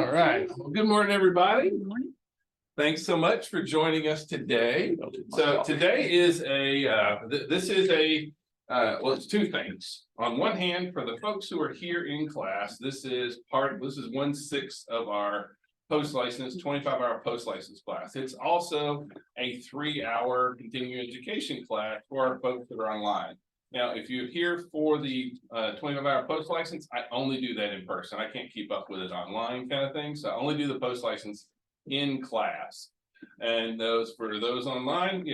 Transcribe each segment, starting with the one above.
All right. Well, good morning, everybody. Good morning. Thanks so much for joining us today. So today is this is well, it's two things. On one hand, for the folks who are here in class, this is 1/6 of our post-license, 25-hour post-license class. It's also a 3-hour continuing education class for our folks that are online. Now, if you're here for the 25-hour post-license, I only do that in person. I can't keep up with it online kind of thing. So I only do the post-license in class. And for those online,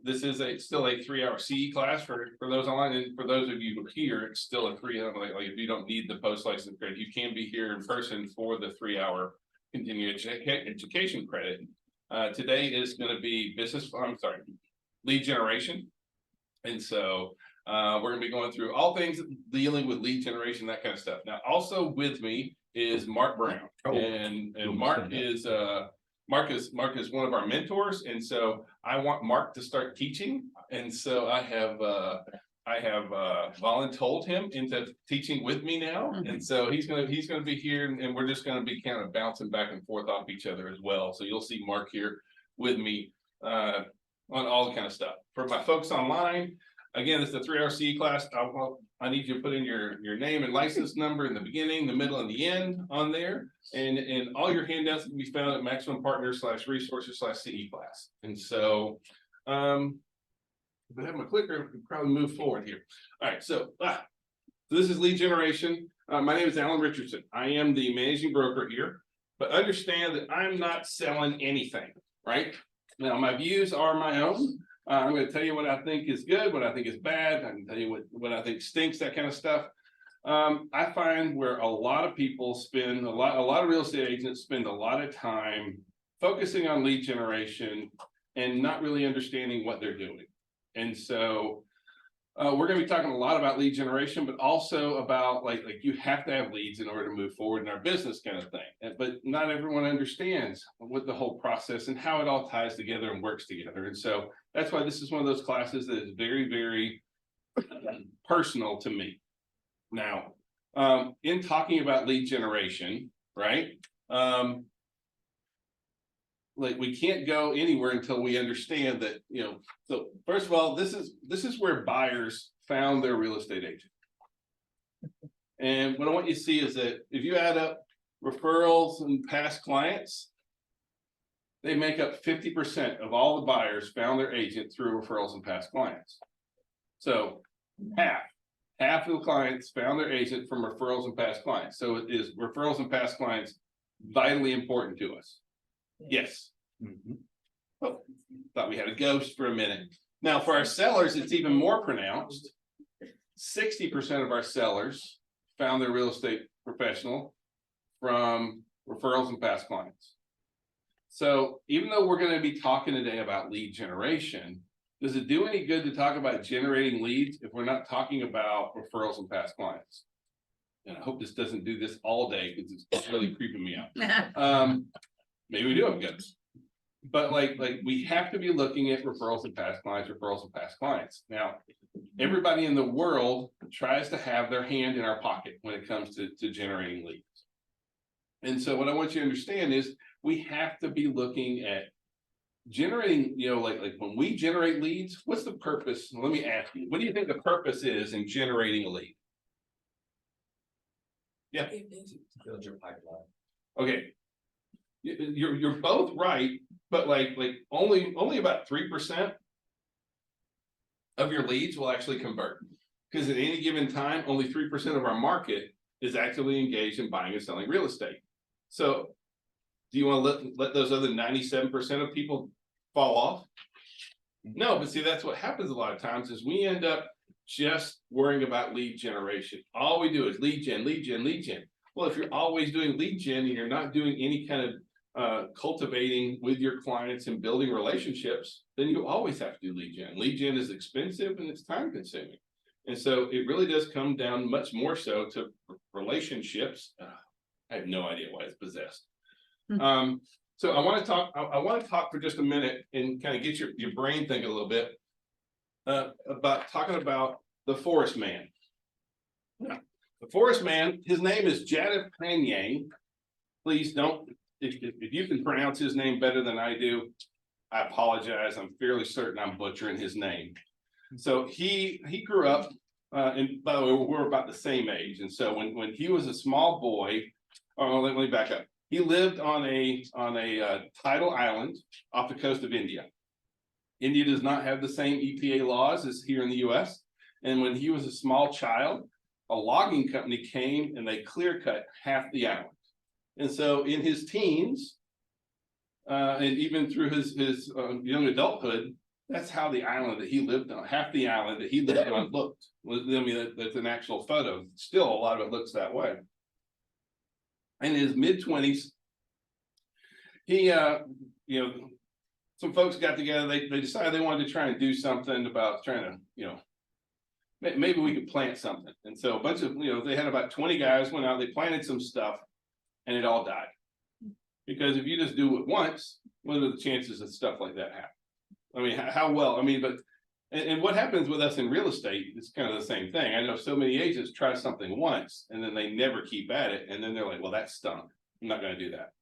this is still a 3-hour CE class for those online. And for those of you here, it's still a 3-hour, like if you don't need the post-license credit, you can be here in person for the 3-hour continuing education credit. Today is going to be lead generation. And so we're going to be going through all things dealing with lead generation, that kind of stuff. Now, also with me is Mark Brown, and Mark is one of our mentors, and so I want Mark to start teaching, and so I have voluntold him into teaching with me now, and so he's gonna be here, and we're just gonna be kind of bouncing back and forth off each other as well. So you'll see Mark here with me on all the kind of stuff. For my folks online, again, it's the 3-hour CE class. I need you to put in your name and license number in the beginning, the middle, and the end on there. And all your handouts can be found at Maximum Partners /resources/CE class. And so if I have my clicker, we can probably move forward here. All right, so this is lead generation. My name is Alan Richardson. I am the managing broker here, but understand that I'm not selling anything, right? Now, my views are my own. I'm going to tell you what I think is good, what I think is bad. I can tell you what I think stinks, that kind of stuff. I find where a lot of people spend a lot of real estate agents spend a lot of time focusing on lead generation and not really understanding what they're doing. And so we're going to be talking a lot about lead generation, but also about like you have to have leads in order to move forward in our business kind of thing. But not everyone understands what the whole process and how it all ties together and works together. And so that's why this is one of those classes that is very, very personal to me. Now, in talking about lead generation, right? Like we can't go anywhere until we understand that, so first of all, this is where buyers found their real estate agent. And what I want you to see is that if you add up referrals and past clients, they make up 50% of all the buyers found their agent through referrals and past clients. So half of the clients found their agent from referrals and past clients. So it is referrals and past clients vitally important to us. Yes. Oh, thought we had a ghost for a minute. Now, for our sellers, it's even more pronounced. 60% of our sellers found their real estate professional from referrals and past clients. So even though we're going to be talking today about lead generation, does it do any good to talk about generating leads if we're not talking about referrals and past clients? And I hope this doesn't do this all day because it's really creeping me out. Maybe we do have guts. But like we have to be looking at referrals and past clients. Now, everybody in the world tries to have their hand in our pocket when it comes to generating leads. And so what I want you to understand is we have to be looking at generating, like when we generate leads, what's the purpose? Let me ask you, what do you think the purpose is in generating a lead? Yeah. Build your pipeline. Okay. You're both right, but like only about 3% of your leads will actually convert, because at any given time, only 3% of our market is actively engaged in buying and selling real estate. So do you want to let those other 97% of people fall off? No, but see, that's what happens a lot of times is we end up just worrying about lead generation. All we do is lead gen. Well, if you're always doing lead gen and you're not doing any kind of cultivating with your clients and building relationships, then you always have to do lead gen. Lead gen is expensive and it's time consuming. And so it really does come down much more so to relationships. I have no idea why it's possessed. So I want to talk for just a minute and kind of get your brain thinking a little bit about talking about the Forest Man. The Forest Man, his name is Jadip Panyang. please don't, if you can pronounce his name better than I do, I apologize. I'm fairly certain I'm butchering his name. So he grew up, and by the way, we're about the same age. And so when he was a small boy, oh, let me back up. He lived on a tidal island off the coast of India. India does not have the same EPA laws as here in the US. And when he was a small child, a logging company came and they clear cut half the island. And so in his teens, and even through his young adulthood, that's how the island that he lived on, half the island that he lived on looked. I mean, that's an actual photo. Still, a lot of it looks that way. In his mid-20s, he, some folks got together. They decided they wanted to try and do something about trying to, maybe we could plant something. And so a bunch of, they had about 20 guys went out. They planted some stuff, and it all died. Because if you just do it once, what are the chances that stuff like that happens? I mean, how well? I mean, but and what happens with us in real estate is kind of the same thing. I know so many agents try something once and then they never keep at it, and then they're like, "Well, that stunk. I'm not going to do that."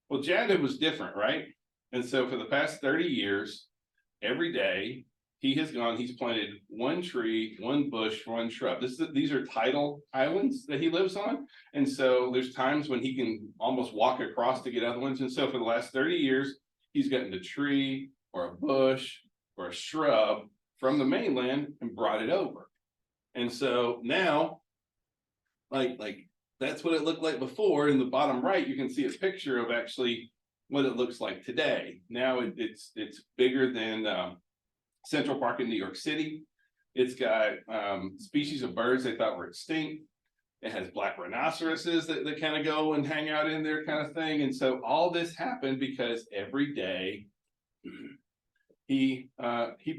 Well, Jadid was different, right? And so for the past 30 years, every day he has gone. He's planted one tree, one bush, one shrub. These are tidal islands that he lives on, and so there's times when he can almost walk across to get other ones. And so for the last 30 years, he's gotten a tree or a bush or a shrub from the mainland and brought it over. And so now, like that's what it looked like before. In the bottom right, you can see a picture of actually what it looks like today. Now it's bigger than Central Park in New York City. It's got species of birds they thought were extinct. It has black rhinoceroses that kind of go and hang out in there, kind of thing. And so all this happened because every day he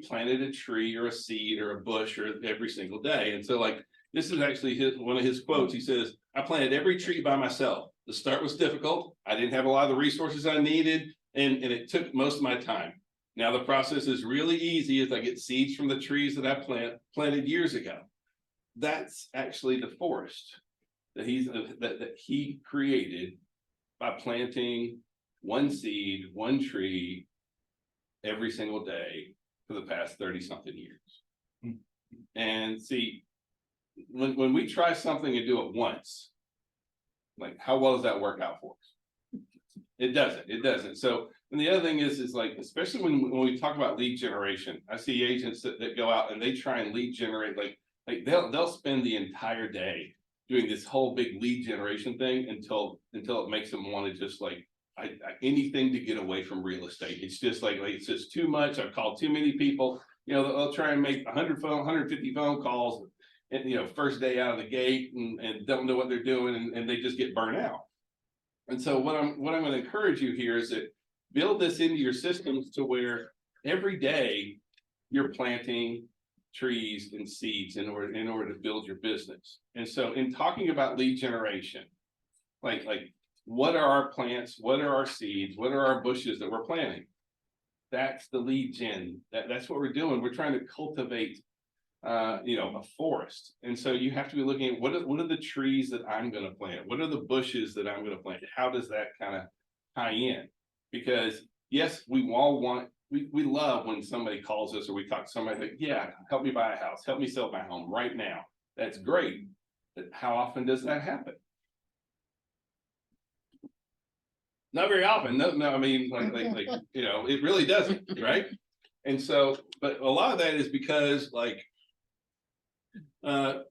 planted a tree or a seed or a bush or every single day. And so like this is actually one of his quotes. He says, "I planted every tree by myself. The start was difficult. I didn't have a lot of the resources I needed, and it took most of my time. Now the process is really easy as I get seeds from the trees that I planted years ago." That's actually the forest that he created by planting one seed, one tree every single day for the past 30 something years. And see, when we try something and do it once, like how well does that work out for us? It doesn't. So, and the other thing is like, especially when we talk about lead generation, I see agents that go out and they try and lead generate, like they'll spend the entire day doing this whole big lead generation thing until it makes them want to just like, anything to get away from real estate. It's just like it's just too much. I've called too many people. They'll try and make 150 phone calls, and first day out of the gate, and don't know what they're doing, and they just get burnt out. And so what I'm going to encourage you here is that build this into your systems to where every day you're planting trees and seeds in order to build your business. And so in talking about lead generation, like what are our plants? What are our seeds? What are our bushes that we're planting? That's the lead gen. That's what we're doing. We're trying to cultivate, a forest. And so you have to be looking at what are the trees that I'm going to plant? What are the bushes that I'm going to plant? How does that kind of tie in? Because yes, we all want, we love when somebody calls us or we talk to somebody like, yeah, help me buy a house, help me sell my home right now. That's great. But how often does that happen? Not very often. No, I mean, it really doesn't, right? And so, but a lot of that is because no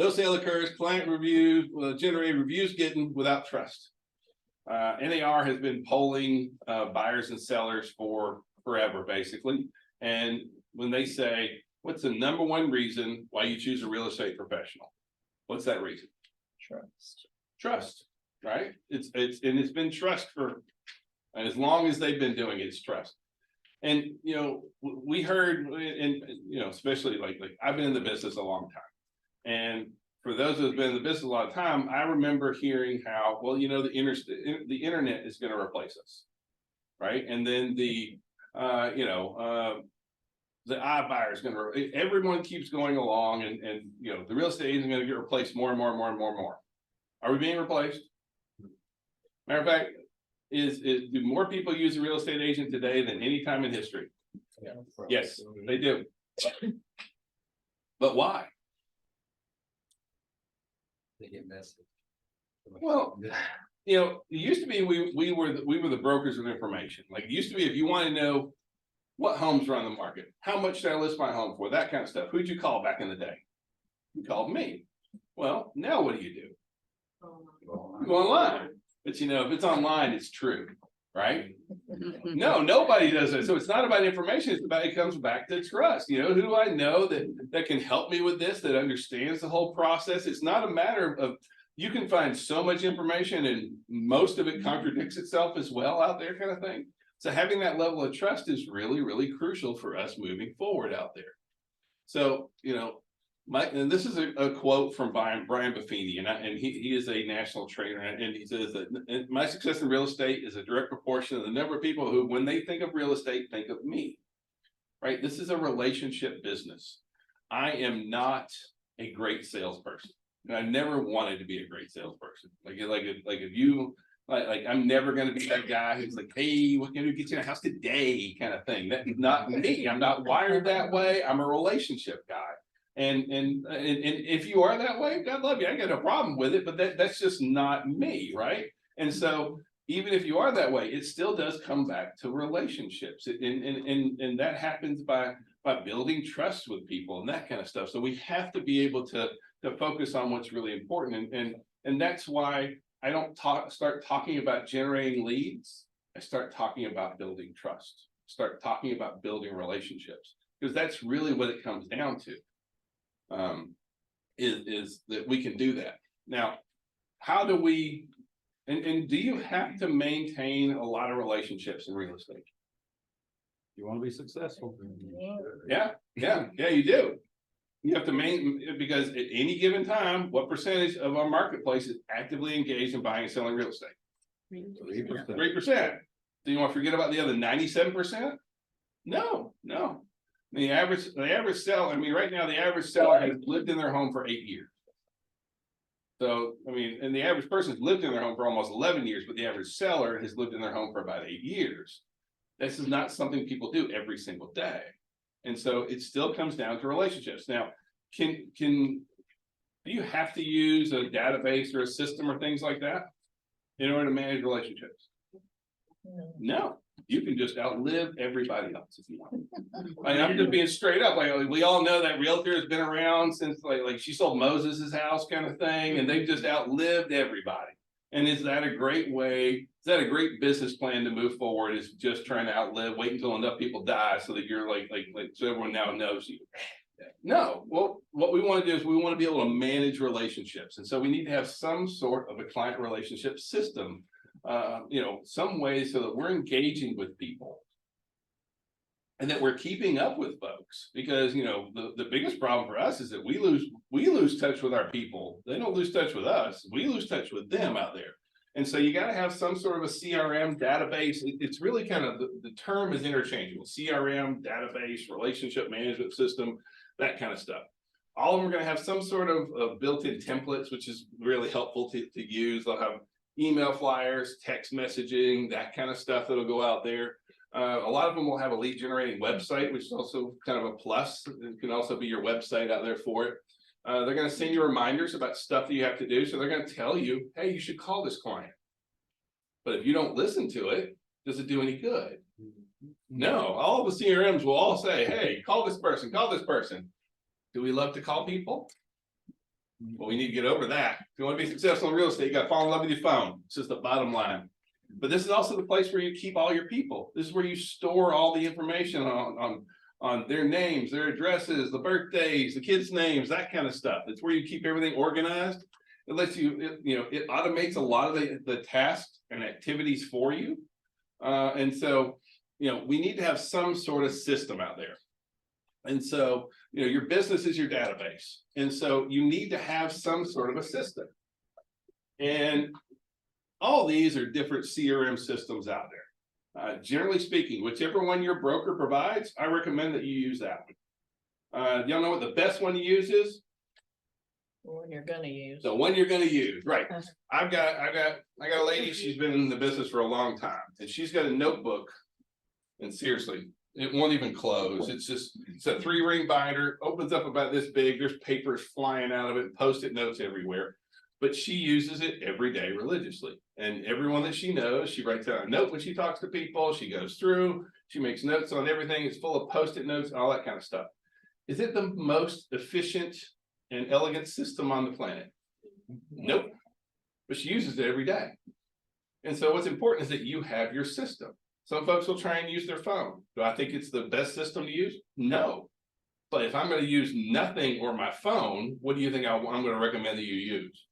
sale occurs, client reviews, generated reviews getting without trust. NAR has been polling buyers and sellers for forever, basically. And when they say, what's the number one reason why you choose a real estate professional? What's that reason? Trust, right? It's been trust for as long as they've been doing it, it's trust. And we heard, and especially like I've been in the business a long time, and for those who've been in the business a lot of time, I remember hearing how, well, the internet is going to replace us, right? And then the iBuyer is going to, everyone keeps going along, and the real estate agent is going to get replaced more and more and more and more and more. Are we being replaced? Matter of fact, do more people use a real estate agent today than any time in history? Yes, they do. But why? They get messy. Well, you know, it used to be we were the brokers of information. Like it used to be, if you want to know what homes are on the market, how much should I list my home for, that kind of stuff. Who'd you call back in the day? You called me. Well, now what do? You go online. But you know, if it's online, it's true, right? No, nobody does it. So it's not about information. It's about, it comes back to trust. You know, who do I know that can help me with this, that understands the whole process? It's not a matter of, you can find so much information and most of it contradicts itself as well out there, kind of thing. So having that level of trust is really, really crucial for us moving forward out there. So, you know, and this is a quote from Brian Buffini, and he is a national trainer, and he says that my success in real estate is a direct proportion of the number of people who, when they think of real estate, think of me, right? This is a relationship business. I am not a great salesperson, and I never wanted to be a great salesperson. Like I'm never going to be that guy who's like, hey, what can we get you in a house today, kind of thing. That's not me. I'm not wired that way. I'm a relationship guy. And if you are that way, God love you. I got no problem with it, but that's just not me, right? And so even if you are that way, it still does come back to relationships, and that happens by building trust with people and that kind of stuff. So we have to be able to focus on what's really important, and that's why I don't start talking about generating leads. I start talking about building trust. Start talking about building relationships, because that's really what it comes down to. Is that we can do that. Now, how do we, and do you have to maintain a lot of relationships in real estate? You want to be successful. Yeah, you do. You have to because at any given time, what percentage of our marketplace is actively engaged in buying and selling real estate? 3%. 3%. Do you want to forget about the other 97%? No. The average seller, I mean, right now, the average seller has lived in their home for 8 years. So, I mean, and the average person's lived in their home for almost 11 years, but the average seller has lived in their home for about 8 years. This is not something people do every single day. And so it still comes down to relationships. Now, do you have to use a database or a system or things like that in order to manage relationships? No. You can just outlive everybody else if you want. I'm just being straight up. Like, we all know that realtor has been around since like she sold Moses's house, kind of thing, and they've just outlived everybody. And is that a great way? Is that a great business plan to move forward? Is just trying to outlive, wait until enough people die so that you're like so everyone now knows you. No. Well, what we want to do is we want to be able to manage relationships, and so we need to have some sort of a client relationship system. You know, some ways so that we're engaging with people and that we're keeping up with folks, because, you know, the biggest problem for us is that we lose touch with our people. They don't lose touch with us. We lose touch with them out there. And so you got to have some sort of a CRM database. It's really kind of, the term is interchangeable: CRM, database, relationship management system, that kind of stuff. All of them are going to have some sort of built-in templates, which is really helpful to use. They'll have email flyers, text messaging, that kind of stuff that'll go out there. A lot of them will have a lead generating website, which is also kind of a plus. It can also be your website out there for it. They're going to send you reminders about stuff that you have to do. So they're going to tell you, hey, you should call this client. But if you don't listen to it, does it do any good? No. All the CRMs will all say, hey, call this person, call this person. Do we love to call people? Well, we need to get over that. If you want to be successful in real estate, you got to fall in love with your phone. It's just the bottom line. But this is also the place where you keep all your people. This is where you store all the information on their names, their addresses, the birthdays, the kids' names, that kind of stuff. It's where you keep everything organized. It lets you, it automates a lot of the tasks and activities for you. And so, we need to have some sort of system out there. And so, your business is your database. And so you need to have some sort of a system. And all these are different CRM systems out there. Generally speaking, whichever one your broker provides, I recommend that you use that one. Y'all know what the best one to use is? When you're gonna use. The one you're gonna use, right? Uh-huh. I got a lady, she's been in the business for a long time, and she's got a notebook. And seriously, it won't even close. It's a 3-ring binder, opens up about this big, there's papers flying out of it, Post-it notes everywhere. But she uses it every day religiously, and everyone that she knows, she writes out a note when she talks to people, she goes through, she makes notes on everything, it's full of Post-it notes, all that kind of stuff. Is it the most efficient and elegant system on the planet? Nope. But she uses it every day. And so what's important is that you have your system. Some folks will try and use their phone. Do I think it's the best system to use? No. But if I'm going to use nothing or my phone, what do you think I'm going to recommend that you use?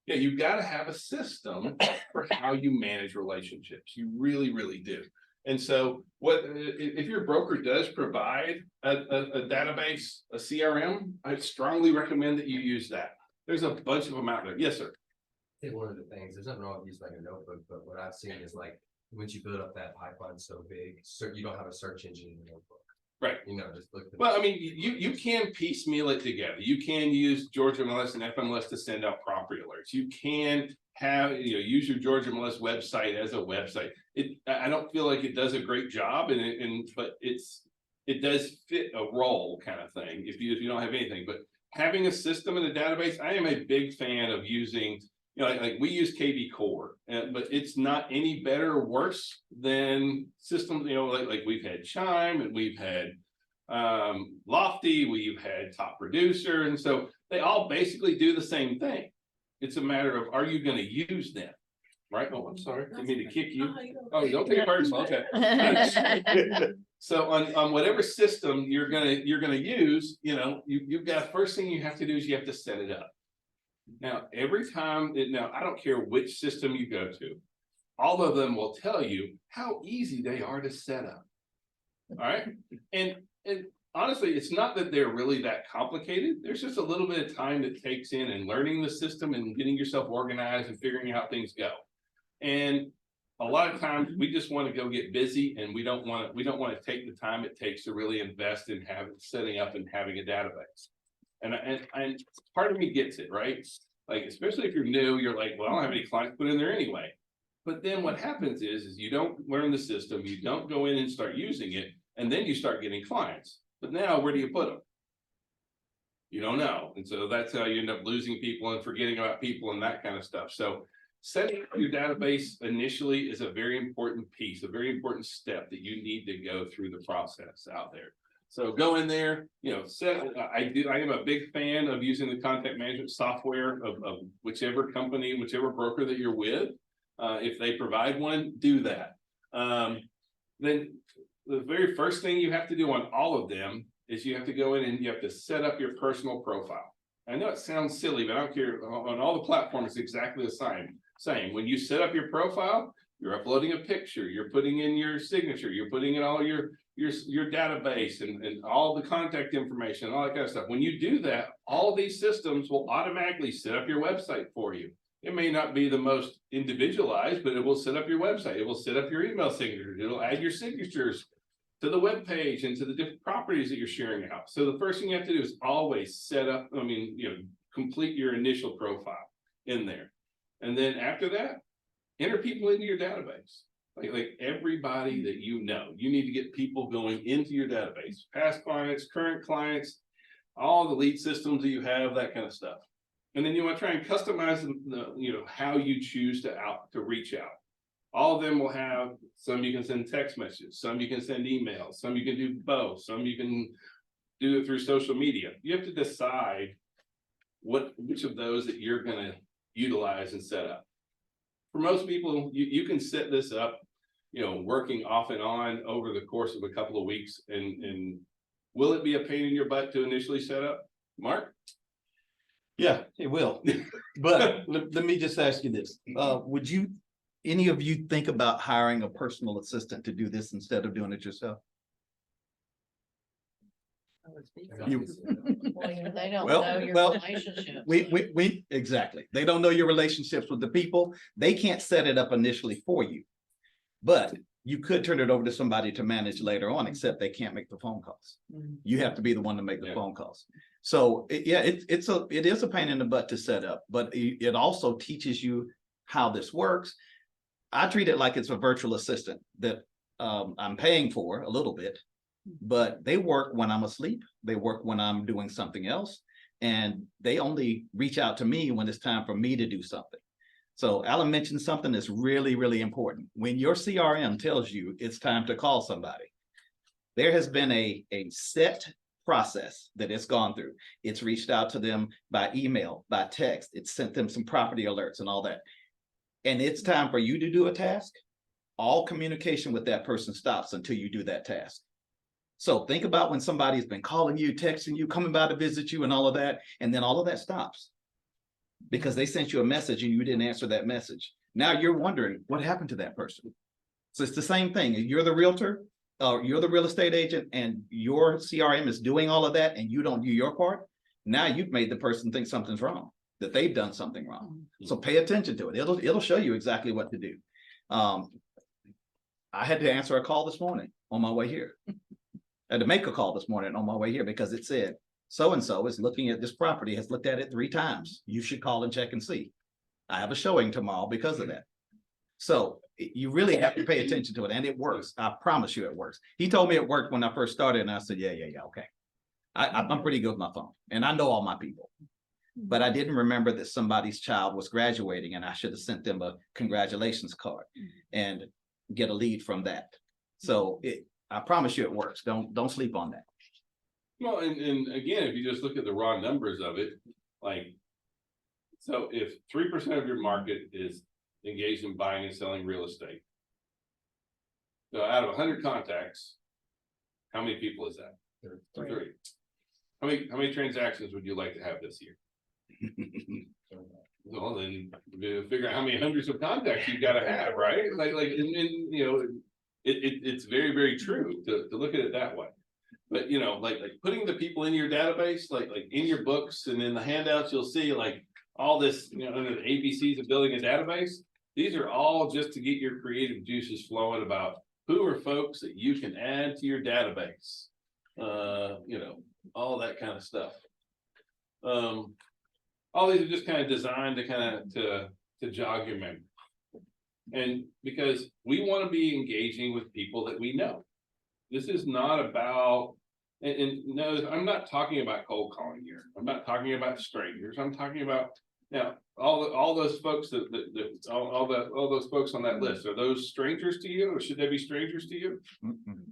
Yeah, you've got to have a system for how you manage relationships. You really, really do. And so if your broker does provide a database, a CRM, I strongly recommend that you use that. There's a bunch of them out there. Yes, sir. I think one of the things, there's nothing wrong with using like a notebook, but what I've seen is like, once you build up that pipeline so big, you don't have a search engine in the notebook. Right. You know, just look. Well, I mean, you can piecemeal it together. You can use Georgia MLS and FMLS to send out property alerts. You can use your Georgia MLS website as a website. I don't feel like it does a great job, but it does fit a role kind of thing if you don't have anything. But having a system in a database, I am a big fan of using. Like we use KV Core, but it's not any better or worse than systems, like we've had Chime and we've had Lofty, we've had Top Producer. And so they all basically do the same thing. It's a matter of, are you going to use them? Right? Oh, I'm sorry. I didn't mean to kick you. Oh, don't take it personal. Okay. So on whatever system you're gonna use, you've got first thing you have to do is you have to set it up. Now, every time, I don't care which system you go to, all of them will tell you how easy they are to set up. All right. And honestly, it's not that they're really that complicated. There's just a little bit of time that takes in and learning the system and getting yourself organized and figuring out how things go. And a lot of times we just want to go get busy and we don't want to take the time it takes to really invest in setting up and having a database. And part of me gets it, right? Like, especially if you're new, you're like, well, I don't have any clients put in there anyway. But then what happens is you don't learn the system, you don't go in and start using it, and then you start getting clients. But now where do you put them? You don't know. And so that's how you end up losing people and forgetting about people and that kind of stuff. So setting up your database initially is a very important piece, a very important step that you need to go through the process out there. So go in there, I am a big fan of using the contact management software of whichever company, whichever broker that you're with. If they provide one, do that. Then the very first thing you have to do on all of them is you have to go in and you have to set up your personal profile. I know it sounds silly, but I don't care. On all the platforms, it's exactly the same. When you set up your profile, you're uploading a picture, you're putting in your signature, you're putting in all your database and all the contact information, all that kind of stuff. When you do that, all these systems will automatically set up your website for you. It may not be the most individualized, but it will set up your website. It will set up your email signatures. It'll add your signatures to the web page and to the different properties that you're sharing out. So the first thing you have to do is always complete your initial profile in there. And then after that, enter people into your database. Like everybody that you need to get people going into your database, past clients, current clients, all the lead systems that you have, that kind of stuff. And then you want to try and customize how you choose to reach out. All of them will have, some you can send text messages, some you can send emails, some you can do both, some you can do it through social media. You have to decide which of those that you're going to utilize and set up. For most people, you can set this up, working off and on over the course of a couple of weeks. And will it be a pain in your butt to initially set up? Mark? Yeah, it will. But let me just ask you this. Would any of you think about hiring a personal assistant to do this instead of doing it yourself? They don't Well, know your well, relationship. We exactly. They don't know your relationships with the people. They can't set it up initially for you. But you could turn it over to somebody to manage later on, except they can't make the phone calls. You have to be the one to make the Yeah. phone calls. So it is a pain in the butt to set up, but it also teaches you how this works. I treat it like it's a virtual assistant that I'm paying for a little bit, but they work when I'm asleep. They work when I'm doing something else, and they only reach out to me when it's time for me to do something. So Alan mentioned something that's really, really important. When your CRM tells you it's time to call somebody, there has been a set process that it's gone through. It's reached out to them by email, by text. It's sent them some property alerts and all that. And it's time for you to do a task. All communication with that person stops until you do that task. So think about when somebody's been calling you, texting you, coming by to visit you and all of that, and then all of that stops because they sent you a message and you didn't answer that message. Now you're wondering what happened to that person. So it's the same thing. You're the realtor, you're the real estate agent, and your CRM is doing all of that and you don't do your part. Now you've made the person think something's wrong, that they've done something wrong. So pay attention to it. It'll show you exactly what to do. I had to answer a call this morning on my way here. I had to make a call this morning on my way here because it said, so-and-so is looking at this property, has looked at it 3 times. You should call and check and see. I have a showing tomorrow because of that. So you really have to pay attention to it, and it works. I promise you it works. He told me it worked when I first started, and I said, yeah, okay. I'm pretty good with my phone, and I know all my people. But I didn't remember that somebody's child was graduating, and I should have sent them a congratulations card and get a lead from that. So I promise you it works. Don't sleep on that. Well, and again, if you just look at the raw numbers of it, like, so if 3% of your market is engaged in buying and selling real estate, so out of 100 contacts, how many people is that? 3. How many transactions would you like to have this year? Well, then figure out how many hundreds of contacts you gotta have, right? Like, and you know, it's very, very true to look at it that way. But you know, like putting the people in your database, like in your books and in the handouts, you'll see like all this, you know, under the ABCs of building a database. These are all just to get your creative juices flowing about who are folks that you can add to your database. You know, all that kind of stuff. All these are just kind of designed to kind of to jog your memory. And because we want to be engaging with people that we know. This is not about, and no, I'm not talking about cold calling here. I'm not talking about strangers. I'm talking about now all those folks all those folks on that list. Are those strangers to you, or should they be strangers to you?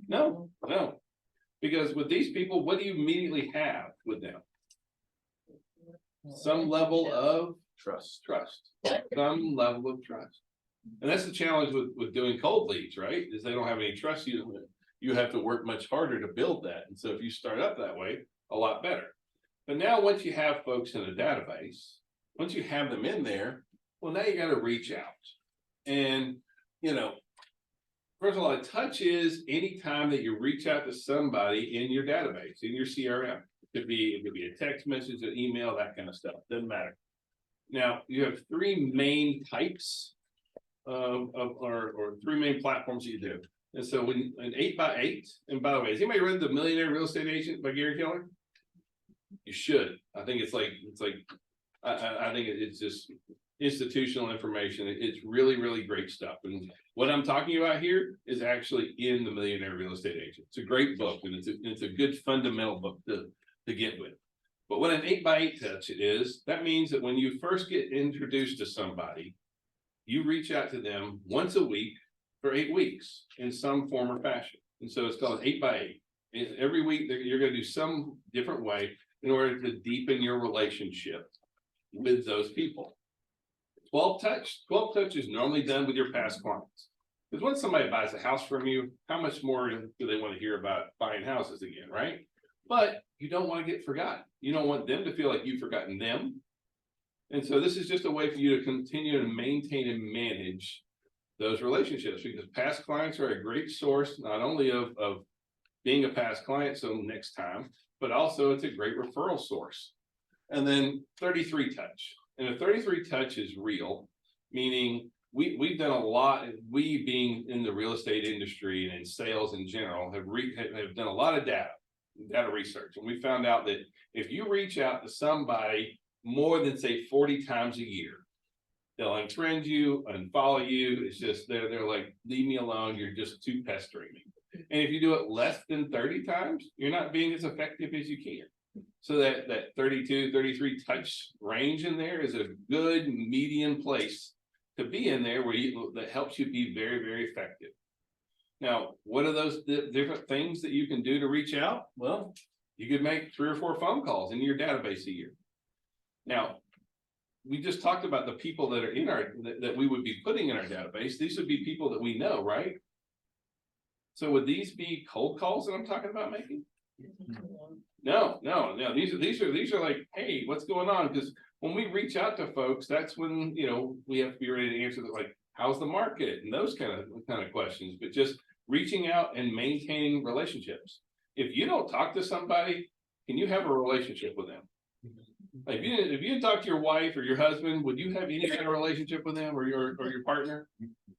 No. Because with these people, what do you immediately have with them? Some level of trust, some level of trust. And that's the challenge with doing cold leads, right? Is they don't have any trust. You have to work much harder to build that. And so if you start up that way, a lot better. But now once you have folks in a database, once you have them in there, well, now you got to reach out. And, you know, first of all, a touch is anytime that you reach out to somebody in your database, in your CRM. It could be a text message, an email, that kind of stuff. Doesn't matter. Now you have 3 main types or 3 main platforms you do. And so when an 8x8, and by the way, has anybody read The Millionaire Real Estate Agent by Gary Keller? You should. I think it's like I think it's just institutional information. It's really, really great stuff. And what I'm talking about here is actually in The Millionaire Real Estate Agent. It's a great book, and it's a good fundamental book to get with. But what an 8x8 touch is, that means that when you first get introduced to somebody, you reach out to them once a week for 8 weeks in some form or fashion. And so it's called 8x8. And every week you're going to do some different way in order to deepen your relationship with those people. 12 touch is normally done with your past clients. Because when somebody buys a house from you, how much more do they want to hear about buying houses again, right? But you don't want to get forgotten. You don't want them to feel like you've forgotten them. And so this is just a way for you to continue to maintain and manage those relationships, because past clients are a great source, not only of being a past client, so next time, but also it's a great referral source. And then 33 touch. And a 33 touch is real, meaning we've done a lot, we being in the real estate industry and in sales in general, have done a lot of data research. And we found out that if you reach out to somebody more than say 40 times a year, they'll unfriend you, unfollow you. It's just, they're like, leave me alone. You're just too pestering me. And if you do it less than 30 times, you're not being as effective as you can. So that 32, 33 touch range in there is a good median place to be in there that helps you be very, very effective. Now, what are those different things that you can do to reach out? Well, you could make 3 or 4 phone calls in your database a year. Now, we just talked about the people that are in that we would be putting in our database. These would be people that we know, right? So would these be cold calls that I'm talking about making? No. These are like, hey, what's going on? Because when we reach out to folks, that's when, we have to be ready to answer like, how's the market and those kind of questions. But just reaching out and maintaining relationships. If you don't talk to somebody, can you have a relationship with them? Like if you didn't talk to your wife or your husband, would you have any kind of relationship with them or your partner?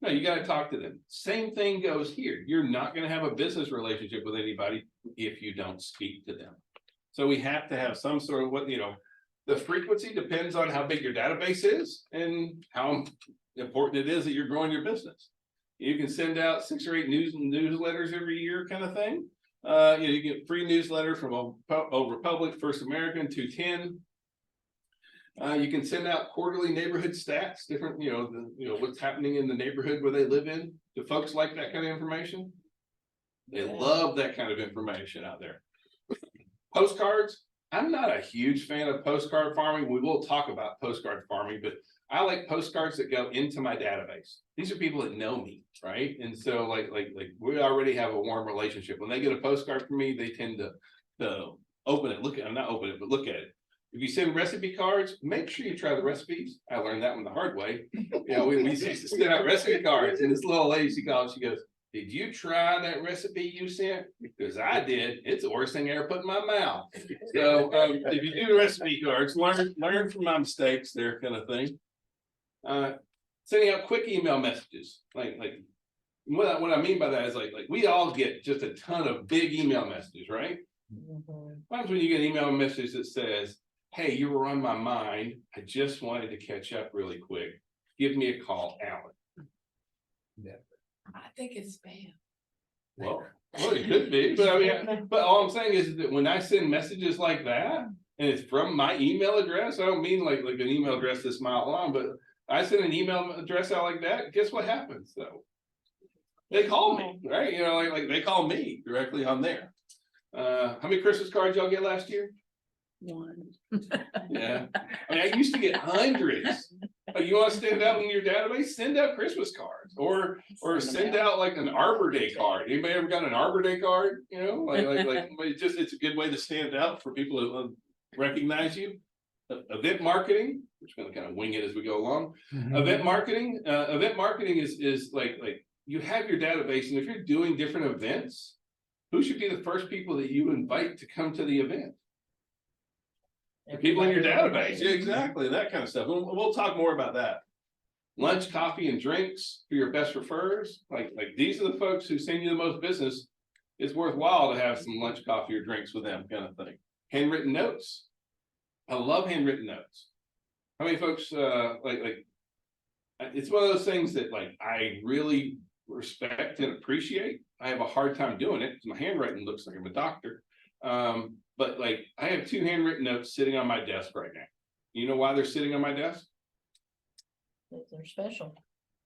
No, you got to talk to them. Same thing goes here. You're not going to have a business relationship with anybody if you don't speak to them. So we have to have some sort of the frequency depends on how big your database is and how important it is that you're growing your business. You can send out 6 or 8 newsletters every year kind of thing. You get free newsletter from Old Republic, First American, 210. You can send out quarterly neighborhood stats, different, what's happening in the neighborhood where they live in. Do folks like that kind of information? They love that kind of information out there. Postcards. I'm not a huge fan of postcard farming. We will talk about postcard farming, but I like postcards that go into my database. These are people that know me, right? And so like we already have a warm relationship. When they get a postcard from me, they tend to open it, look at it. If you send recipe cards, make sure you try the recipes. I learned that one the hard way. We used to send out recipe cards, and this little lady, she goes, did you try that recipe you sent? Because I did. It's the worst thing I ever put in my mouth. So if you do the recipe cards, learn from my mistakes there kind of thing. Sending out quick email messages. Like what I mean by that is like we all get just a ton of big email messages, right? Sometimes when you get an email message that says, hey, you were on my mind. I just wanted to catch up really quick. Give me a call, Alan. Yeah. I think it's spam. Well, it could be, but all I'm saying is that when I send messages like that, and it's from my email address, I don't mean like an email address this mile long, but I send an email address out like that, guess what happens? So they call me, right? Like they call me directly on there. How many Christmas cards y'all get last year? 1. Yeah. I used to get hundreds. You want to stand out in your database? Send out Christmas cards or send out like an Arbor Day card. Anybody ever got an Arbor Day card? It's a good way to stand out for people to recognize you. Event marketing, we're just going to kind of wing it as we go along. Event marketing is like you have your database, and if you're doing different events, who should be the first people that you invite to come to the event? The people in your database. Yeah, exactly. That kind of stuff. We'll talk more about that. Lunch, coffee, and drinks for your best referrers. Like these are the folks who send you the most business. It's worthwhile to have some lunch, coffee, or drinks with them kind of thing. Handwritten notes. I love handwritten notes. How many folks it's one of those things that like I really respect and appreciate. I have a hard time doing it because my handwriting looks like I'm a doctor. But like I have 2 handwritten notes sitting on my desk right now. You know why they're sitting on my desk? They're special.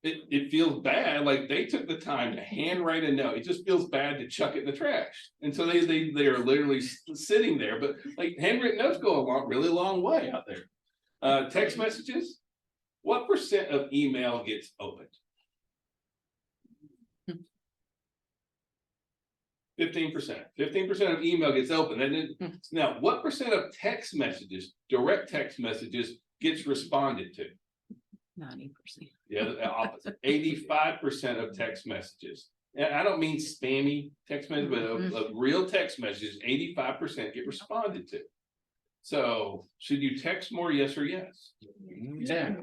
It feels bad. Like they took the time to handwrite a note. It just feels bad to chuck it in the trash. And so they are literally sitting there. But like handwritten notes go a really long way out there. Text messages. What % of email gets opened? 15%. 15% of email gets open. And now, what % of text messages, direct text messages, gets responded to? 90%. Yeah, the opposite. 85% of text messages. And I don't mean spammy text messages, but of real text messages, 85% get responded to. So, should you text more? Yes or yes? Yeah.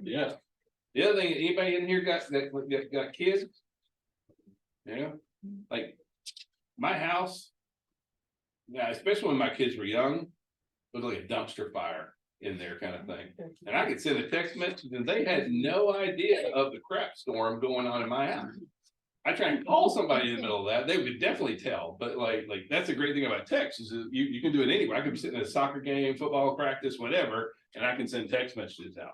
The other thing, anybody in here got kids? Yeah, like my house. Yeah, especially when my kids were young, it was like a dumpster fire in there kind of thing. And I could send a text message and they had no idea of the crap storm going on in my house. I try and call somebody in the middle of that, they would definitely tell, but like that's the great thing about text is that you can do it anywhere. I could be sitting at a soccer game, football practice, whatever, and I can send text messages out.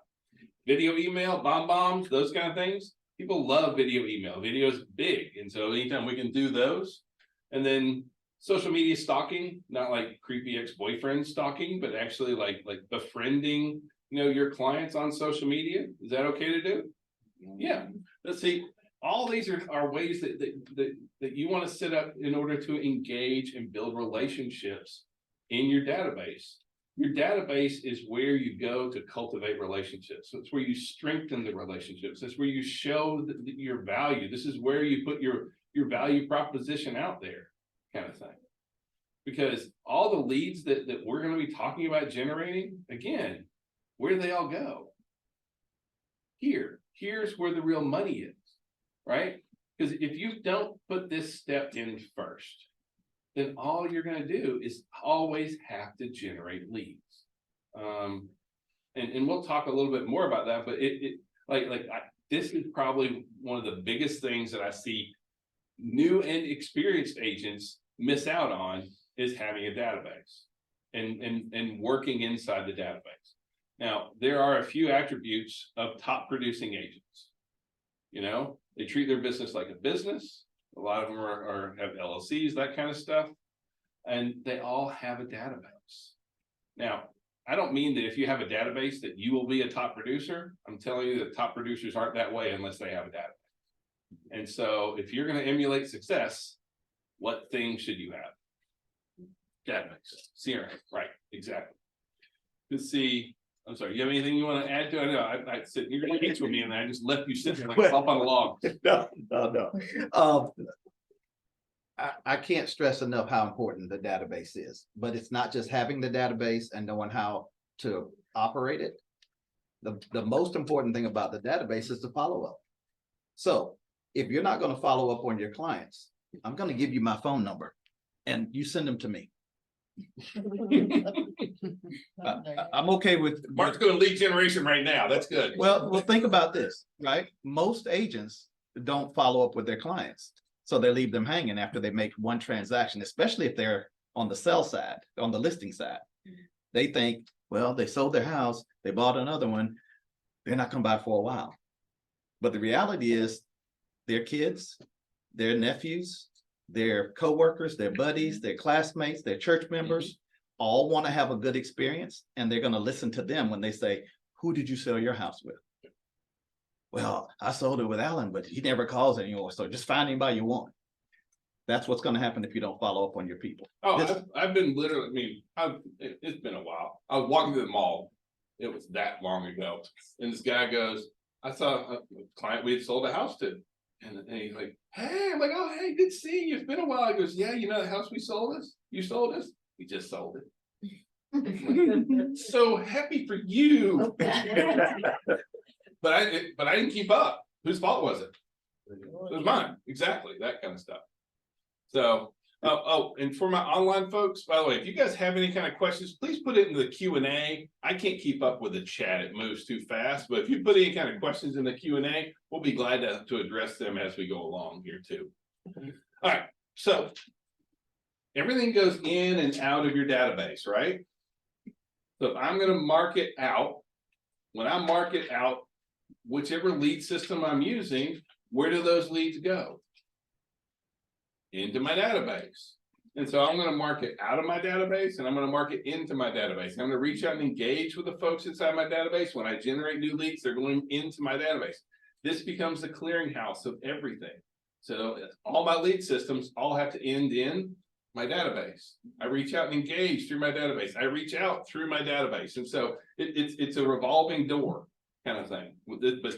Video email, bombs, those kind of things. People love video email. Video is big. And so anytime we can do those, and then social media stalking, not like creepy ex-boyfriend stalking, but actually like befriending, your clients on social media. Is that okay to do? Yeah. Let's see. All these are ways that you want to set up in order to engage and build relationships in your database. Your database is where you go to cultivate relationships. So it's where you strengthen the relationships. It's where you show your value. This is where you put your value proposition out there, kind of thing. Because all the leads that we're going to be talking about generating, again, where do they all go? Here's where the real money is, right? Because if you don't put this step in first, then all you're going to do is always have to generate leads. And we'll talk a little bit more about that, but this is probably one of the biggest things that I see new and experienced agents miss out on is having a database and working inside the database. Now, there are a few attributes of top producing agents. They treat their business like a business. A lot of them have LLCs, that kind of stuff, and they all have a database. Now, I don't mean that if you have a database that you will be a top producer. I'm telling you that top producers aren't that way unless they have a database. And so if you're going to emulate success, what things should you have? Database, CRM, right, exactly. Let's see. I'm sorry, you have anything you want to add to it? I know I said you're going to eat with me and I just left you sitting like up on a log. No. I can't stress enough how important the database is, but it's not just having the database and knowing how to operate it. The most important thing about the database is the follow-up. So if you're not going to follow up on your clients, I'm going to give you my phone number and you send them to me. I'm okay with Mark's doing lead generation right now. That's good. Well, think about this, right? Most agents don't follow up with their clients. So they leave them hanging after they make one transaction, especially if they're on the sell side, on the listing side. They think, well, they sold their house, they bought another one, they're not coming by for a while. But the reality is their kids, their nephews, their coworkers, their buddies, their classmates, their church members, all want to have a good experience. And they're going to listen to them when they say, who did you sell your house with? Well, I sold it with Alan, but he never calls anymore. So just find anybody you want. That's what's going to happen if you don't follow up on your people. Oh, I've been literally, it's been a while. I was walking to the mall. It was that long ago. And this guy goes, I saw a client we had sold a house to. And he's like, hey, I'm like, oh, hey, good seeing you. It's been a while. He goes, yeah, you know the house we sold us? You sold us? We just sold it. So happy for you. But I didn't keep up. Whose fault was it? It was mine. Exactly. That kind of stuff. So, and for my online folks, by the way, if you guys have any kind of questions, please put it in the Q&A. I can't keep up with the chat. It moves too fast. But if you put any kind of questions in the Q&A, we'll be glad to address them as we go along here too. All right. So everything goes in and out of your database, right? So if I'm going to mark it out, when I mark it out, whichever lead system I'm using, where do those leads go? Into my database. And so I'm going to mark it out of my database and I'm going to mark it into my database. I'm going to reach out and engage with the folks inside my database. When I generate new leads, they're going into my database. This becomes the clearinghouse of everything. So all my lead systems all have to end in my database. I reach out and engage through my database. I reach out through my database. And so it's a revolving door kind of thing. But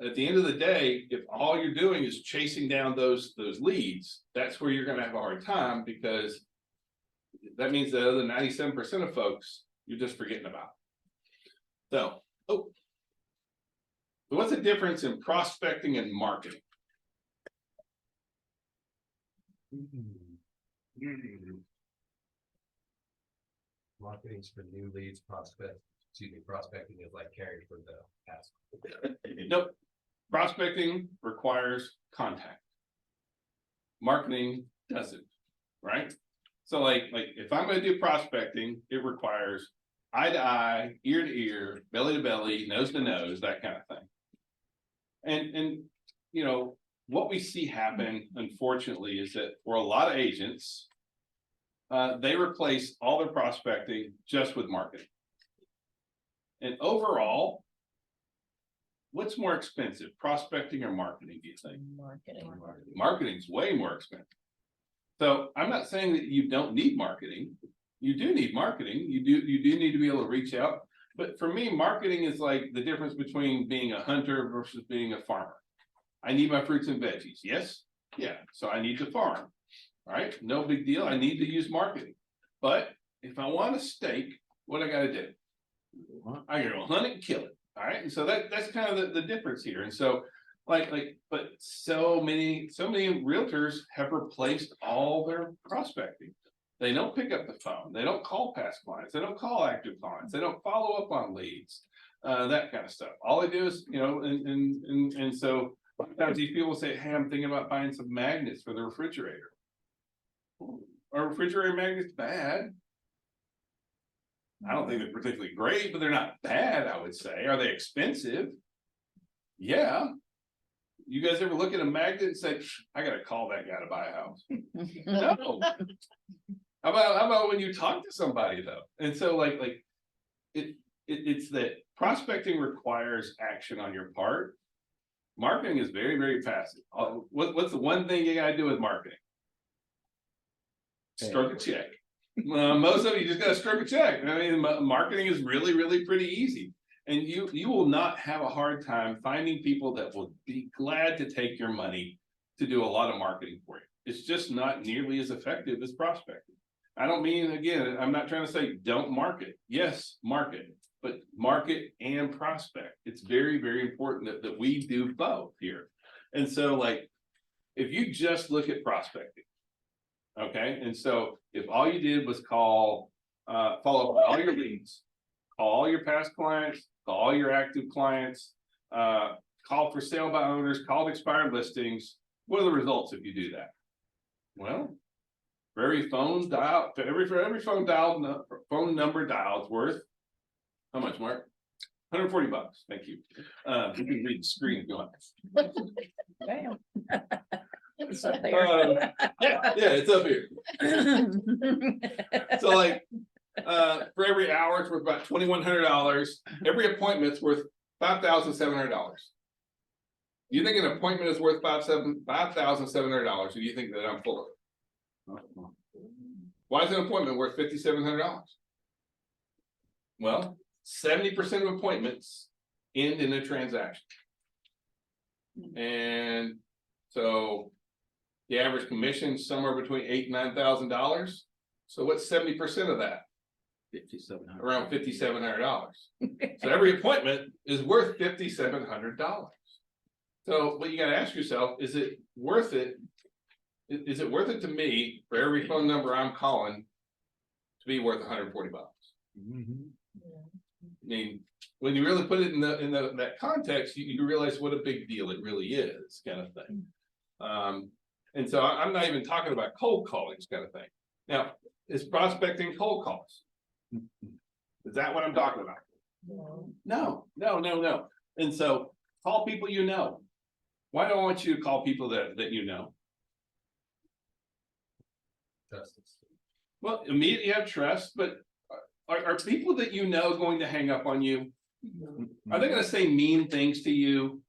at the end of the day, if all you're doing is chasing down those leads, that's where you're going to have a hard time, because that means the other 97% of folks you're just forgetting about. So, So what's the difference in prospecting and marketing? Marketing's for new leads, prospecting is like caring for the past. Nope. Prospecting requires contact. Marketing doesn't, right? So like if I'm gonna do prospecting, it requires eye to eye, ear to ear, belly to belly, nose to nose, that kind of thing. And you know, what we see happen, unfortunately, is that for a lot of agents, they replace all their prospecting just with marketing. And overall, what's more expensive, prospecting or marketing, do you think? Marketing. Marketing's way more expensive. So I'm not saying that you don't need marketing. You do need marketing. You do need to be able to reach out. But for me, marketing is like the difference between being a hunter versus being a farmer. I need my fruits and veggies. Yes. Yeah. So I need to farm. All right. No big deal. I need to use marketing. But if I want a steak, what I got to do? I got to go hunt it and kill it. All right. And so that's kind of the difference here. And so but so many realtors have replaced all their prospecting. They don't pick up the phone. They don't call past clients. They don't call active clients. They don't follow up on leads, that kind of stuff. All they do is, you know, and so sometimes these people say, hey, I'm thinking about buying some magnets for the refrigerator. Are refrigerator magnets bad? I don't think they're particularly great, but they're not bad, I would say. Are they expensive? Yeah. You guys ever look at a magnet and say, I gotta call that guy to buy a house? No. How about when you talk to somebody though? And so it's that prospecting requires action on your part. Marketing is very, very passive. What's the one thing you gotta do with marketing? Stroke a check. Most of you just gotta stroke a check. I mean, marketing is really, really pretty easy. And you will not have a hard time finding people that will be glad to take your money to do a lot of marketing for you. It's just not nearly as effective as prospecting. I don't mean, again, I'm not trying to say don't market. Yes, market, but market and prospect. It's very, very important that we do both here. And so if you just look at prospecting, okay, and so if all you did was follow up with all your leads, call all your past clients, call all your active clients, call for sale by owners, call expired listings. What are the results if you do that? Well, for every phone number dialed worth how much, Mark? $140. Thank you. You can read the screen if you want. Damn. Yeah, it's up here. So for every hour, it's worth about $2,100. Every appointment's worth $5,700. You think an appointment is worth $5,700, or do you think that I'm full of it? Why is an appointment worth $5,700? Well, 70% of appointments end in a transaction. And so the average commission is somewhere between $8,000 and $9,000. So what's 70% of that? $5,700. Around $5,700. So every appointment is worth $5,700. So what you got to ask yourself, is it worth it? Is it worth it to me for every phone number I'm calling to be worth $140? I mean, when you really put it in that context, you realize what a big deal it really is, kind of thing. And so I'm not even talking about cold calling, kind of thing. Now, is prospecting cold calls? Is that what I'm talking about? No. And so call people you know. Why do I want you to call people that you know? Justice. Well, immediately have trust, but are people that you know going to hang up on you? Are they going to say mean things to you?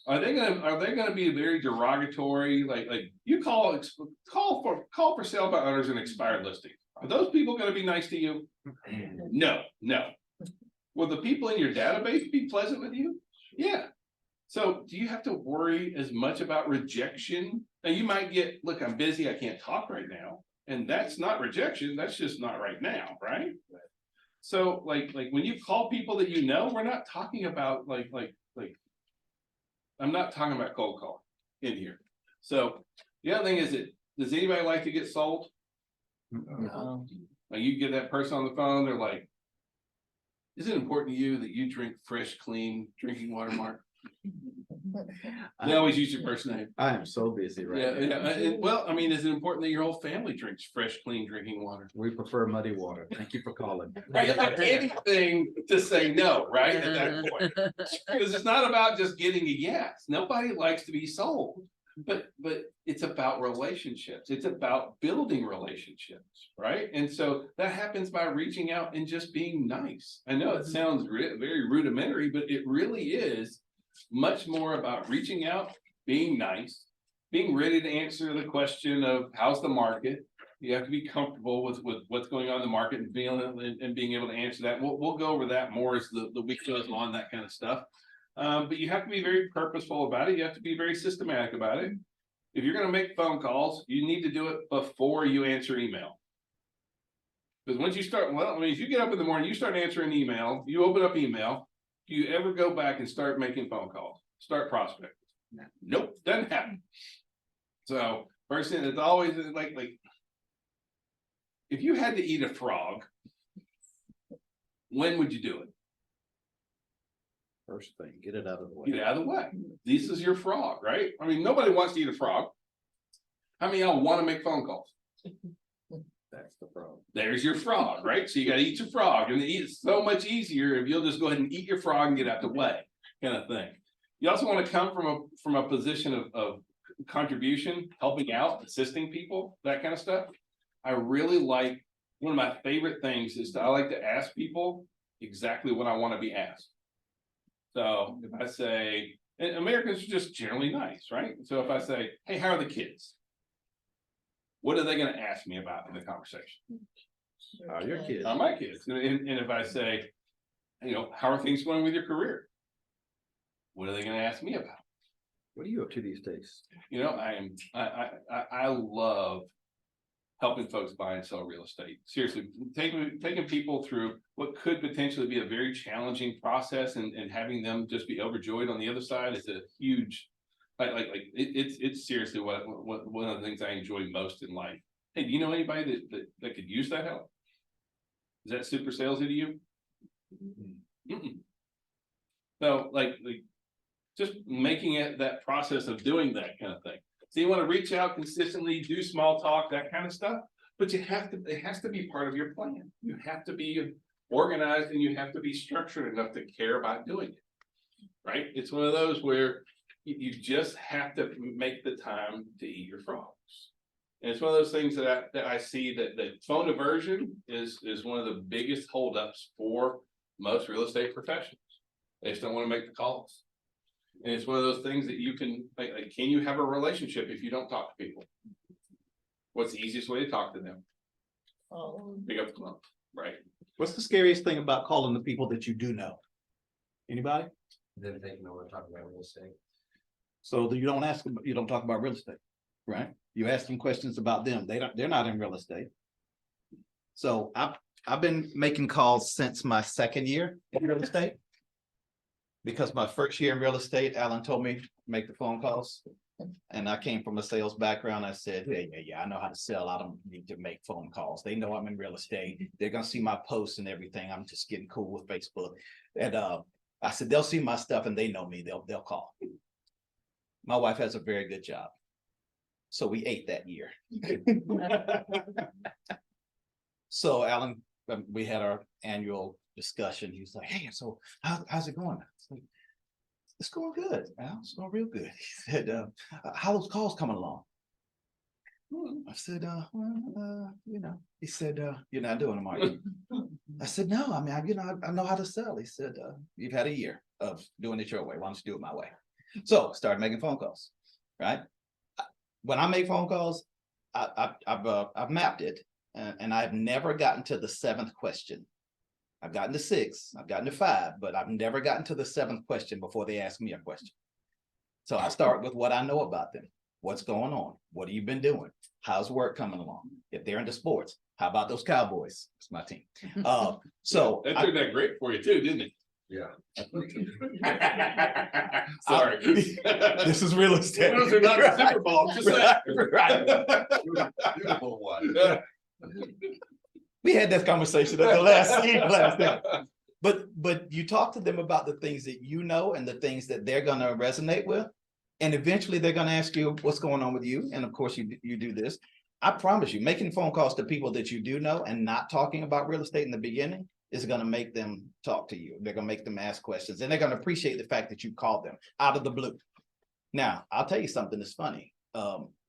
Are they going to be very derogatory? Like you call for sale by owners and expired listing. Are those people going to be nice to you? No. Will the people in your database be pleasant with you? Yeah. So do you have to worry as much about rejection? Now you might get, look, I'm busy, I can't talk right now. And that's not rejection, that's just not right now, right? So like when you call people that you know, we're not talking about like I'm not talking about cold call in here. So the other thing is that, does anybody like to get sold? Like you get that person on the phone, they're like, is it important to you that you drink fresh, clean drinking water, Mark? They always use your first name. I am so busy right Yeah, now. yeah, well, I mean, is it important that your whole family drinks fresh, clean drinking water? We prefer muddy water. Thank you for calling. Right, it's like anything to say no, right, at that point. Because it's not about just getting a yes. Nobody likes to be sold. But it's about relationships. It's about building relationships, right? And so that happens by reaching out and just being nice. I know it sounds very rudimentary, but it really is much more about reaching out, being nice, being ready to answer the question of how's the market. You have to be comfortable with what's going on in the market and being able to answer that. We'll go over that more as the week goes on, that kind of stuff. But you have to be very purposeful about it. You have to be very systematic about it. If you're gonna make phone calls, you need to do it before you answer email. Because once you start, well, I mean, if you get up in the morning, you start answering email, you open up email, do you ever go back and start making phone calls? Start prospecting? Nope, doesn't happen. So first thing, it's always like, if you had to eat a frog, when would you do it? First thing, get it out of the way. Get out of the way. This is your frog, right? I mean, nobody wants to eat a frog. How many of y'all want to make phone calls? That's the problem. There's your frog, right? So you gotta eat your frog, and it's so much easier if you'll just go ahead and eat your frog and get out the way, kind of thing. You also want to come from a position of contribution, helping out, assisting people, that kind of stuff. I really like, one of my favorite things is I like to ask people exactly what I want to be asked. So if I say, and Americans are just generally nice, right? So if I say, hey, how are the kids? What are they gonna ask me about in the conversation? How are your kids? How are my kids? And if I say, you know, how are things going with your career? What are they gonna ask me about? What are you up to these days? You know, I love helping folks buy and sell real estate. Seriously, taking people through what could potentially be a very challenging process and having them just be overjoyed on the other side is a huge, it's seriously what one of the things I enjoy most in life. Hey, do you know anybody that could use that help? Is that super salesy to you? Mm-mm. So just making it that process of doing that kind of thing. So you want to reach out consistently, do small talk, that kind of stuff, but it has to be part of your plan. You have to be organized and you have to be structured enough to care about doing it, right? It's one of those where you just have to make the time to eat your frogs. And it's one of those things that I see that phone aversion is one of the biggest holdups for most real estate professionals. They just don't want to make the calls. And it's one of those things that you can you have a relationship if you don't talk to people? What's the easiest way to talk to them? Pick up the phone, right? What's the scariest thing about calling the people that you do know? Anybody? Then they know we're talking about real estate. So you don't ask them, you don't talk about real estate, right? You ask them questions about them. They're not in real estate. So I've been making calls since my second year in real estate. Because my first year in real estate, Alan told me make the phone calls. And I came from a sales background. I said, yeah, I know how to sell. I don't need to make phone calls. They know I'm in real estate. They're gonna see my posts and everything. I'm just getting cool with Facebook. And I said, they'll see my stuff and they know me. They'll call. My wife has a very good job. So we ate that year. So Alan, we had our annual discussion. He was like, hey, so how's it going? Like, it's going good, Al. It's going real good. He said, how those calls coming along? I said, you know, he said, you're not doing them, are you? I said, no, I mean, I know how to sell. He said, you've had a year of doing it your way. Why don't you do it my way? So started making phone calls, right? When I make phone calls, I've mapped it and I've never gotten to the seventh question. I've gotten to 6, I've gotten to 5, but I've never gotten to the 7th question before they ask me a question. So I start with what I know about them. What's going on? What have you been doing? How's work coming along? If they're into sports, how about those Cowboys? It's my team. So that turned out great for you too, didn't it? Yeah. Sorry. This is real estate. Those are not the Super Bowl, just Beautiful one. saying. We had this conversation at the last thing. But you talk to them about the things that you know and the things that they're gonna resonate with. And eventually they're gonna ask you what's going on with you. And of course, you do this. I promise you, making phone calls to people that you do know and not talking about real estate in the beginning is gonna make them talk to you. They're gonna make them ask questions, and they're gonna appreciate the fact that you called them out of the blue. Now, I'll tell you something that's funny.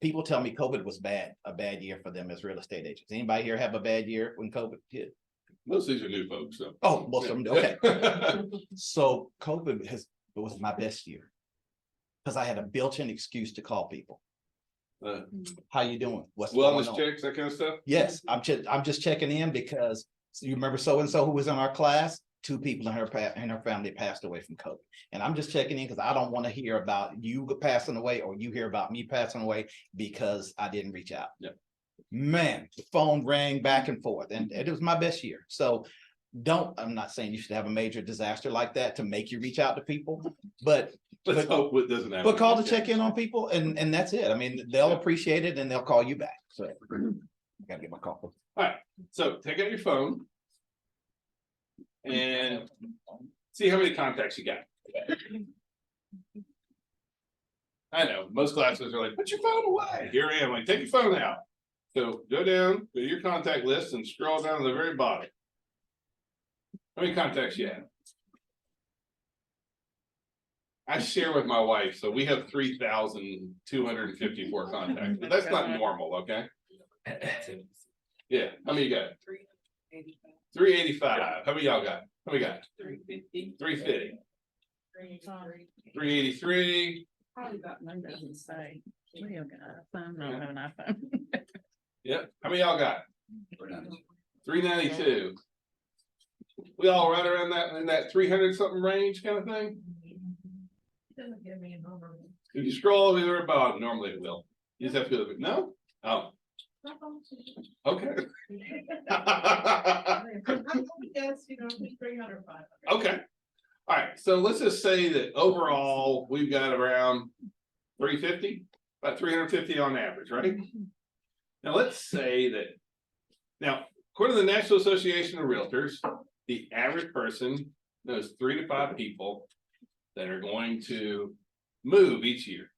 People tell me COVID was a bad year for them as real estate agents. Anybody here have a bad year when COVID hit? Most of these are new folks, so. Oh, most of them, do. Okay. So COVID was my best year. Because I had a built-in excuse to call people. How you doing? What's going Wellness on? checks, that kind of stuff. Yes, I'm just checking in because you remember so-and-so who was in our class? 2 people in her family passed away from COVID. And I'm just checking in because I don't want to hear about you passing away or you hear about me passing away because I didn't reach out. Yeah. Man, the phone rang back and forth, and it was my best year. So I'm not saying you should have a major disaster like that to make you reach out to people, but Let's hope it doesn't happen. call to check in on people, and that's it. I mean, they'll appreciate it and they'll call you back. So I gotta get my call. So take out your phone. And see how many contacts you got. I know, most classes are like, put your phone away. Here I am, like, take your phone out. So go down to your contact list and scroll down to the very bottom. How many contacts you have? I share with my wife, so we have 3,254 contacts, but that's not normal, okay? Yeah, how many you got? 385. How many y'all got? How many got? 350. 350. 383. Probably about mine doesn't say. We don't got an iPhone, I don't have an iPhone. Yep. How many y'all got? 392. We all right around that in that 300 something range kind of thing. Doesn't give me a number. If you scroll over to the bottom, normally it will. You just have to go, no? Oh, okay. Yes, 300, 500. Okay. All right. So let's just say that overall we've got around 350, about 350 on average, right? Now let's say that, now, according to the National Association of Realtors, the average person knows 3 to 5 people that are going to move each year,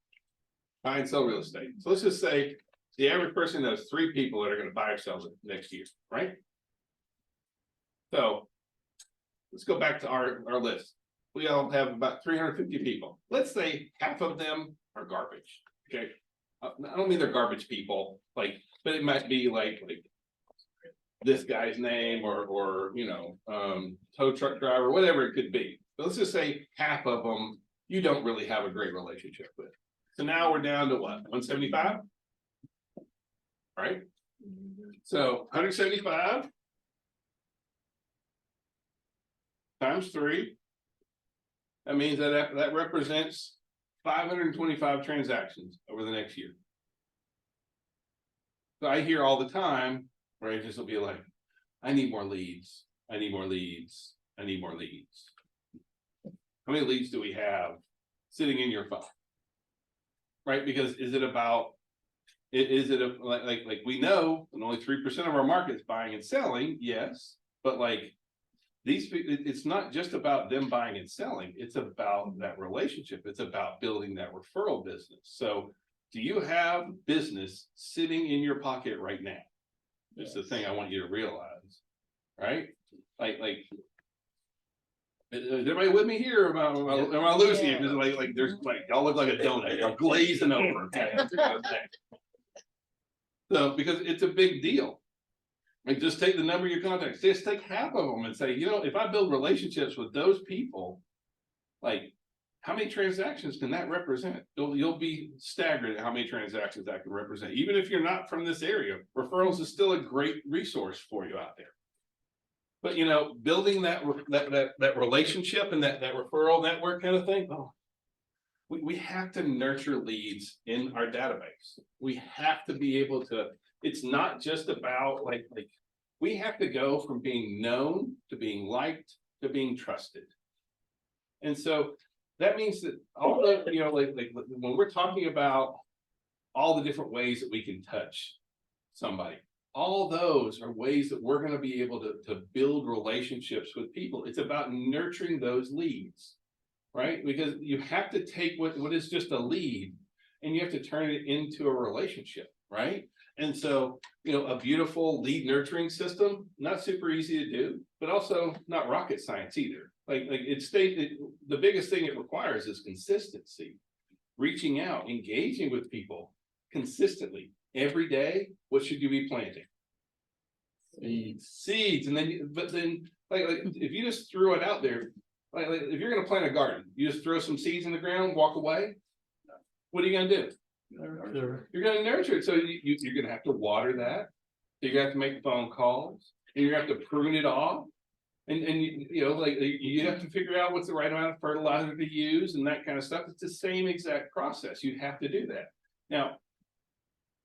buy and sell real estate. So let's just say the average person knows 3 people that are going to buy or sell it next year, right? So let's go back to our list. We all have about 350 people. Let's say half of them are garbage, okay? I don't mean they're garbage people, like, but it might be like this guy's name or tow truck driver, whatever it could be. But let's just say half of them you don't really have a great relationship with. So now we're down to what, 175? Right? So 175 times 3. That means that represents 525 transactions over the next year. So I hear all the time where agents will be like, I need more leads. I need more leads. I need more leads. How many leads do we have sitting in your phone? Right? Because is it about, like we know that only 3% of our market is buying and selling, yes, but like these people, it's not just about them buying and selling, it's about that relationship. It's about building that referral business. So do you have business sitting in your pocket right now? It's the thing I want you to realize, right? Like, is everybody with me here? Am I losing you? Because like, there's like, y'all look like a donut, you're glazing over. Okay? So, because it's a big deal. Like, just take the number of your contacts, just take half of them and say, if I build relationships with those people, like, how many transactions can that represent? You'll be staggered at how many transactions that can represent. Even if you're not from this area, referrals is still a great resource for you out there. But building that relationship and that referral network kind of thing, we have to nurture leads in our database. We have to be able to, it's not just about like we have to go from being known to being liked to being trusted. And so that means that all the, you know, like when we're talking about all the different ways that we can touch somebody, all those are ways that we're gonna be able to build relationships with people. It's about nurturing those leads, right? Because you have to take what is just a lead and you have to turn it into a relationship, right? And so, you know, a beautiful lead nurturing system, not super easy to do, but also not rocket science either. Like the biggest thing it requires is consistency, reaching out, engaging with people consistently every day. What should you be planting? Seeds. And then, but then like if you just threw it out there, like if you're going to plant a garden, you just throw some seeds in the ground, walk away. What are you going to do? You're going to nurture it. So you're going to have to water that. You're going to have to make phone calls, and you're going to have to prune it off. And you know, like you have to figure out what's the right amount of fertilizer to use and that kind of stuff. It's the same exact process. You have to do that. Now,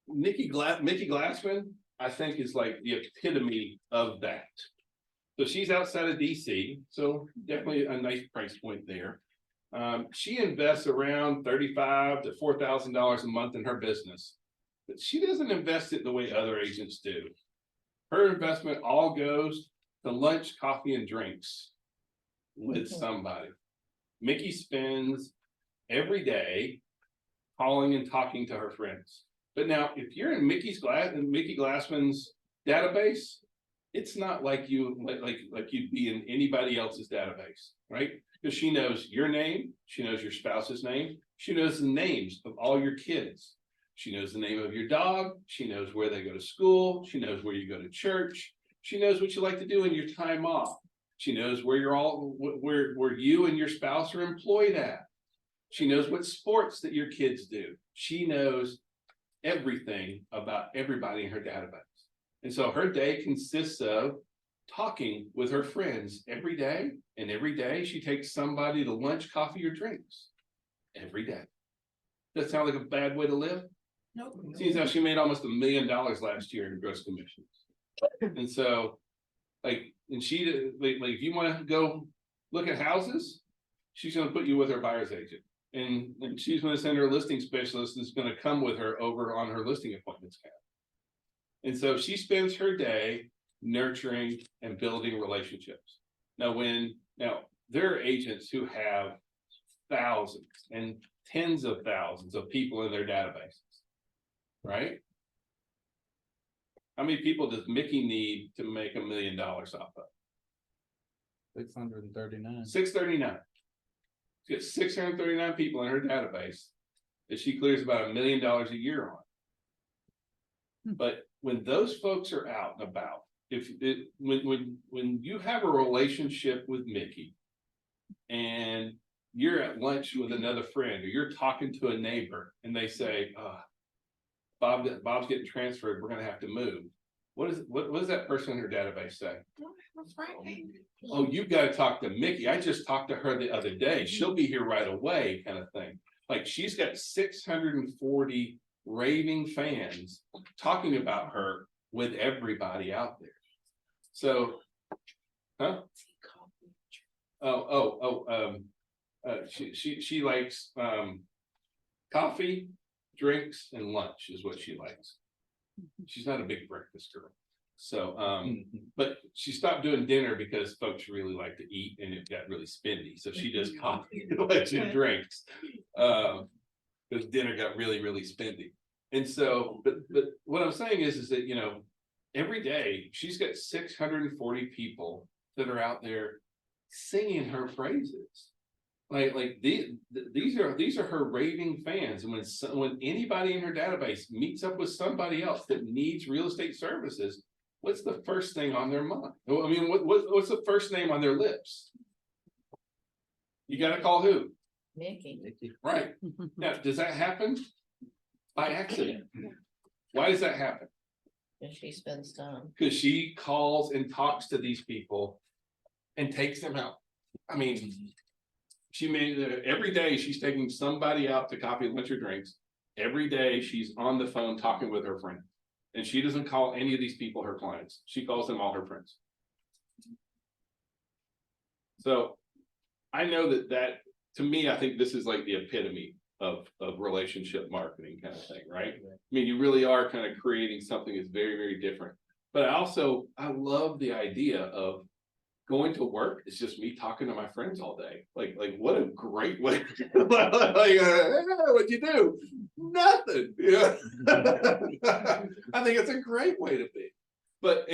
Mickey Glassman, I think, is like the epitome of that. So she's outside of DC, so definitely a nice price point there. She invests around $35,000 to $4,000 a month in her business, but she doesn't invest it the way other agents do. Her investment all goes to lunch, coffee, and drinks with somebody. Mickey spends every day calling and talking to her friends. But now, if you're in Mickey Glassman's database, it's not like you like you'd be in anybody else's database, right? Because she knows your name, she knows your spouse's name, she knows the names of all your kids, she knows the name of your dog, she knows where they go to school, she knows where you go to church, she knows what you like to do in your time off, she knows where where you and your spouse are employed at, she knows what sports that your kids do, she knows everything about everybody in her database. And so her day consists of talking with her friends every day, and every day she takes somebody to lunch, coffee, or drinks every day. Does that sound like a bad way to live? Nope. Seems how she made almost $1 million last year in gross commissions. And so, and she, if you want to go look at houses, she's going to put you with her buyer's agent. And she's going to send her listing specialist that's going to come with her over on her listing appointments. And so she spends her day nurturing and building relationships. Now, there are agents who have thousands and tens of thousands of people in their databases, right? How many people does Mickey need to make $1 million off of? 639. 639. She has 639 people in her database that she clears about $1 million a year on. But when those folks are out and about, when you have a relationship with Mickey and you're at lunch with another friend or you're talking to a neighbor and they say, Bob's getting transferred, we're gonna have to move. What does that person in her database say? Oh, you've got to talk to Mickey. I just talked to her the other day. She'll be here right away, kind of thing. Like she's got 640 raving fans talking about her with everybody out there. So, she likes coffee, drinks, and lunch is what she likes. She's not a big breakfast girl. So, but she stopped doing dinner because folks really like to eat and it got really spendy. So she does coffee, lunch, and drinks. Because dinner got really, really spendy. And so, but what I'm saying is that, you know, every day she's got 640 people that are out there singing her praises. Like these are her raving fans. And when anybody in her database meets up with somebody else that needs real estate services, what's the first thing on their mind? I mean, what's the first name on their lips? You got to call who? Mickey. Right. Now, does that happen by accident? Why does that happen? And she spends time. Because she calls and talks to these people and takes them out. I mean, every day she's taking somebody out to coffee, lunch, or drinks. Every day she's on the phone talking with her friend. And she doesn't call any of these people her clients. She calls them all her friends. So I know that, to me, I think this is like the epitome of relationship marketing kind of thing, right? I mean, you really are kind of creating something that's very, very different. But I love the idea of going to work. It's just me talking to my friends all day. Like what a great way. What'd you do? Nothing. Yeah. I think it's a great way to be. But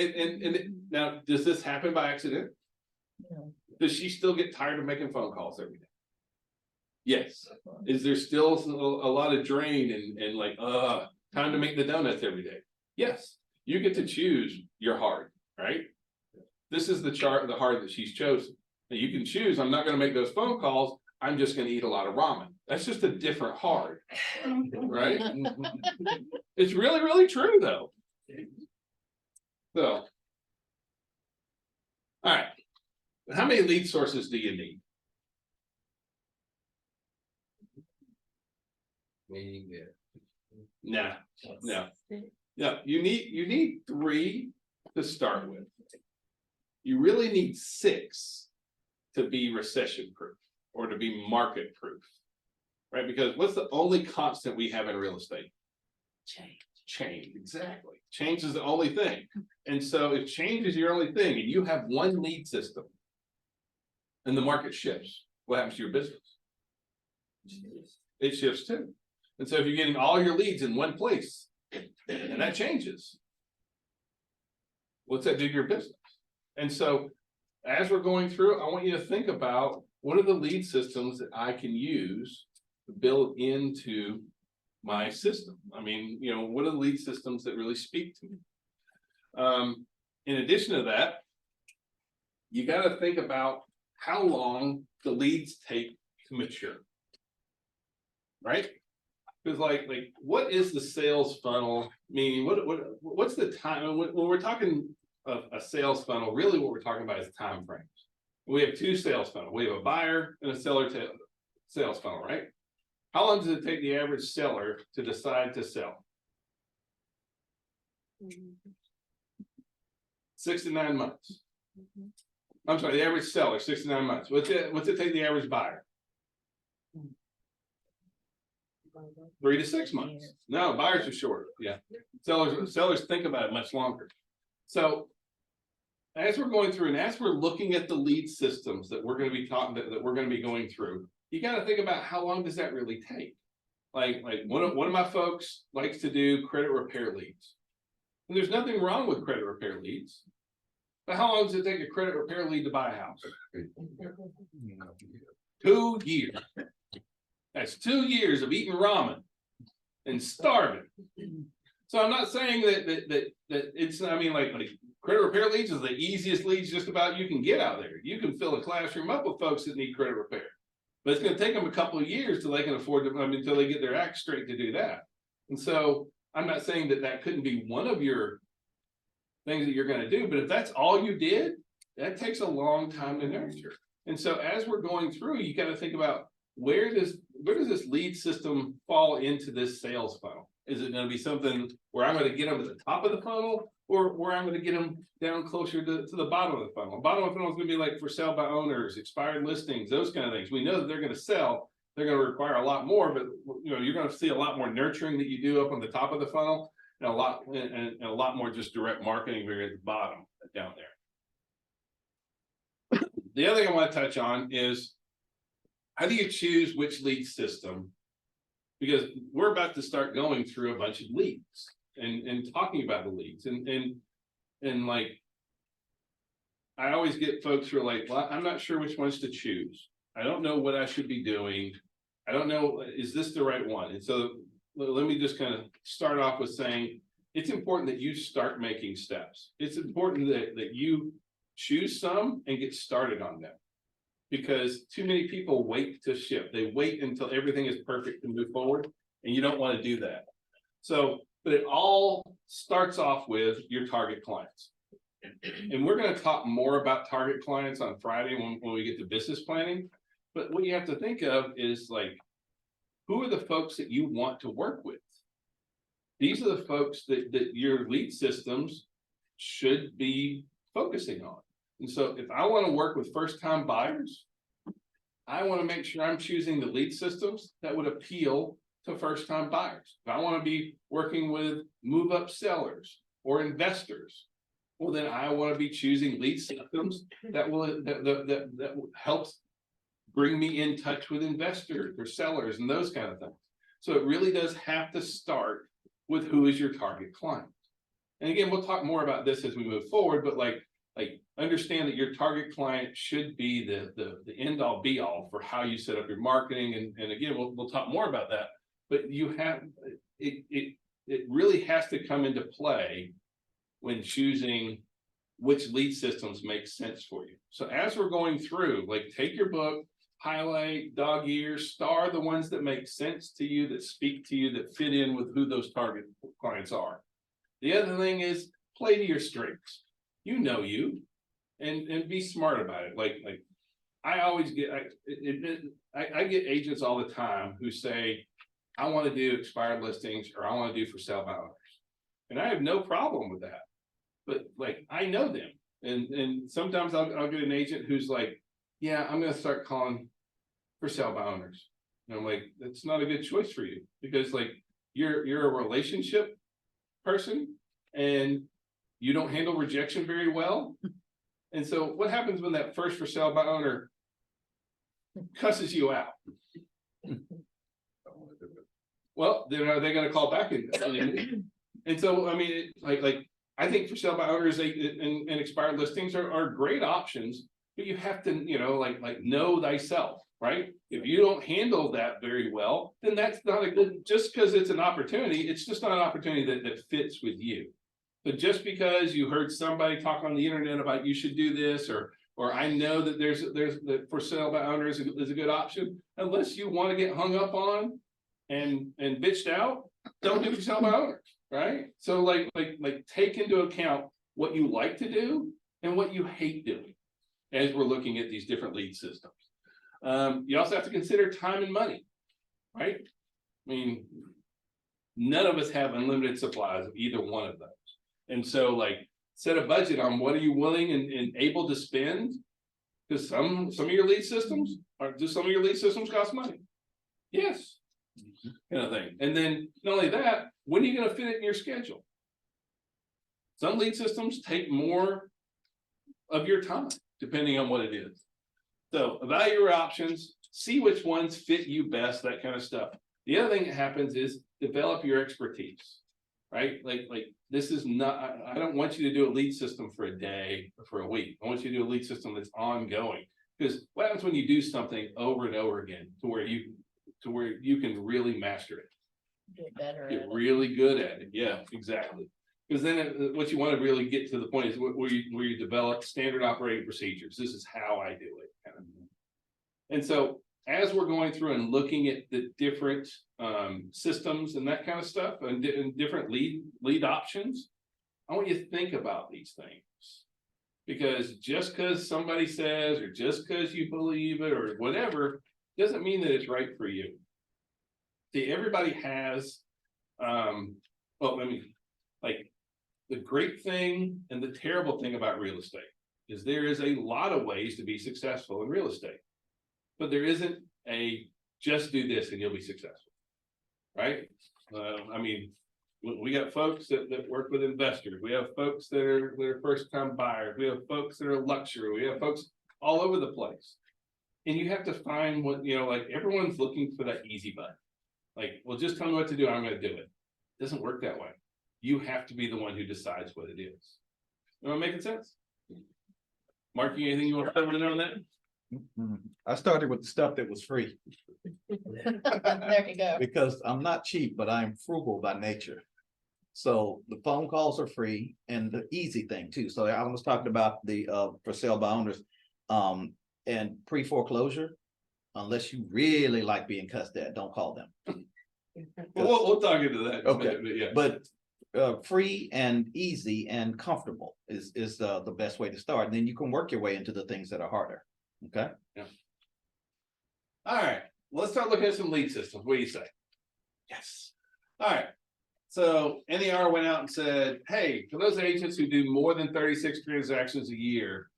now, does this happen by accident? No. Does she still get tired of making phone calls every day? Yes. Is there still a lot of drain and like, time to make the donuts every day? Yes. You get to choose your hard, right? This is the hard that she's chosen. Now you can choose, I'm not gonna make those phone calls, I'm just gonna eat a lot of ramen. That's just a different hard, right? It's really, really true though. So. All right. How many lead sources do you need? No, you need 3 to start with. You really need 6 to be recession proof or to be market proof, right? Because what's the only constant we have in real estate? Change, exactly. Change is the only thing. And so if change is your only thing and you have one lead system and the market shifts, what happens to your business? It shifts too. And so if you're getting all your leads in one place and that changes, what's that do to your business? And so as we're going through, I want you to think about what are the lead systems that I can use to build into my system. I mean, what are the lead systems that really speak to me? In addition to that, you got to think about how long the leads take to mature, right? Because like what is the sales funnel? Meaning, what's the time when we're talking a sales funnel? Really, what we're talking about is time frames. We have 2 sales funnels. We have a buyer and a seller sales funnel, right? How long does it take the average seller to decide to sell? 6 to 9 months. I'm sorry, the average seller, 6 to 9 months. What's it take the average buyer? 3 to 6 months. No, buyers are shorter. Yeah. Sellers think about it much longer. So as we're going through and as we're looking at the lead systems that we're going to be that we're going to be going through, you got to think about how long does that really take? Like one of my folks likes to do credit repair leads. And there's nothing wrong with credit repair leads. But how long does it take a credit repair lead to buy a house? 2 years. That's 2 years of eating ramen and starving. So I'm not saying that it's, I mean, like credit repair leads is the easiest leads just about you can get out there. You can fill a classroom up with folks that need credit repair. But it's going to take them a couple of years till they can afford to, until they get their act straight to do that. And so I'm not saying that couldn't be one of your things that you're going to do, but if that's all you did, that takes a long time to nurture. And so as we're going through, you got to think about where does this lead system fall into this sales funnel? Is it going to be something where I'm going to get them at the top of the funnel, or where I'm going to get them down closer to the bottom of the funnel? The bottom of the funnel is going to be like for sale by owners, expired listings, those kind of things. We know that they're going to sell. They're going to require a lot more, but you're going to see a lot more nurturing that you do up on the top of the funnel, and a lot more just direct marketing very at the bottom down there. The other thing I want to touch on is how do you choose which lead system? Because we're about to start going through a bunch of leads and talking about the leads and like I always get folks who are like, well, I'm not sure which ones to choose. I don't know what I should be doing. I don't know, is this the right one? And so let me just kind of start off with saying it's important that you start making steps. It's important that you choose some and get started on them, because too many people wait to ship. They wait until everything is perfect to move forward, and you don't want to do that. So, but it all starts off with your target clients. And we're going to talk more about target clients on Friday when we get to business planning. But what you have to think of is like, who are the folks that you want to work with? These are the folks that your lead systems should be focusing on. And so if I want to work with first-time buyers, I want to make sure I'm choosing the lead systems that would appeal to first time buyers. If I want to be working with move up sellers or investors, well, then I want to be choosing lead systems that helps bring me in touch with investors or sellers and those kind of things. So it really does have to start with who is your target client. And again, we'll talk more about this as we move forward, but like understand that your target client should be the end all be all for how you set up your marketing. And again, we'll talk more about that, but you have, it really has to come into play when choosing which lead systems make sense for you. So as we're going through, like take your book, highlight, dog ears, star the ones that make sense to you, that speak to you, that fit in with who those target clients are. The other thing is play to your strengths. You know you, and be smart about it. Like I always get, I get agents all the time who say, I want to do expired listings or I want to do for sale by owners. And I have no problem with that. But like, I know them. And sometimes I'll get an agent who's like, yeah, I'm going to start calling for sale by owners. And I'm like, that's not a good choice for you because like you're a relationship person and you don't handle rejection very well. And so what happens when that first for sale by owner cusses you out? Well, then are they going to call back? And so, I mean, like I think for sale by owners and expired listings are great options, but you have to, you know, like know thyself, right? If you don't handle that very well, then that's not a good, just because it's an opportunity, it's just not an opportunity that fits with you. But just because you heard somebody talk on the internet about you should do this, or I know that there's that for sale by owners is a good option, unless you want to get hung up on and bitched out, don't do for sale by owners, right? So like take into account what you like to do and what you hate doing as we're looking at these different lead systems. You also have to consider time and money, right? I mean, none of us have unlimited supplies of either one of those. And so like set a budget on what are you willing and able to spend, because some of your lead systems cost money. Yes. Kind of thing. And then not only that, when are you going to fit it in your schedule? Some lead systems take more of your time, depending on what it is. So evaluate your options, see which ones fit you best, that kind of stuff. The other thing that happens is develop your expertise, right? Like this is not, I don't want you to do a lead system for a day or for a week. I want you to do a lead system that's ongoing, because what happens when you do something over and over again to where you can really master it, Get better at get it. really good at it. Yeah, exactly. Because then what you want to really get to the point is where you develop standard operating procedures. This is how I do it. Kind of. And so as we're going through and looking at the different systems and that kind of stuff and different lead options, I want you to think about these things. Because just because somebody says, or just because you believe it or whatever, doesn't mean that it's right for you. See, everybody has, the great thing and the terrible thing about real estate is there is a lot of ways to be successful in real estate, but there isn't a just do this and you'll be successful, right? I mean, we got folks that work with investors. We have folks that are first time buyers. We have folks that are luxury. We have folks all over the place. And you have to find what, you know, like everyone's looking for that easy button. Like, well, just tell me what to do. I'm going to do it. It doesn't work that way. You have to be the one who decides what it is. Am I making sense? Mark, anything you want to put in on that? I started with the stuff that was free There you go. because I'm not cheap, but I'm frugal by nature. So the phone calls are free and the easy thing too. So I was talking about the for sale by owners and pre-foreclosure. Unless you really like being cussed at, don't call them. We'll talk into that. Okay. But yeah. But free and easy and comfortable is the best way to start. And then you can work your way into the things that are harder. Okay. Yeah. All right. Let's start looking at some lead systems. What do you say? Yes. All right. So NAR went out and said, hey, for those agents who do more than 36 transactions a year,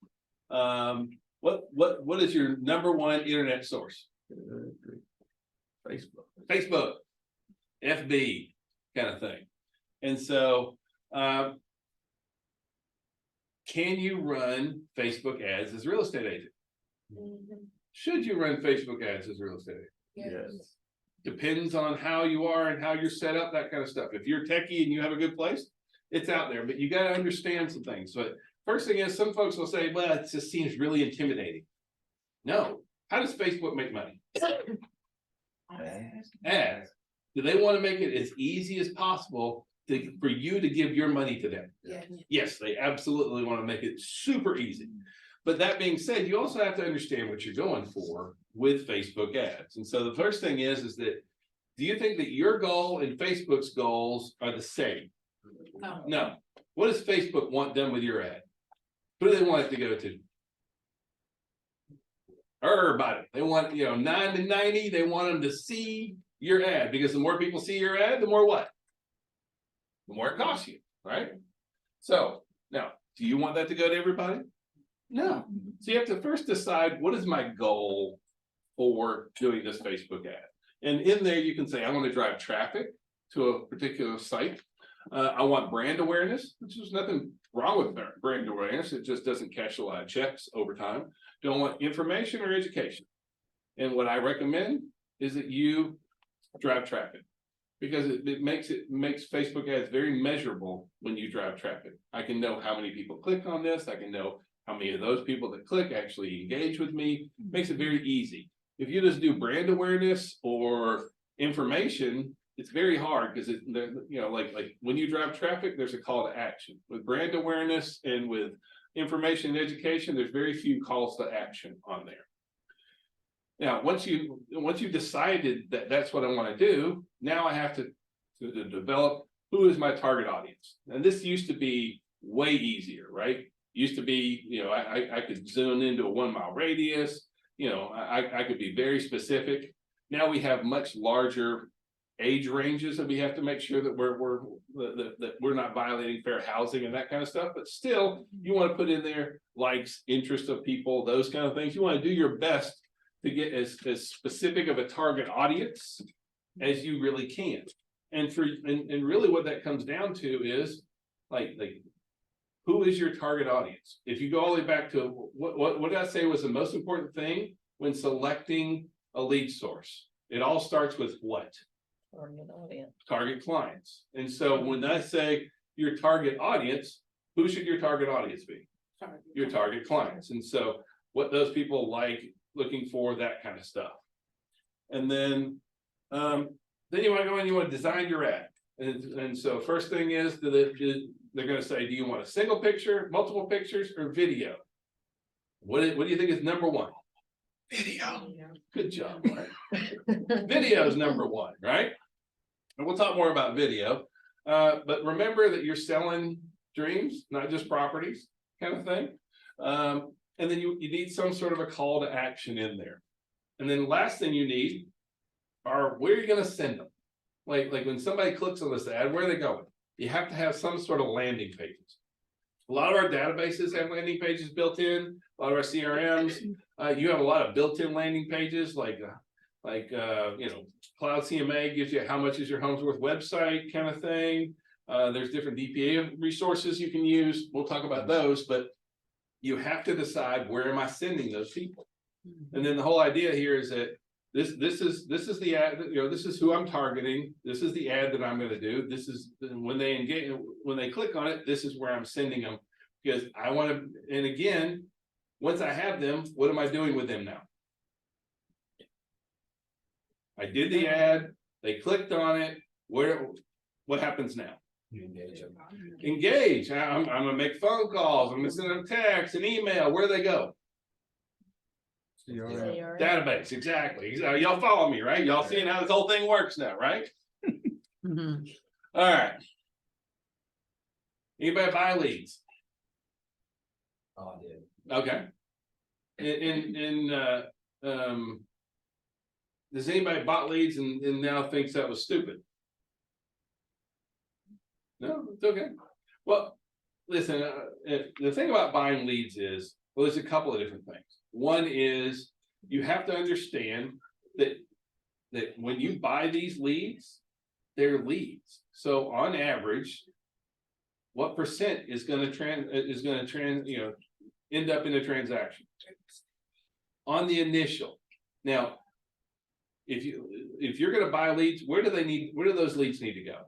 What is your number one internet source? Facebook. Facebook, FB kind of thing. And so, can you run Facebook ads as a real estate agent? Should you run Facebook ads as a real estate agent? Yes. Depends on how you are and how you're set up, that kind of stuff. If you're techie and you have a good place, it's out there, but you got to understand some things. But first thing is, some folks will say, well, it just seems really intimidating. No. How does Facebook make money? Ads. Do they want to make it as easy as possible for you to give your money to them? Yes, they absolutely want to make it super easy. But that being said, you also have to understand what you're going for with Facebook ads. And so the first thing is that, do you think that your goal and Facebook's goals are the same? No. What does Facebook want done with your ad? Who do they want it to go to? Everybody. They want, 9 to 90, they want them to see your ad, because the more people see your ad, the more what? The more it costs you, right? So now, do you want that to go to everybody? No. So you have to first decide, what is my goal for doing this Facebook ad? And in there, you can say, I want to drive traffic to a particular site. I want brand awareness, which is nothing wrong with brand awareness. It just doesn't cash a lot of checks over time. Don't want information or education. And what I recommend is that you drive traffic, because it makes Facebook ads very measurable when you drive traffic. I can know how many people click on this. I can know how many of those people that click actually engage with me. Makes it very easy. If you just do brand awareness or information, it's very hard, because like when you drive traffic, there's a call to action. With brand awareness and with information and education, there's very few calls to action on there. Now, once you've decided that that's what I want to do, now I have to develop who is my target audience. And this used to be way easier, right? Used to be, I could zone into a 1 mile radius. I could be very specific. Now we have much larger age ranges that we have to make sure that we're not violating fair housing and that kind of stuff. But still, you want to put in there likes, interest of people, those kind of things. You want to do your best to get as specific of a target audience as you really can. And really what that comes down to is like who is your target audience? If you go all the way back to what did I say was the most important thing when selecting a lead source? It all starts with what? Target clients. And so when I say your target audience, who should your target audience be? Your target clients. And so what those people like, looking for, that kind of stuff. And then you want to go and you want to design your ad. And so first thing is they're going to say, do you want a single picture, multiple pictures, or video? What do you think is number one? Video. Good job, right? Video is number one, right? And we'll talk more about video. But remember that you're selling dreams, not just properties, kind of thing. And then you need some sort of a call to action in there. And then the last thing you need are, where are you going to send them? Like when somebody clicks on this ad, where are they going? You have to have some sort of landing pages. A lot of our databases have landing pages built in. A lot of our CRMs, you have a lot of built-in landing pages, like Cloud CMA gives you how much is your home's worth website kind of thing. There's different DPA resources you can use. We'll talk about those, but you have to decide, where am I sending those people? And then the whole idea here is that this is the ad, this is who I'm targeting. This is the ad that I'm going to do. This is when they engage, when they click on it, this is where I'm sending them, because I want to. And again, once I have them, what am I doing with them now? I did the ad, they clicked on it. What happens now? You engage them. Engage. I'm gonna make phone calls. I'm gonna send them text and email. Where do they go? Database. Exactly. Y'all follow me, right? Y'all seeing how this whole thing works now, right? Mhm. All right. Anybody buy leads? Oh, I did. Okay. Does anybody bought leads and now thinks that was stupid? No, it's okay. Well, listen, the thing about buying leads is, well, there's a couple of different things. One is you have to understand that when you buy these leads, they're leads. So on average, what percent is gonna end up in a transaction? On the initial. Now, if you're gonna buy leads, where do those leads need to go?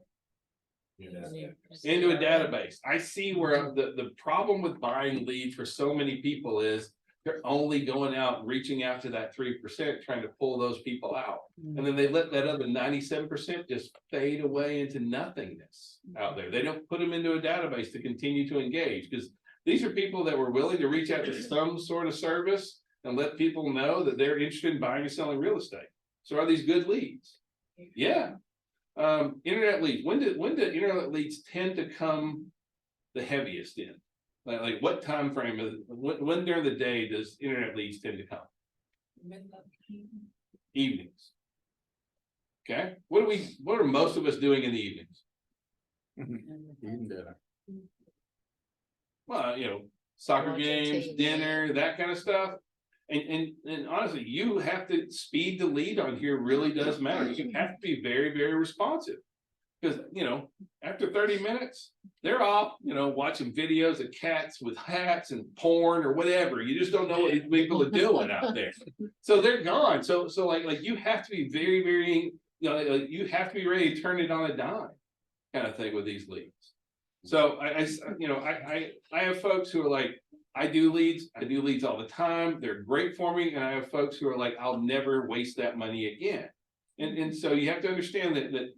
Into a database. I see where the problem with buying leads for so many people is they're only going out, reaching out to that 3%, trying to pull those people out. And then they let that other 97% just fade away into nothingness out there. They don't put them into a database to continue to engage, because these are people that were willing to reach out to some sort of service and let people know that they're interested in buying and selling real estate. So are these good leads? Yeah. Internet leads. When do internet leads tend to come the heaviest in? Like what time frame is when during the day does internet leads tend to come? Evenings. Okay, what are most of us doing in the evenings? Well, soccer Watching games, TV. dinner, that kind of stuff. And honestly, you have to speed the lead on here really does matter. You have to be very, very responsive. Because, after 30 minutes, they're off, watching videos of cats with hats and porn or whatever. You just don't know what these people are doing out there. So they're gone. So like you have to be very, very, you have to be ready to turn it on a dime kind of thing with these leads. So I have folks who are like, I do leads all the time. They're great for me. And I have folks who are like, I'll never waste that money again. And so you have to understand that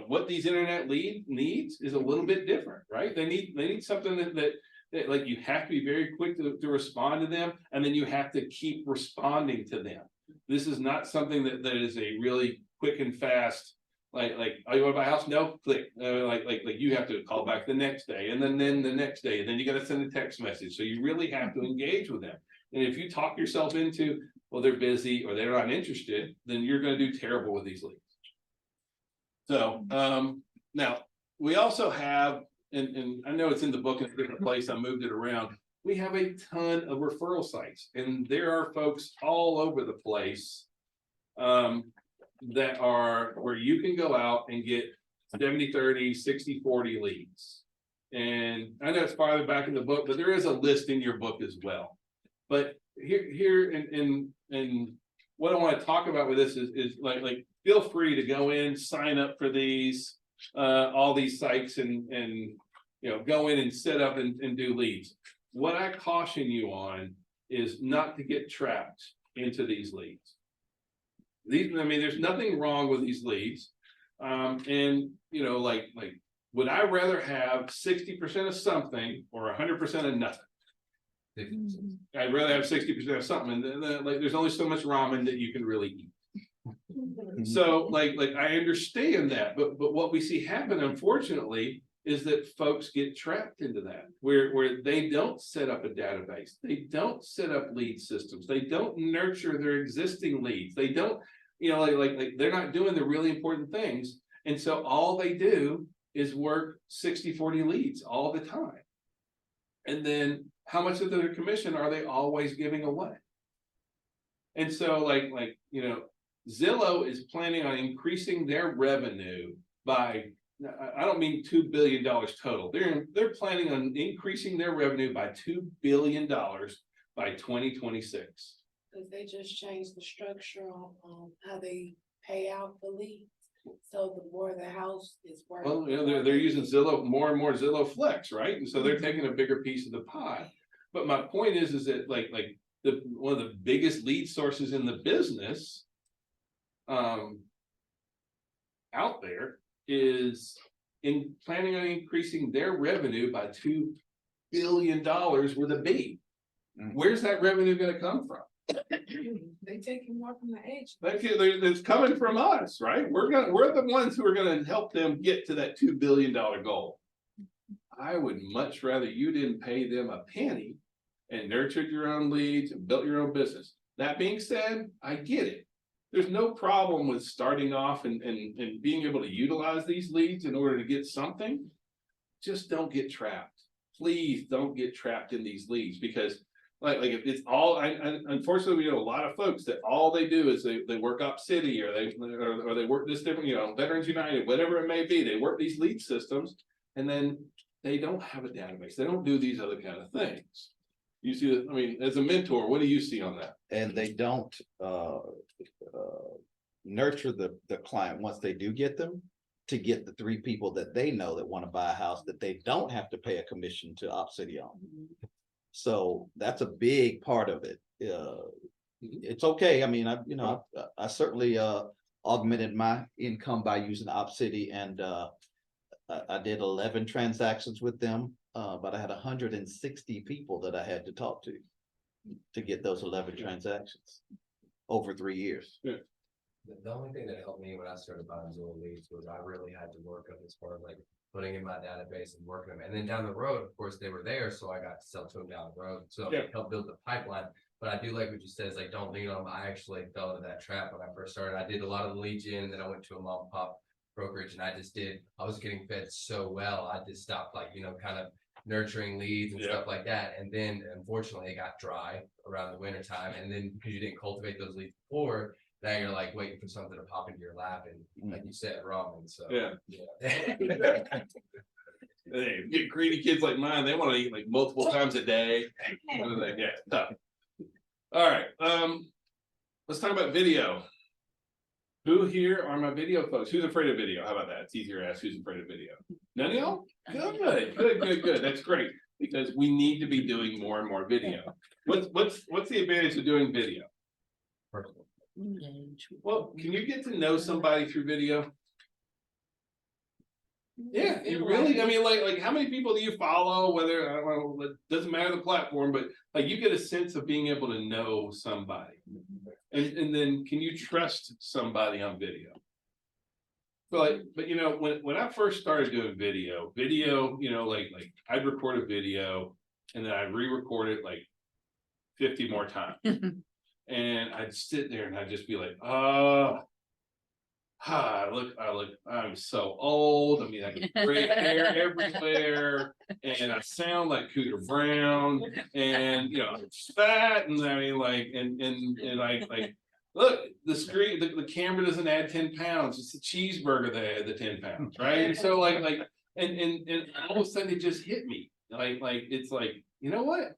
what these internet lead needs is a little bit different, right? They need something that like you have to be very quick to respond to them, and then you have to keep responding to them. This is not something that is a really quick and fast, like oh, you want to buy a house? No, click. Like you have to call back the next day, and then the next day, and then you got to send a text message. So you really have to engage with them. And if you talk yourself into, well, they're busy or they're not interested, then you're going to do terrible with these leads. So now we also have, and I know it's in the book in a different place, I moved it around. We have a ton of referral sites, and there are folks all over the place that are where you can go out and get 70-30, 60-40 leads. And I know it's farther back in the book, but there is a list in your book as well. But here and what I want to talk about with this is like feel free to go in, sign up for these all these sites and go in and set up and do leads. What I caution you on is not to get trapped into these leads. There's nothing wrong with these leads. And would I rather have 60% of something or 100% of nothing? I'd rather have 60% of something, and then there's only so much ramen that you can really eat. So like I understand that, but what we see happen, unfortunately, is that folks get trapped into that, where they don't set up a database, they don't set up lead systems, they don't nurture their existing leads, they don't, like they're not doing the really important things, and so all they do is work 60-40 leads all the time, and then how much of their commission are they always giving away? And so Zillow is planning on increasing their revenue by, I don't mean $2 billion total. They're planning on increasing their revenue by $2 billion by 2026. Because they just changed the structure on how they pay out the leads. So the more the house is worth. Well, they're using Zillow more and more Zillow Flex, right? And so they're taking a bigger piece of the pie. But my point is that one of the biggest lead sources in the business out there is planning on increasing their revenue by $2 billion with a B. Where's that revenue going to come from? They taking more from the agent. It's coming from us, right? We're the ones who are going to help them get to that $2 billion goal. I would much rather you didn't pay them a penny and nurtured your own leads and built your own business. That being said, I get it. There's no problem with starting off and being able to utilize these leads in order to get something. Just don't get trapped. Please don't get trapped in these leads, because Like if it's all, I unfortunately, we know a lot of folks that all they do is they work up city or they work this different, you know, Veterans United, whatever it may be, they work these lead systems. And then they don't have a database, they don't do these other kind of things. You see, I mean, as a mentor, what do you see on that? And they don't nurture the client once they do get them, to get the 3 people that they know that want to buy a house that they don't have to pay a commission to OpCity on. So that's a big part of it. It's okay. I mean, I certainly augmented my income by using OpCity, and I did 11 transactions with them, but I had 160 people that I had to talk to get those 11 transactions over 3 years. The only thing that helped me when I started buying Zillow leads was I really had to work up as far as like putting in my database and working them. And then down the road, of course, they were there, so I got to sell to them down the road. So Yeah. it helped build the pipeline. But I do like what you said, is like, don't lean on them. I actually fell into that trap when I first started. I did a lot of the lead gen, and then I went to a mom and pop brokerage, and I was getting fed so well. I just stopped, like, you know, kind of nurturing leads and Yeah. stuff like that. And then unfortunately it got dry around the winter time. And then because you didn't cultivate those leads before, now you're like waiting for something to pop into your lap, and like you said, ramen. So Yeah. yeah. Hey, get greedy kids like mine, they want to eat like multiple times a day. What are they? Yeah, tough. All right, let's talk about video. Who here are my video folks? Who's afraid of video? How about that? It's easier to ask who's afraid of video. None of y'all? Good. That's great, because we need to be doing more and more video. What's the advantage of doing video? Well, can you get to know somebody through video? Yeah, it really, I mean, like how many people do you follow, whether, I don't know, it doesn't matter the platform, but like you get a sense of being able to know somebody. And then can you trust somebody on video? But you know, when I first started doing video, you know, like I'd record a video and then I'd re-record it like 50 more times. And I'd sit there and I'd just be like, I'm so old. I mean, I get gray hair everywhere, and I sound like Cooter Brown, and you know, I'm fat, and I mean, like, look, the screen, the camera doesn't add 10 pounds. It's the cheeseburger that added the 10 pounds, right? And so and all of a sudden it just hit me, it's like, you know what?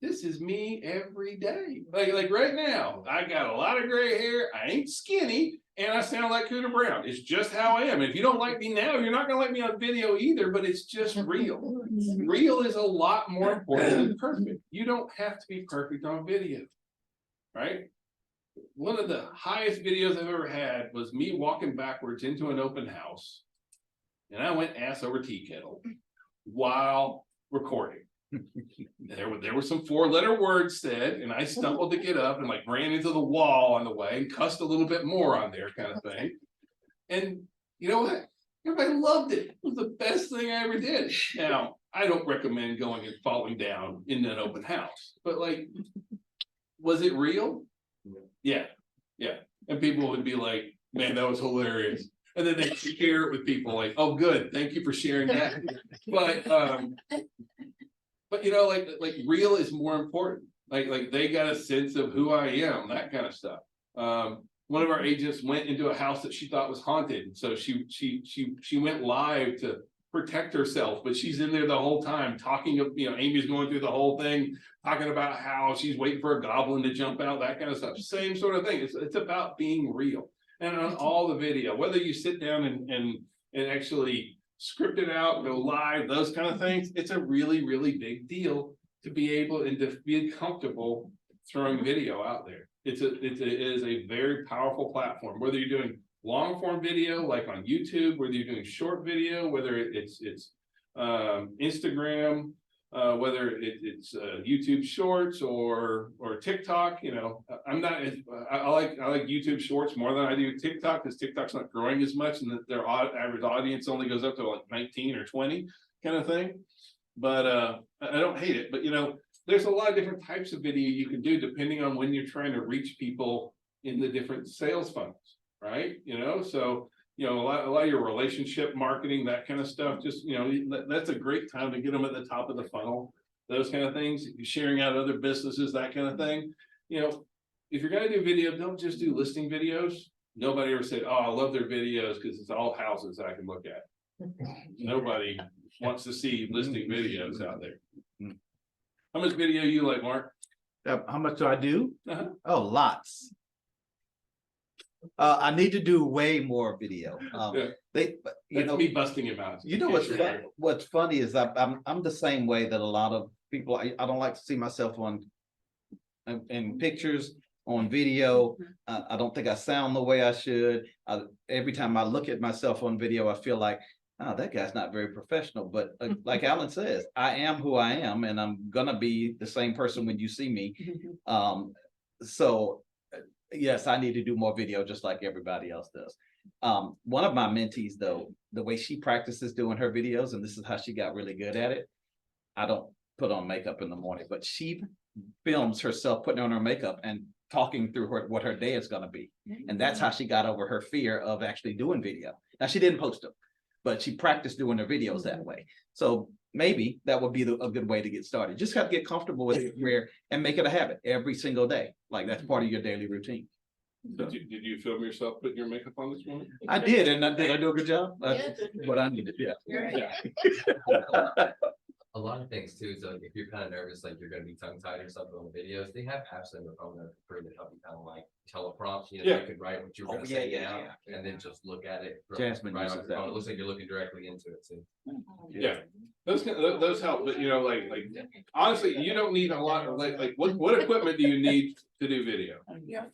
This is me every day. Like right now, I got a lot of gray hair. I ain't skinny, and I sound like Cooter Brown. It's just how I am. If you don't like me now, you're not gonna like me on video either, but it's just real. Real is a lot more important than perfect. You don't have to be perfect on video, right? One of the highest videos I've ever had was me walking backwards into an open house, and I went ass over tea kettle while recording. There were some 4-letter words said, and I stumbled to get up and like ran into the wall on the way and cussed a little bit more on there, kind of thing. And you know what? Everybody loved it. It was the best thing I ever did. Now, I don't recommend going and falling down in an open house, but like, was it real? Yeah. And people would be like, man, that was hilarious. And then they share it with people like, oh, good, thank you for sharing that. But you know, like real is more important. Like they got a sense of who I am, that kind of stuff. One of our agents went into a house that she thought was haunted, so she went live to protect herself, but she's in there the whole time talking of, you know, Amy's going through the whole thing, talking about how she's waiting for a goblin to jump out, that kind of stuff. Same sort of thing. It's about being real. And on all the video, whether you sit down and actually script it out, go live, those kind of things, it's a really, really big deal to be able and to be comfortable throwing video out there. It is a very powerful platform, whether you're doing long form video like on YouTube, whether you're doing short video, whether it's Instagram, whether it's YouTube Shorts or TikTok. You know, I'm not I like YouTube Shorts more than I do TikTok, because TikTok's not growing as much, and their average audience only goes up to like 19 or 20 kind of thing. But I don't hate it. But you know, there's a lot of different types of video you can do depending on when you're trying to reach people in the different sales funnels, right? You know, so you know, a lot of your relationship marketing, that kind of stuff, just, you know, that's a great time to get them at the top of the funnel. those kind of things, sharing out other businesses, that kind of thing. You know, if you're gonna do video, don't just do listing videos. Nobody ever said, oh, I love their videos because it's all houses I can look at. Nobody wants to see listing videos out there. How much video you like, Mark? How much do I do? Uh-huh. Oh, lots. I need to do way more video. Yeah. But, you That's know, me busting him out. you know what's funny is I'm the same way that a lot of people, I don't like to see myself in pictures, on video. I don't think I sound the way I should. Every time I look at myself on video, I feel like, oh, that guy's not very professional. But like Alan says, I am who I am, and I'm gonna be the same person when you see me. So yes, I need to do more video just like everybody else does. One of my mentees, though, the way she practices doing her videos, and this is how she got really good at it. I don't put on makeup in the morning, but she films herself putting on her makeup and talking through what her day is going to be. And that's how she got over her fear of actually doing video. Now, she didn't post them, but she practiced doing her videos that way. So maybe that would be a good way to get started. Just have to get comfortable with it and make it a habit every single day. Like that's part of your daily routine. Did you film yourself putting your makeup on this morning? I did, and did I do a good job? Yeah. What I needed, yeah. Yeah. A lot of things too, so if you're kind of nervous, like you're gonna be tongue tied or something on the videos, they have apps on your phone that are free to help you kind of like teleprompts, you know, Yeah. you could write what you're Oh, gonna yeah, say yeah, down, yeah. and then just look at it. Jasmine right on uses your phone. that. It looks like you're looking directly into it too. Yeah. Those help, but you know, like honestly, you don't need a lot of like what equipment do you need to do video? Yeah.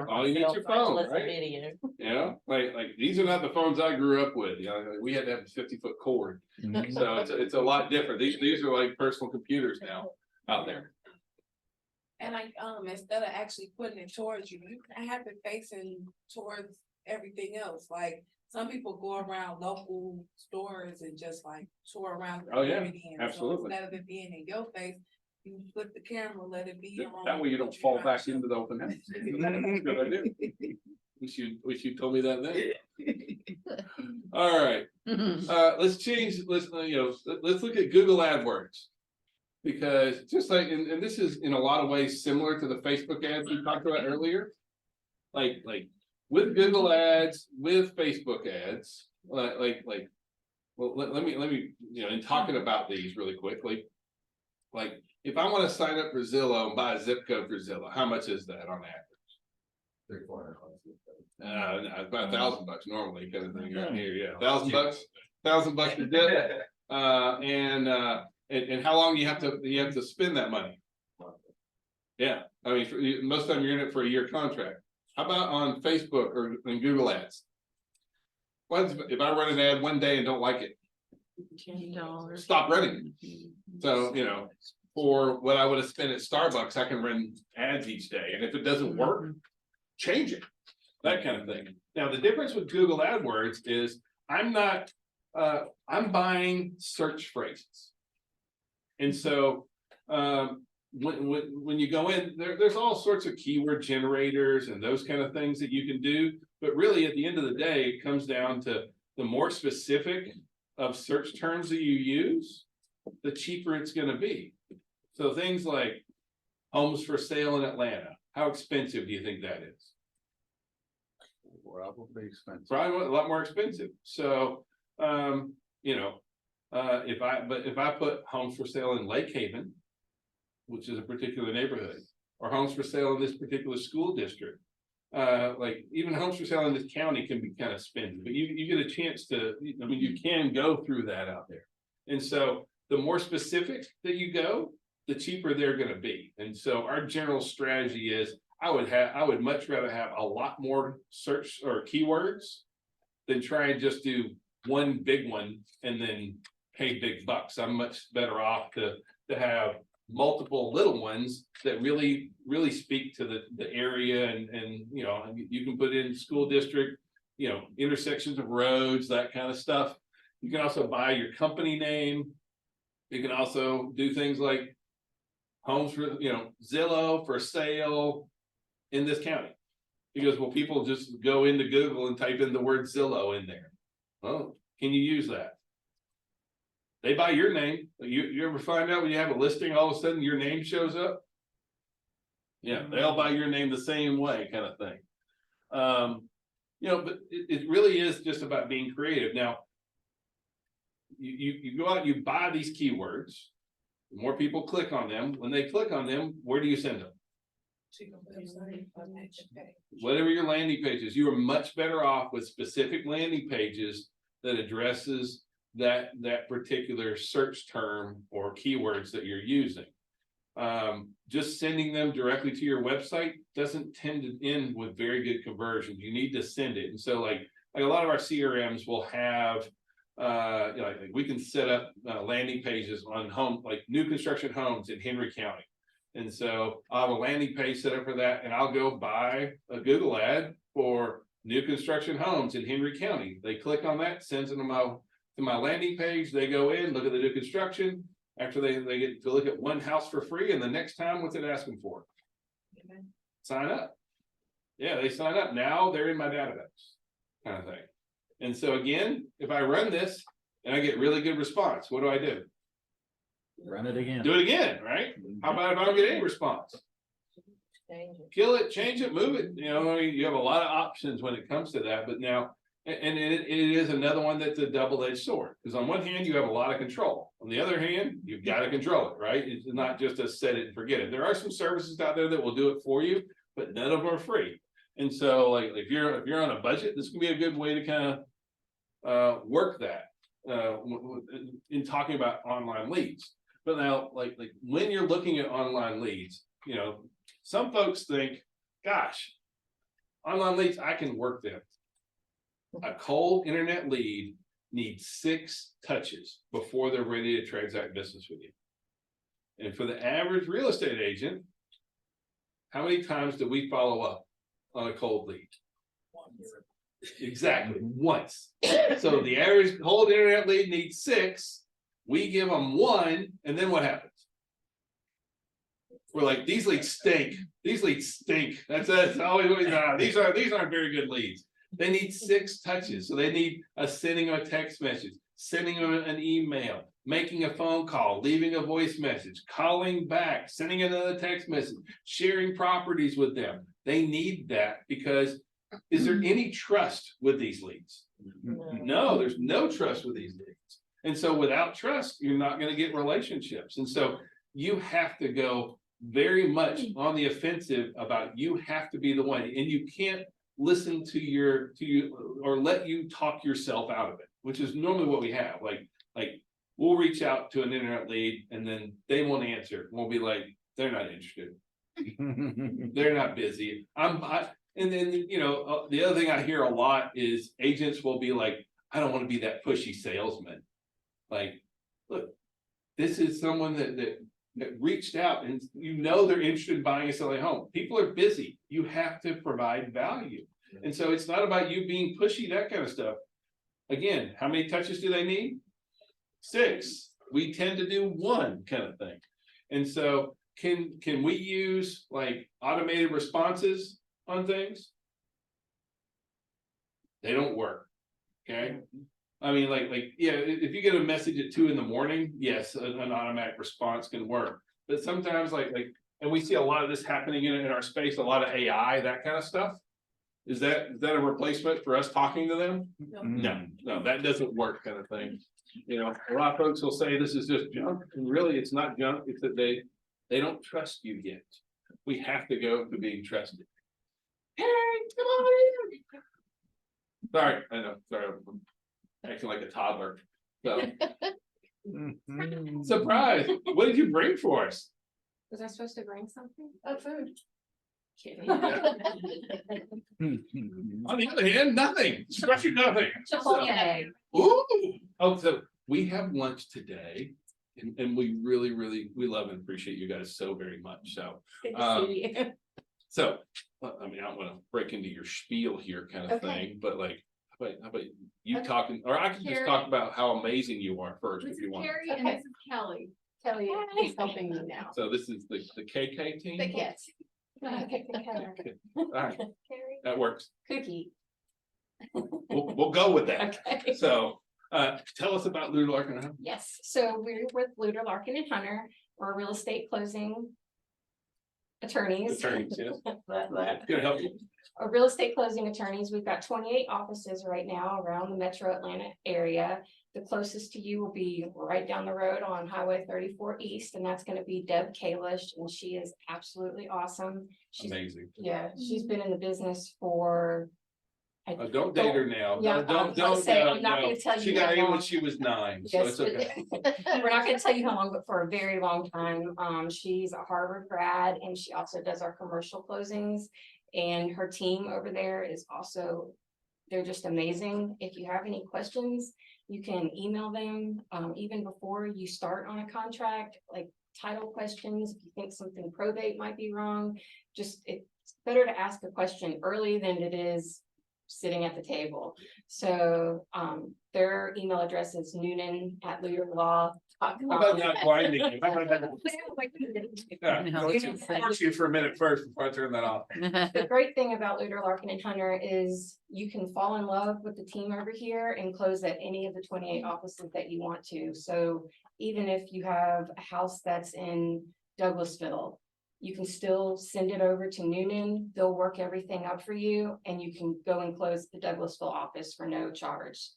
All you need is your phone, right? Video. You know, like these are not the phones I grew up with. You know, we had to have a 50-foot cord, so it's a lot different. These are like personal computers now out there. And like, instead of actually putting it towards you, you can have it facing towards everything else, like. Some people go around local stores and just like tour around. the Oh, yeah, community, and so absolutely. Instead of it being in your face, you flip the camera, let it be. on That way you don't what you're fall trying back to into the open house. Good idea. Wish you told me that then. All right, let's change, let's look at Google AdWords. Because just like, and this is in a lot of ways similar to the Facebook ads we talked about earlier. Like with Google ads, with Facebook ads, well, let me, in talking about these really quickly. Like, if I want to sign up for Zillow and buy a zip code for Zillow, how much is that on average? $300. About $1,000 normally, kind of thing right here, yeah, $1,000 to dip. And how long you have to spend that money? Yeah, I mean, most of the time you're in it for a year contract. How about on Facebook or in Google ads? If I run an ad one day and don't like it, $10. stop running. So, for what I would have spent at Starbucks, I can run ads each day. And if it doesn't work, change it, that kind of thing. Now, the difference with Google AdWords is I'm buying search phrases. And so, when you go in, there's all sorts of keyword generators and those kind of things that you can do. But really, at the end of the day, it comes down to the more specific of search terms that you use, the cheaper it's going to be. So things like homes for sale in Atlanta, how expensive do you think that is? Probably expensive. Probably a lot more expensive. So, if I put homes for sale in Lake Haven, which is a particular neighborhood, or homes for sale in this particular school district. Like even homes for sale in this county can be kind of spendy, but you get a chance to, you can go through that out there. And so the more specific that you go, the cheaper they're gonna be. And so our general strategy is, I would much rather have a lot more search or keywords than try and just do one big one and then pay big bucks. I'm much better off to have multiple little ones that really speak to the area, and you can put in school district, intersections of roads, that kind of stuff. You can also buy your company name. You can also do things like homes for, Zillow for sale in this county. Because, well, people just go into Google and type in the word Zillow in there. Well, can you use that? They buy your name. You ever find out when you have a listing, all of a sudden your name shows up? Yeah, they'll buy your name the same way, kind of thing. But it really is just about being creative. Now, you go out, you buy these keywords. The more people click on them. When they click on them, where do you send them? To your website, or next page. Whatever your landing pages, you are much better off with specific landing pages that addresses that particular search term or keywords that you're using. Just sending them directly to your website doesn't tend to end with very good conversions. You need to send it. And so like a lot of our CRMs will have, like we can set up landing pages on home, like new construction homes in Henry County. And so I'll have a landing page set up for that, and I'll go buy a Google ad for new construction homes in Henry County. They click on that, sends them to my landing page. They go in, look at the new construction. After they get to look at one house for free, and the next time, what's it asking for? Okay. Sign up. Yeah, they sign up. Now they're in my database, kind of thing. And so again, if I run this and I get really good response, what do? Run it again. Do it again, right? How about if I don't get any response? Kill it, change it, move it. You have a lot of options when it comes to that. But now, and it is another one that's a double-edged sword, because on one hand, you have a lot of control. On the other hand, you've got to control it, right? It's not just a set it and forget it. There are some services out there that will do it for you, but none of them are free. And so, like if you're on a budget, this can be a good way to kind of work that in talking about online leads. But now, like when you're looking at online leads, some folks think, gosh, online leads, I can work them. A cold internet lead needs 6 touches before they're ready to transact business with you. And for the average real estate agent, how many times do we follow up on a cold lead? Exactly, once. So the average cold internet lead needs 6. We give them 1, and then what happens? We're like, these leads stink. These leads stink. That's always these aren't very good leads. They need 6 touches. So they need sending them a text message, sending them an email, making a phone call, leaving a voice message, calling back, sending another text message, sharing properties with them. They need that, because is there any trust with these leads? No, there's no trust with these leads. And so without trust, you're not going to get relationships. And so you have to go very much on the offensive about, you have to be the one, and you can't listen to you or let you talk yourself out of it, which is normally what we have. Like we'll reach out to an internet lead, and then they won't answer. We'll be like, they're not interested. They're not busy. And then, the other thing I hear a lot is agents will be like, I don't want to be that pushy salesman. Like, look, this is someone that reached out, and they're interested in buying and selling a home. People are busy. You have to provide value. And so it's not about you being pushy, that kind of stuff. Again, how many touches do they need? 6. We tend to do 1, kind of thing. And so can we use like automated responses on things? They don't work. Okay. I mean, yeah, if you get a message at 2 a.m, yes, an automatic response can work. But sometimes and we see a lot of this happening in our space, a lot of AI, that kind of stuff. Is that a replacement for us talking to them? No, that doesn't work, kind of thing. A lot of folks will say this is just junk, and really it's not junk. It's that they don't trust you yet. We have to go to being trusted. Hey, come on in. Sorry, I know. Sorry, I'm acting like a toddler. So surprise! What did you bring for us? Was I supposed to bring something? Oh, food. Kidding. On the other hand, nothing. Especially nothing. Okay. Ooh. Oh, so we have lunch today, and we really, we love and appreciate you guys so very much. So, Good to see you. so I mean, I don't want to break into your spiel here, kind of Okay. thing, but how about you Okay. talking, or I can just Carrie. talk about how amazing you are first, This if you is want. Carrie and Okay. this is Kelly. Kelly is helping me now. So this is the KK team. The kids. All right, Carrie, that works. Cookie. We'll go with that. Okay. So, Tell us about Lou Larkin. Yes, so we're with Luder Larkin and Hunter, we're real estate closing attorneys. Attorneys, yes. But- Gonna help you. Real estate closing attorneys, we've got 28 offices right now around the metro Atlanta area. The closest to you will be right down the road on Highway 34 East, and that's gonna be Deb Kalish, and she is absolutely awesome. She's, Amazing. yeah, she's been in the business for. Don't date her now. Yeah, Don't, I was gonna say, I'm not no. gonna tell She you got how in when long. she was 9, so Yes, it's okay. we're not gonna tell you how long, but for a very long time. She's a Harvard grad and she also does our commercial closings. And her team over there is also, they're just amazing. If you have any questions, you can email them, even before you start on a contract, like title questions. If you think something probate might be wrong, just, it's better to ask a question early than it is sitting at the table. So, their email address is noonan@luderlaw.com. How about not blinding you? How about that? Yeah, No. let's force you for a minute first before I turn that off. The great thing about Luder, Larkin and Hunter is you can fall in love with the team over here and close at any of the 28 offices that you want to. So even if you have a house that's in Douglasville, you can still send it over to Noonan. They'll work everything up for you and you can go and close the Douglasville office for no charge.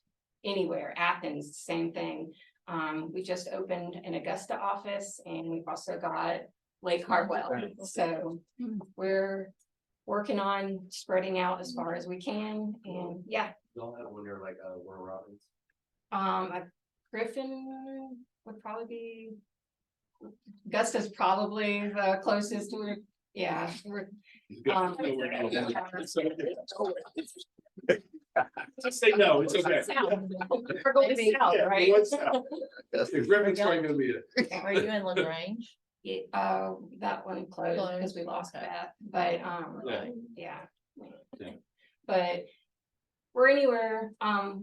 Anywhere, Athens, same thing. We just opened an Augusta office and we've also got Lake Hartwell. So we're working on spreading out as far as we can, and yeah, Don't have one near like Warner Robins. Griffin would probably be. Augusta's probably the closest to, yeah, we're, Just say no, it's okay. we're going south, Yeah, right? what's south? If Griffin's going to be it. Are you in LaGrange? Yeah, that one closed because we lost Okay. that, but, Yeah. yeah. Yeah. But we're anywhere,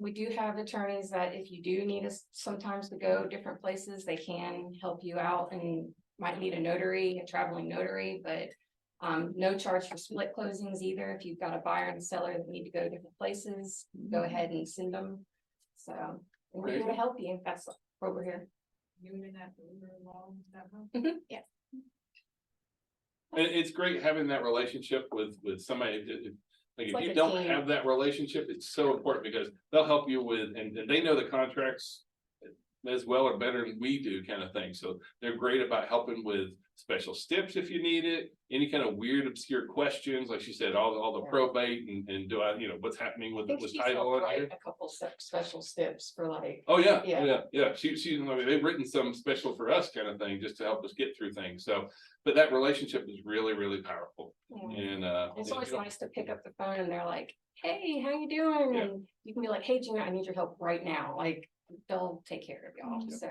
we do have attorneys that if you do need us sometimes to go different places, they can help you out and might need a notary, a traveling notary, but no charge for split closings either. If you've got a buyer and a seller that need to go to different places, go ahead and send them. So, and we're here to help you. That's what we're here. Yeah. It's great having that relationship with somebody. Like, It's if like you a don't team. have that relationship, it's so important because they'll help you with, and they know the contracts as well or better than we do, kind of thing. So they're great about helping with special steps if you need it, any kind of weird obscure questions, like she said, all the Yeah. probate and do I, what's happening I with think with she's title helped on here. write a couple special steps for like, Oh, yeah, Yeah. yeah. I mean, they've written some special for us kind of thing, just to help us get through things. So, but that relationship is really, really powerful. And, it's always nice to pick up the phone and they're like, hey, how you doing? Yeah. And you can be like, hey, Gina, I need your help right now. Like, they'll take care of y'all. Yeah. So,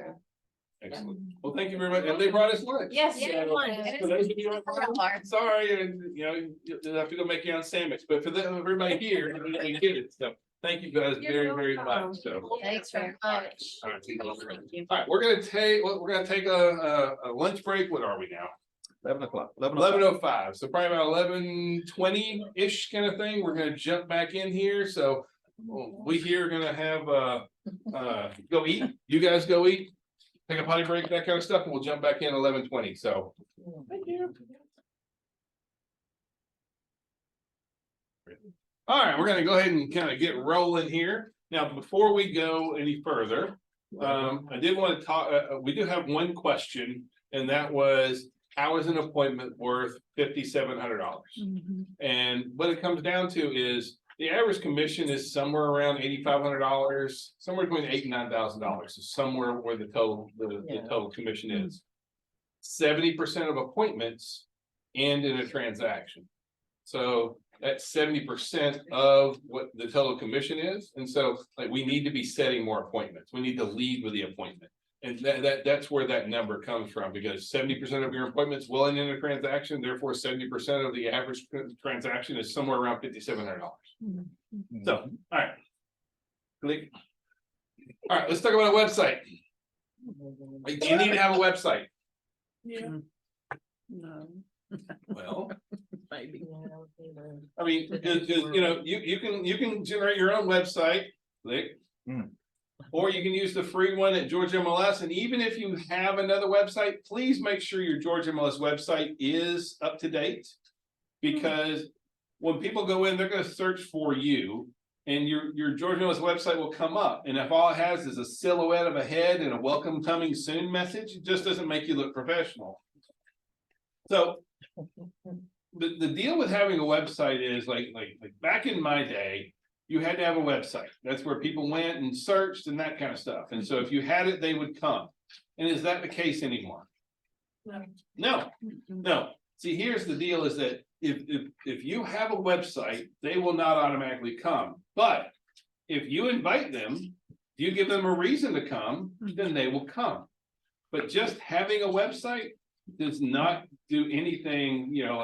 excellent. Well, thank you very much. And they brought us lunch. yes. So, yeah, for those of you on the line, sorry, and you'll have to go make your own sandwich, but for everybody here, we get it. So thank you guys You're very, very welcome. much. So. Thanks very much. All right, we're gonna take a lunch break. What are we now? 11:00. 11:05, so probably about 11:20-ish kind of thing. We're gonna jump back in here, so we here are gonna have go eat. You guys go eat, take a potty break, that kind of stuff, and we'll jump back in 11:20, so. Thank you. All right, we're gonna go ahead and kind of get rolling here. Now, before we go any further, I did want to talk, we do have one question, and that was, how is an appointment worth $5,700? And what it comes down to is the average commission is somewhere around $8,500, somewhere between $8,000 and $9,000, so somewhere where the total commission is. 70% of appointments end in a transaction. So that's 70% of what the total commission is. And so like we need to be setting more appointments. We need to lead with the appointment. And that's where that number comes from, because 70% of your appointments will end in a transaction, therefore 70% of the average transaction is somewhere around $5,700. So, all right. Click. All right, let's talk about a website. Like, do you need to have a website? No. Well, Maybe. I mean, you can generate your own website. Click. Or you can use the free one at Georgia MLS, and even if you have another website, please make sure your Georgia MLS website is up to date. Because when people go in, they're gonna search for you, and your Georgia MLS website will come up, and if all it has is a silhouette of a head and a welcome coming soon message, it just doesn't make you look professional. So the deal with having a website is like back in my day, you had to have a website. That's where people went and searched and that kind of stuff. And so if you had it, they would come. And is that the case anymore? No. No. See, here's the deal is that if you have a website, they will not automatically come. But if you invite them, you give them a reason to come, then they will come. But just having a website does not do anything, you know,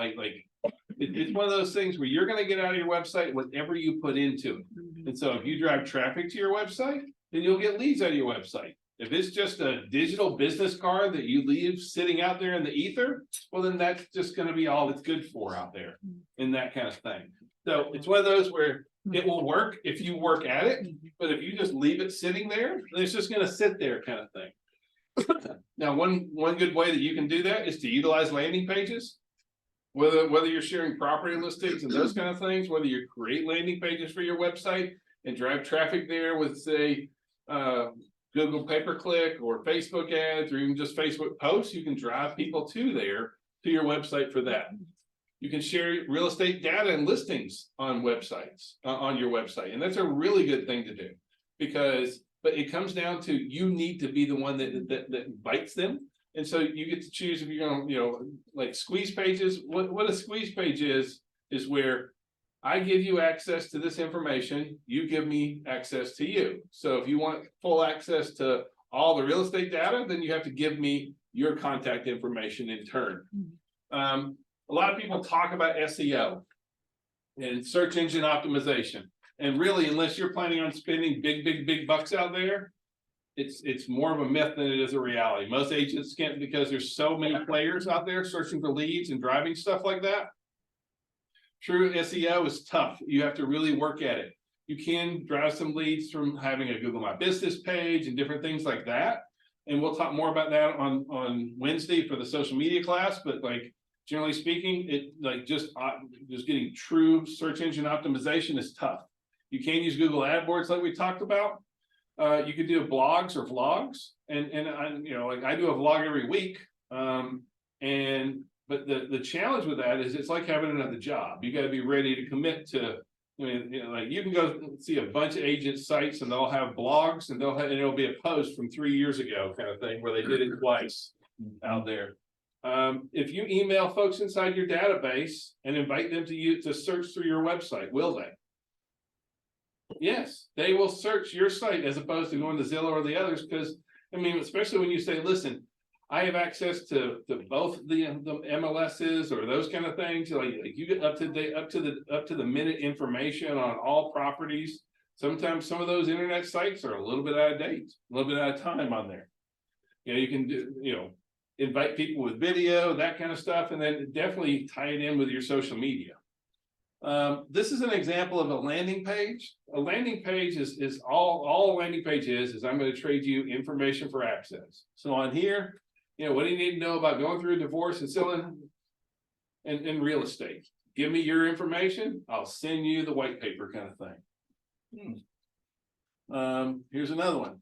it's one of those things where you're gonna get out of your website whatever you put into it. And so if you drive traffic to your website, then you'll get leads out of your website. If it's just a digital business card that you leave sitting out there in the ether, well, then that's just gonna be all it's good for out there and that kind of thing. So it's one of those where it will work if you work at it, but if you just leave it sitting there, then it's just gonna sit there kind of thing. Now, one good way that you can do that is to utilize landing pages. Whether you're sharing property listings and those kind of things, whether you create landing pages for your website and drive traffic there with, say, Google pay-per-click or Facebook ads, or even just Facebook posts, you can drive people to your website for that. You can share real estate data and listings on websites, on your website, and that's a really good thing to do, but it comes down to you need to be the one that invites them. And so you get to choose if you're gonna, you know, like squeeze pages. What a squeeze page is where I give you access to this information, you give me access to you. So if you want full access to all the real estate data, then you have to give me your contact information in turn. A lot of people talk about SEO and search engine optimization. And really, unless you're planning on spending big bucks out there, it's more of a myth than it is a reality. Most agents can't, because there's so many players out there searching for leads and driving stuff like that. True SEO is tough. You have to really work at it. You can drive some leads from having a Google My Business page and different things like that. And we'll talk more about that on Wednesday for the social media class. But like generally speaking, it like just getting true search engine optimization is tough. You can use Google AdWords like we talked about. You could do blogs or vlogs, and I, you know, like I do a vlog every week. But the challenge with that is it's like having another job. You got to be ready to commit to. I mean, you know, like you can go see a bunch of agent sites and they'll have blogs and it'll be a post from 3 years ago kind of thing where they did it twice out there. If you email folks inside your database and invite them to search through your website, will they? Yes, they will search your site as opposed to going to Zillow or the others, because I mean, especially when you say, listen, I have access to both the MLSs or those kind of things. Like you get up to date, up to the minute information on all properties. Sometimes some of those internet sites are a little bit out of date, a little bit out of time on there. You know, you can do, you know, invite people with video, that kind of stuff, and then definitely tie it in with your social media. This is an example of a landing page. A landing page is all a landing page is I'm going to trade you information for access. So on here, you know, what do you need to know about going through a divorce and selling in real estate? Give me your information. I'll send you the white paper kind of thing. Here's another one,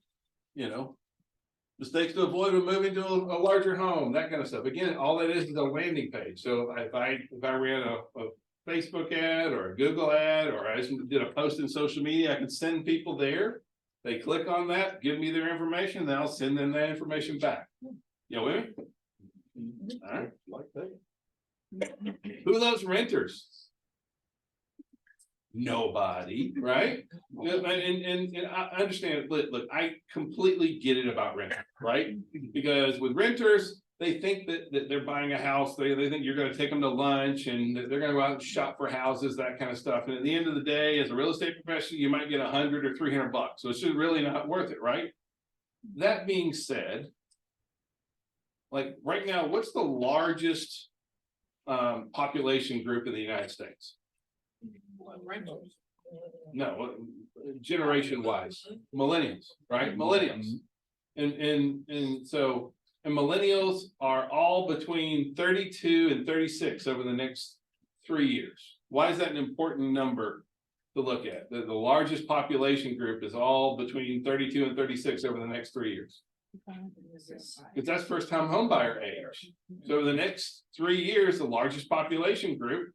you know, mistakes to avoid when moving to a larger home, that kind of stuff. Again, all that is a landing page. So if I ran a Facebook ad or a Google ad, or I just did a post in social media, I can send people there. They click on that, give me their information, then I'll send them that information back. You know, with me? All right, like that. Who loves renters? Nobody, right? And I understand. Look, I completely get it about rent, right? Because with renters, they think that they're buying a house. They think you're going to take them to lunch and they're going to go out and shop for houses, that kind of stuff. And at the end of the day, as a real estate professional, you might get $100 or $300. So it's just really not worth it, right? That being said, like right now, what's the largest population group in the United States? Rentals. No, generation wise, millennials, right? Millennials. And so, and millennials are all between 32 and 36 over the next 3 years. Why is that an important number to look at? The largest population group is all between 32 and 36 over the next 3 years. Because that's first time home buyer age. So over the next 3 years, the largest population group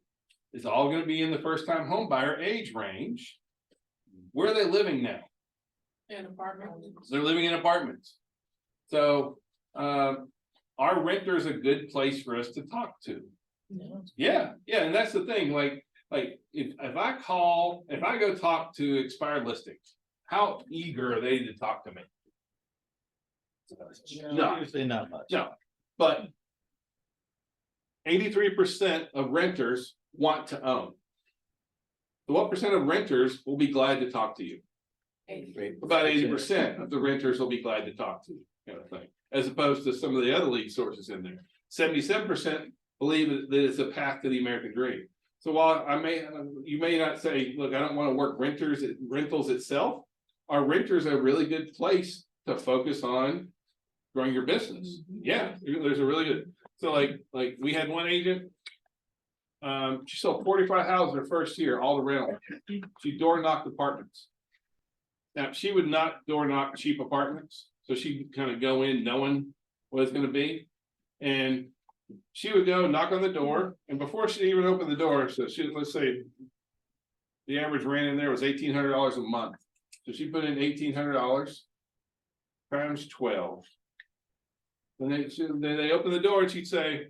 is all going to be in the first time home buyer age range. Where are they living now? In apartment. They're living in apartments. So our renter is a good place for us to talk to. Yeah, and that's the thing, like if I go talk to expired listings, how eager are they to talk to me? No, Usually not much. no, but 83% of renters want to own. So what percent of renters will be glad to talk to you? About 80% of the renters will be glad to talk to you, kind of thing, as opposed to some of the other lead sources in there. 77% believe that it's a path to the American dream. So while you may not say, look, I don't want to work rentals itself, our renters are a really good place to focus on growing your business. Yeah, there's a really good, so like we had one agent. She sold 45 houses her first year, all the rental. She door knocked apartments. Now, she would not door knock cheap apartments, so she'd kind of go in knowing what it's gonna be. And she would go knock on the door, and before she even opened the door, so let's say the average rent in there was $1,800 a month. So she put in $1,800 times 12. And then they open the door and she'd say,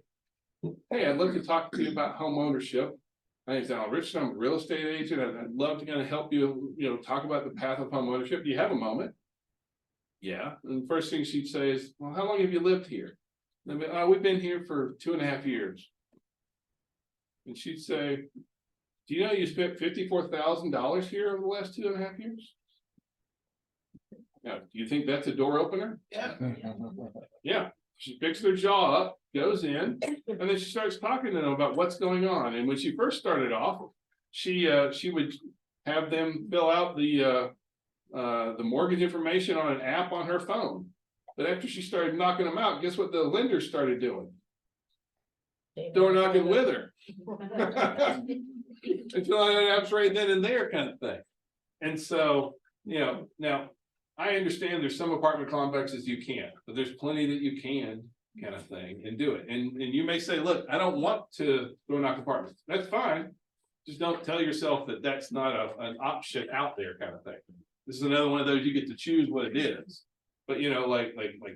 hey, I'd love to talk to you about home ownership. My name's Al Richardson, I'm a real estate agent. I'd love to kind of help you, talk about the path of home ownership. Do you have a moment? Yeah. And the first thing she'd say is, well, how long have you lived here? And I'd be, we've been here for 2.5 years. And she'd say, do you know you spent $54,000 here over the last 2.5 years? Now, do you think that's a door opener? Yeah. Yeah. She picks their jaw up, goes in, and then she starts talking to them about what's going on. And when she first started off, she would have them fill out the mortgage information on an app on her phone. But after she started knocking them out, guess what the lenders started doing? Door knocking with her. And filling out apps right then and there, kind of thing. And so, now I understand there's some apartment complexes you can't, but there's plenty that you can, kind of thing, and do it. And you may say, look, I don't want to door knock apartments. That's fine. Just don't tell yourself that that's not an option out there, kind of thing. This is another one of those you get to choose what it is. But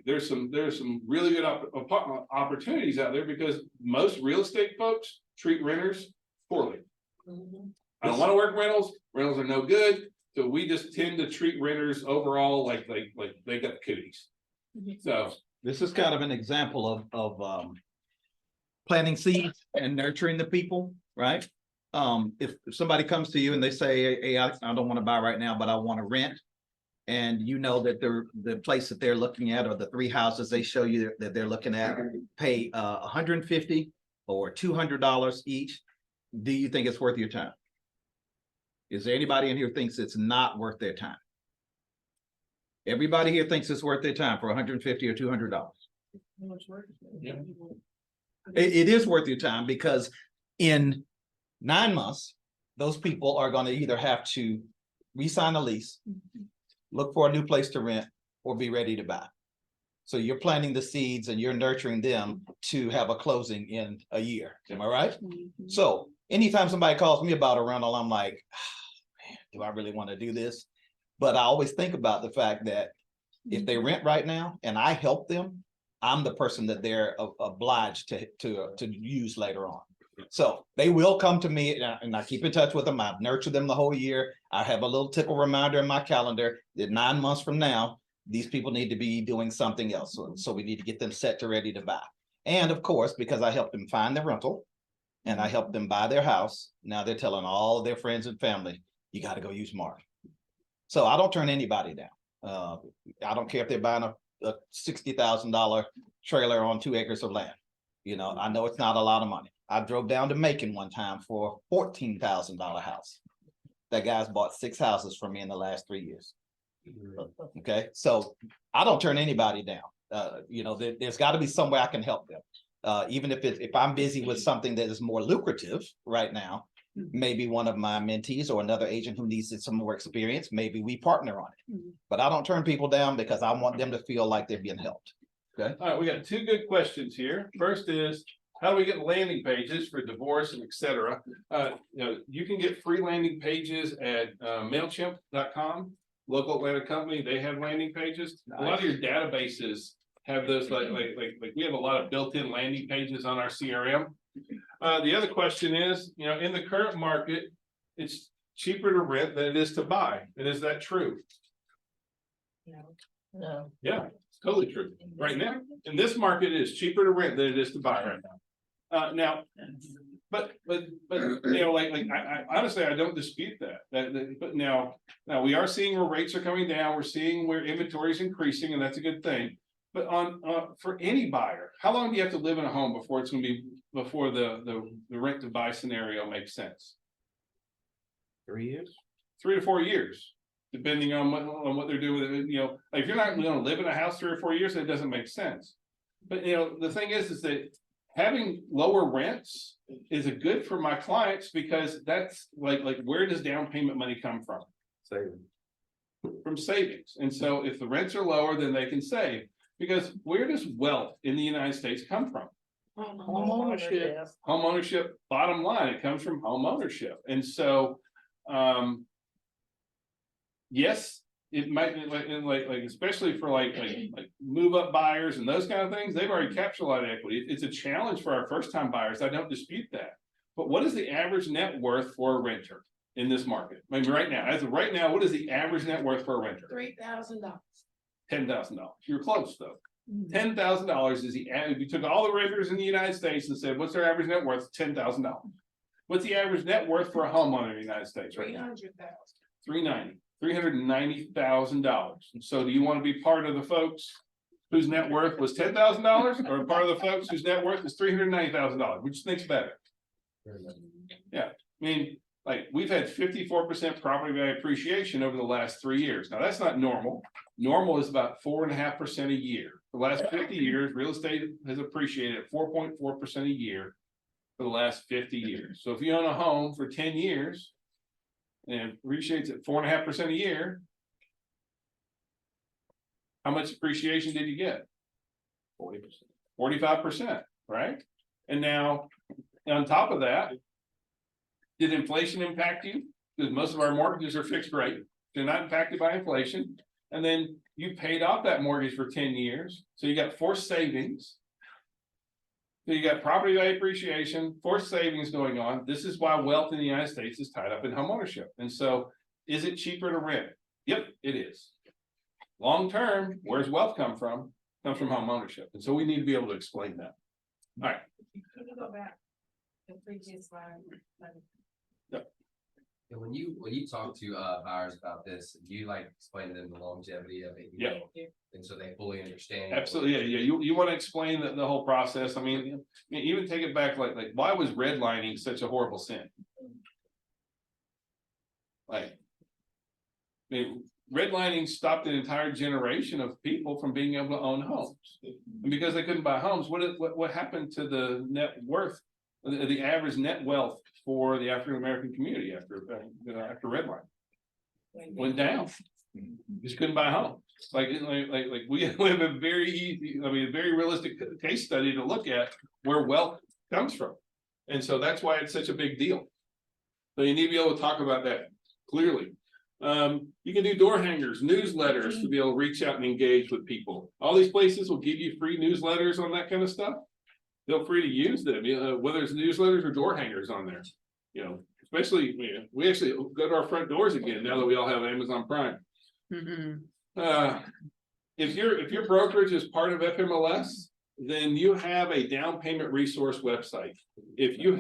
there's some really good opportunities out there because most real estate folks treat renters poorly. I don't want to work rentals. Rentals are no good. So we just tend to treat renters overall like they got the cooties. So This is kind of an example of planting seeds and nurturing the people, right? If somebody comes to you and they say, hey, I don't want to buy right now, but I want to rent. And you know that the place that they're looking at or the 3 houses they show you that they're looking at pay $150 or $200 each. Do you think it's worth your time? Is there anybody in here who thinks it's not worth their time? Everybody here thinks it's worth their time for $150 or $200. yeah. It is worth your time because in 9 months, those people are going to either have to re-sign a lease, look for a new place to rent, or be ready to buy. So you're planting the seeds and you're nurturing them to have a closing in a year. Am I right? So anytime somebody calls me about a rental, I'm like, man, do I really want to do this? But I always think about the fact that if they rent right now and I help them, I'm the person that they're obliged to use later on. So they will come to me and I keep in touch with them. I've nurtured them the whole year. I have a little tickle reminder in my calendar that 9 months from now, these people need to be doing something else. So we need to get them set to ready to buy. And of course, because I helped them find their rental and I helped them buy their house, now they're telling all of their friends and family, you got to go use Mark. So I don't turn anybody down. I don't care if they're buying a $60,000 trailer on 2 acres of land. I know it's not a lot of money. I drove down to Macon one time for a $14,000 house. that guy's bought 6 houses from me in the last 3 years. Okay, so I don't turn anybody down. You know, there's got to be some way I can help them. Even if I'm busy with something that is more lucrative right now, maybe one of my mentees or another agent who needs some more experience, maybe we partner on it. But I don't turn people down because I want them to feel like they're being helped. All right, we got 2 good questions here. First is, how do we get landing pages for divorce and et cetera? You know, you can get free landing pages at MailChimp.com, local Atlanta company, they have landing pages. A lot of your databases have those, like we have a lot of built-in landing pages on our CRM. The other question is, you know, in the current market, it's cheaper to rent than it is to buy. And is that true? No. Yeah, it's totally true. Right now, in this market, it is cheaper to rent than it is to buy right now. Now, but you know, I honestly, I don't dispute that. But now we are seeing where rates are coming down. We're seeing where inventory is increasing, and that's a good thing. But for any buyer, how long do you have to live in a home before it's going to be before the rent to buy scenario makes sense? 3 years. 3 to 4 years, depending on what they're doing with it. You know, like if you're not going to live in a house 3 or 4 years, it doesn't make sense. But you know, the thing is that having lower rents is a good for my clients, because that's like where does down payment money come from? From savings. And so if the rents are lower, then they can save. Because where does wealth in the United States come from? Home ownership. Home ownership, bottom line, it comes from home ownership. And so, yes, it might be like especially for like move up buyers and those kind of things, they've already captured a lot of equity. It's a challenge for our first time buyers. I don't dispute that. But what is the average net worth for a renter in this market? I mean, right now, as of right now, what is the average net worth for a renter? $3,000. $10,000. You're close though. $10,000 is the average. We took all the renters in the United States and said, what's their average net worth? $10,000. What's the average net worth for a homeowner in the United States right now? $390,000. $390,000. So do you want to be part of the folks whose net worth was $10,000, or part of the folks whose net worth is $390,000? Which thinks better? Yeah, I mean, like we've had 54% property value appreciation over the last 3 years. Now that's not normal. Normal is about 4.5% a year. The last 50 years, real estate has appreciated at 4.4% a year for the last 50 years. So if you own a home for 10 years and appreciates at 4.5% a year, how much appreciation did you get? 40%, 45%, right? And now on top of that, did inflation impact you? Because most of our mortgages are fixed rate. They're not impacted by inflation. And then you paid off that mortgage for 10 years. So you got forced savings. So you got property value appreciation, forced savings going on. This is why wealth in the United States is tied up in home ownership. And so is it cheaper to rent? Yep, it is. Long term, where's wealth come from? Comes from home ownership. And so we need to be able to explain that. All right. Can you go back to the previous slide? And when you talk to buyers about this, you like explain to them the longevity of it. Yeah. And so they fully understand. Absolutely, yeah. You want to explain the whole process. I mean, even take it back, like why was redlining such a horrible sin? Like, I mean, redlining stopped an entire generation of people from being able to own homes. And because they couldn't buy homes, what happened to the net worth, the average net wealth for the African American community after redlining? Went down. Just couldn't buy a home. Like we have a very easy, I mean, a very realistic case study to look at where wealth comes from. And so that's why it's such a big deal. So you need to be able to talk about that clearly. You can do door hangers, newsletters to be able to reach out and engage with people. All these places will give you free newsletters on that kind of stuff. Feel free to use them, whether it's newsletters or door hangers on there. You know, especially we actually go to our front doors again now that we all have Amazon Prime. If your brokerage is part of FMLS, then you have a down payment resource website. If your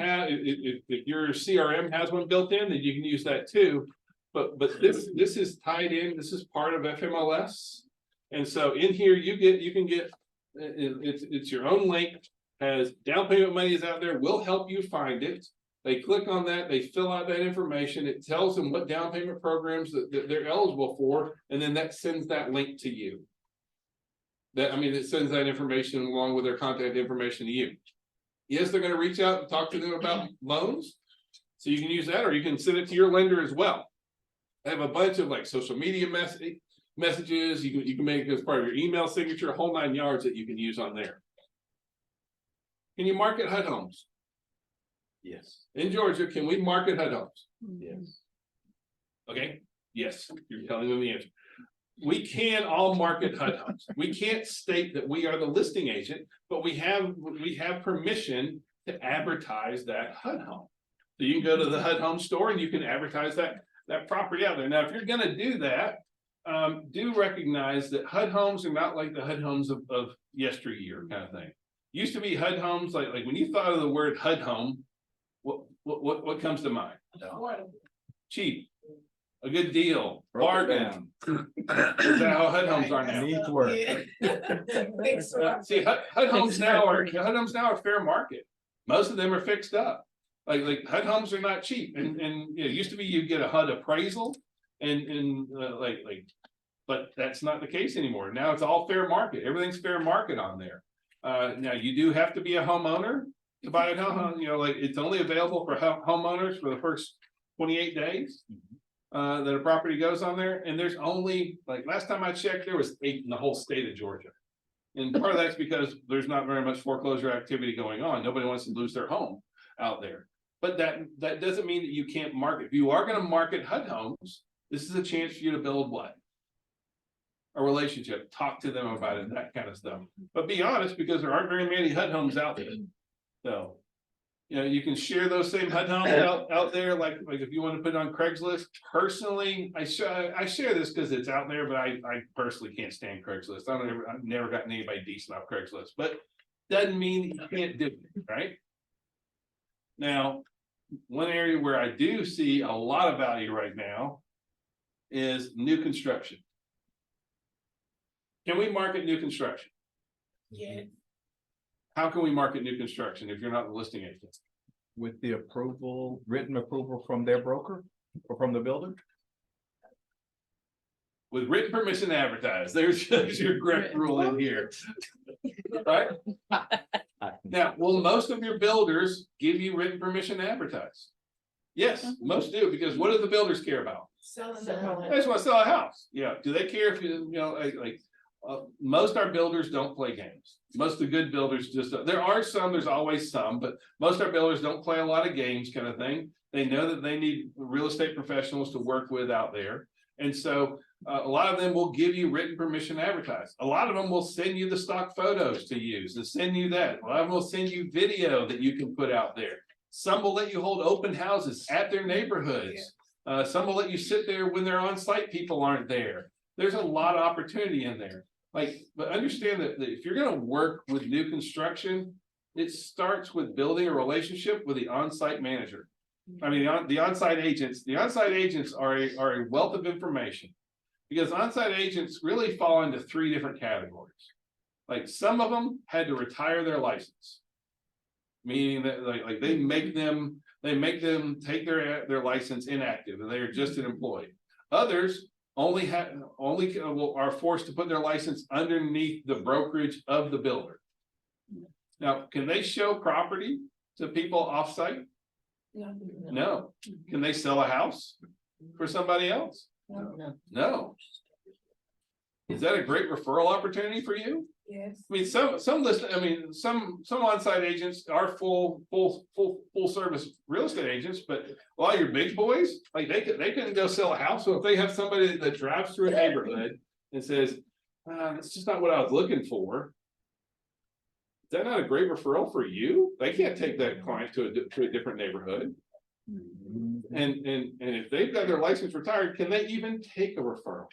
CRM has one built in, then you can use that too. But this is tied in. This is part of FMLS, and so in here you can get it's your own link. Has down payment money is out there. We'll help you find it. They click on that, they fill out that information, it tells them what down payment programs that they're eligible for, and then that sends that link to you. That, I mean, it sends that information along with their contact information to you. Yes, they're gonna reach out and talk to them about loans. So you can use that, or you can send it to your lender as well. I have a bunch of like social media messages, you can make it as part of your email signature, a whole 9 yards that you can use on there. Can you market HUD homes? Yes. In Georgia, can we market HUD homes? Yes. Okay, yes, you're telling them the answer. We can all market HUD homes. We can't state that we are the listing agent, but we have permission to advertise that HUD home. So you can go to the HUD home store and you can advertise that property out there. Now, if you're gonna do that, do recognize that HUD homes are not like the HUD homes of yesteryear kind of thing. Used to be HUD homes, like when you thought of the word HUD home, what comes to mind? Cheap, a good deal, bargain. Is that how HUD homes are now? Needs work. See, HUD homes now are fair market. Most of them are fixed up. Like HUD homes are not cheap, and it used to be you get a HUD appraisal and but that's not the case anymore. Now it's all fair market. Everything's fair market on there. Now you do have to be a homeowner to buy a home. Like it's only available for homeowners for the first 28 days. That a property goes on there, and there's only, like, last time I checked, there was 8 in the whole state of Georgia. And part of that's because there's not very much foreclosure activity going on. Nobody wants to lose their home out there. But that doesn't mean that you can't market. If you are going to market HUD homes, this is a chance for you to build what? A relationship, talk to them about it, that kind of stuff. But be honest, because there aren't very many HUD homes out there. So, you can share those same HUD homes out there, like if you want to put it on Craigslist. Personally, I share this because it's out there, but I personally can't stand Craigslist. I've never gotten anybody decent off Craigslist, but doesn't mean you can't do it, right? Now, one area where I do see a lot of value right now is new construction. Can we market new construction? Yeah. How can we market new construction if you're not the listing agent? With the approval, written approval from their broker or from the builder? With written permission to advertise, there's your grant rule in here. Right? Now, will most of your builders give you written permission to advertise? Yes, most do, because what do the builders care about? Selling So- the They just want to sell a house. Yeah, do they care if most our builders don't play games. Most of the good builders just, there are some, there's always some, but most of our builders don't play a lot of games kind of thing. They know that they need real estate professionals to work with out there. And so a lot of them will give you written permission to advertise. A lot of them will send you the stock photos to use and send you that. A lot of them will send you video that you can put out there. Some will let you hold open houses at their neighborhoods. Some will let you sit there when they're on site, people aren't there. There's a lot of opportunity in there. But understand that if you're gonna work with new construction, it starts with building a relationship with the on-site manager. I mean, the on-site agents are a wealth of information. Because on-site agents really fall into 3 different categories. Like some of them had to retire their license. Meaning that like they make them take their license inactive and they are just an employee. Others are forced to put their license underneath the brokerage of the builder. Now, can they show property to people off-site? No. Can they sell a house for somebody else? No. Is that a great referral opportunity for you? Yes. I mean, some on-site agents are full service real estate agents, but a lot of your big boys, like they couldn't go sell a house. So if they have somebody that drives through a neighborhood and says, that's just not what I was looking for. Is that not a great referral for you? They can't take that client to a different neighborhood. And if they've got their license retired, can they even take a referral?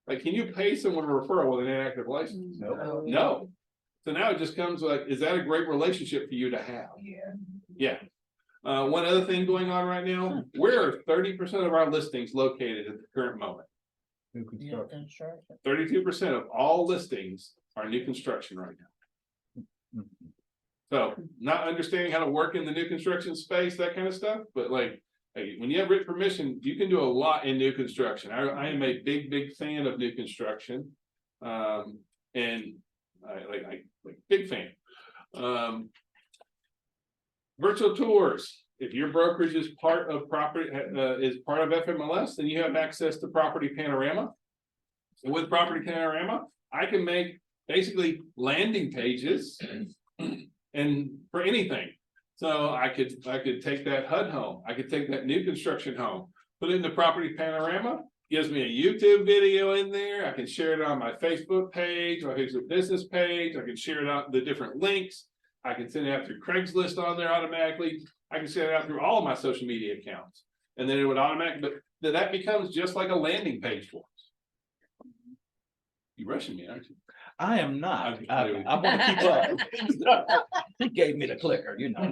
Like, can you pay someone a referral with an inactive license? No. So now it just comes like, is that a great relationship for you to have? Yeah. One other thing going on right now, where are 30% of our listings located at the current moment? New construction. 32% of all listings are new construction right now. So not understanding how to work in the new construction space, that kind of stuff, but like, hey, when you have written permission, you can do a lot in new construction. I am a big fan of new construction. And I big fan. Virtual tours. If your brokerage is part of property, is part of FMLS, then you have access to Property Panorama. And with Property Panorama, I can make basically landing pages and for anything. So I could take that HUD home, I could take that new construction home, put it in the Property Panorama, gives me a YouTube video in there. I can share it on my Facebook page or his business page. I can share it out the different links. I can send it out through Craigslist on there automatically. I can send it out through all of my social media accounts. And then it would automatically, but that becomes just like a landing page for us. You rushing me, aren't you? I am not. I'm- I want to keep up. He gave me the clicker, you know.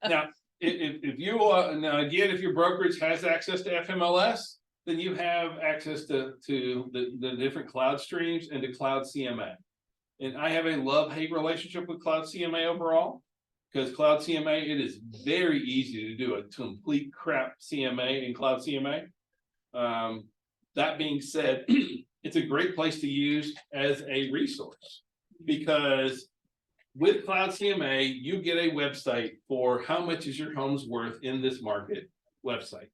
Now, if you, now again, if your brokerage has access to FMLS, then you have access to the different cloud streams and to Cloud CMA. And I have a love-hate relationship with Cloud CMA overall. Because Cloud CMA, it is very easy to do a complete crap CMA in Cloud CMA. That being said, it's a great place to use as a resource. Because with Cloud CMA, you get a website for how much is your home's worth in this market website.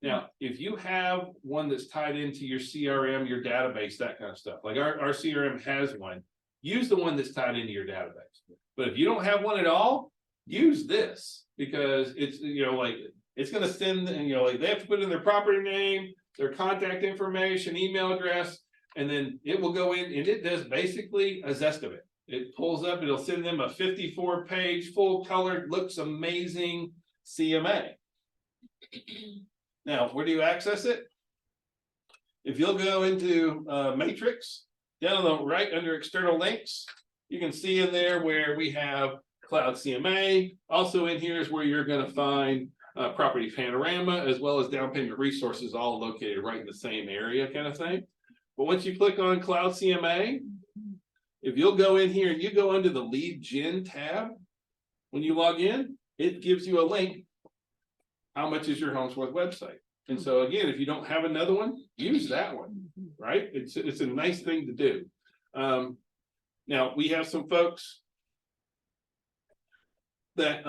Now, if you have one that's tied into your CRM, your database, that kind of stuff, like our CRM has one, use the one that's tied into your database. But if you don't have one at all, use this because it's, like, it's going to send, like they have to put in their property name, their contact information, email address, and then it will go in and it does basically a Zestimate. It pulls up, it'll send them a 54-page, full colored, looks amazing CMA. Now, where do you access it? If you'll go into Matrix, down on the right under external links, you can see in there where we have Cloud CMA. Also in here is where you're going to find Property Panorama as well as down payment resources, all located right in the same area kind of thing. But once you click on Cloud CMA, if you'll go in here and you go under the Lead Gen tab, when you log in, it gives you a link. How much is your home's worth website? And so again, if you don't have another one, use that one, right? It's a nice thing to do. Now we have some folks that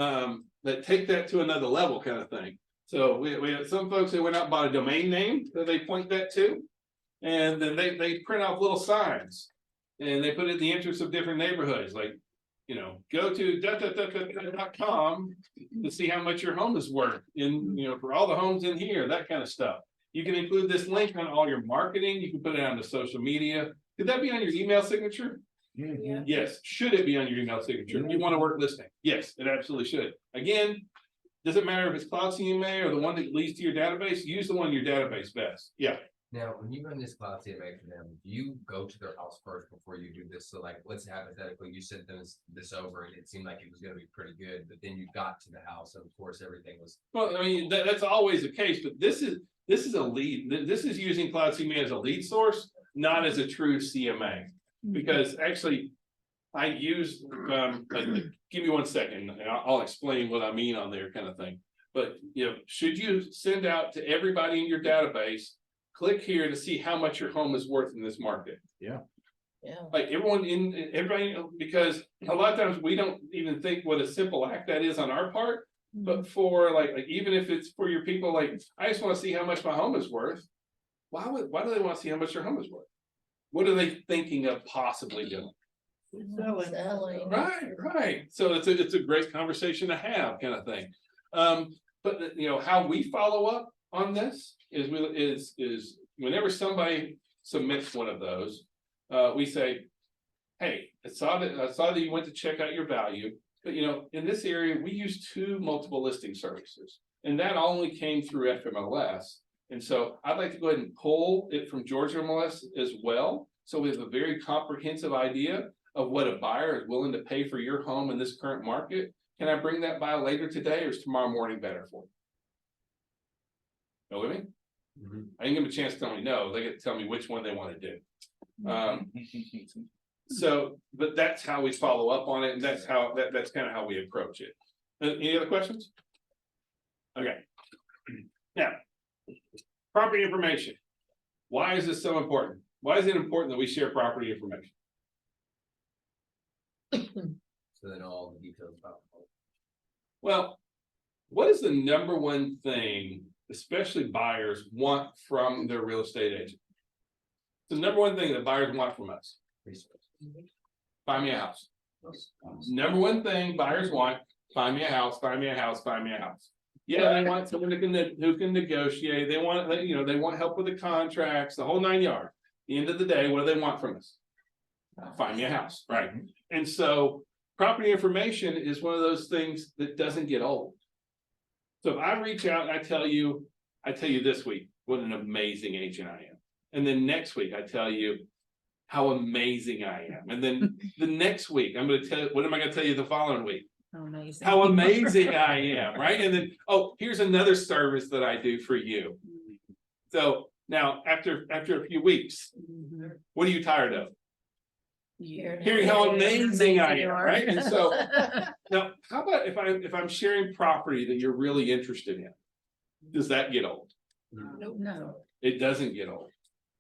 take that to another level kind of thing. So we have some folks that went out and bought a domain name that they point that to, and then they print off little signs and they put it in the entrance of different neighborhoods, like, go to .com to see how much your home is worth in, for all the homes in here, that kind of stuff. You can include this link on all your marketing. You can put it on the social media. Could that be on your email signature? Yeah. Yes. Should it be on your email signature? You want to work listing? Yes, it absolutely should. Again, doesn't matter if it's Cloud CMA or the one that leads to your database, use the one in your database best. Yeah. Now, when you run this Cloud CMA for them, do you go to their house first before you do this? So like, let's hypothetically, you sent them this over and it seemed like it was gonna be pretty good, but then you got to the house and of course everything was. Well, I mean, that's always the case, but this is a lead. This is using Cloud CMA as a lead source, not as a true CMA. Because actually, I use, give me 1 second, and I'll explain what I mean on there kind of thing. But, should you send out to everybody in your database, click here to see how much your home is worth in this market. Yeah. Like everybody, because a lot of times we don't even think what a simple act that is on our part. But for like even if it's for your people, like, I just want to see how much my home is worth. Why do they want to see how much their home is worth? What are they thinking of possibly doing? Selling. Right. So it's a great conversation to have, kind of thing. But how we follow up on this is whenever somebody submits one of those, we say, hey, I saw that you went to check out your value, but in this area, we use 2 multiple listing services, and that only came through FMLS. And so I'd like to go ahead and pull it from Georgia MLS as well. So we have a very comprehensive idea of what a buyer is willing to pay for your home in this current market. Can I bring that by later today, or is tomorrow morning better for you? Know what I mean? I didn't give them a chance to tell me no. They get to tell me which one they want to do. So, but that's how we follow up on it, and that's how, that's kind of how we approach it. Any other questions? Okay. Now. Property information. Why is this so important? Why is it important that we share property information? So then all the details about. Well, what is the number one thing, especially buyers want from their real estate agent? The number one thing that buyers want from us, buy me a house. Number one thing buyers want, find me a house, find me a house, find me a house. Yeah, they want someone who can negotiate, they want, they want help with the contracts, the whole 9 yards. At the end of the day, what do they want from us? Find me a house, right? And so property information is one of those things that doesn't get old. So if I reach out and I tell you this week, what an amazing agent I am. And then next week, I tell you how amazing I am. And then the next week, I'm going to tell you, what am I going to tell you the following week? Amazing. How amazing I am, right? And then, oh, here's another service that I do for you. So now, after a few weeks, Mhm. what are you tired of? You're- Hearing how amazing I you am, are. right? And so now, how about if I'm sharing property that you're really interested in? Does that get old? No. It doesn't get old.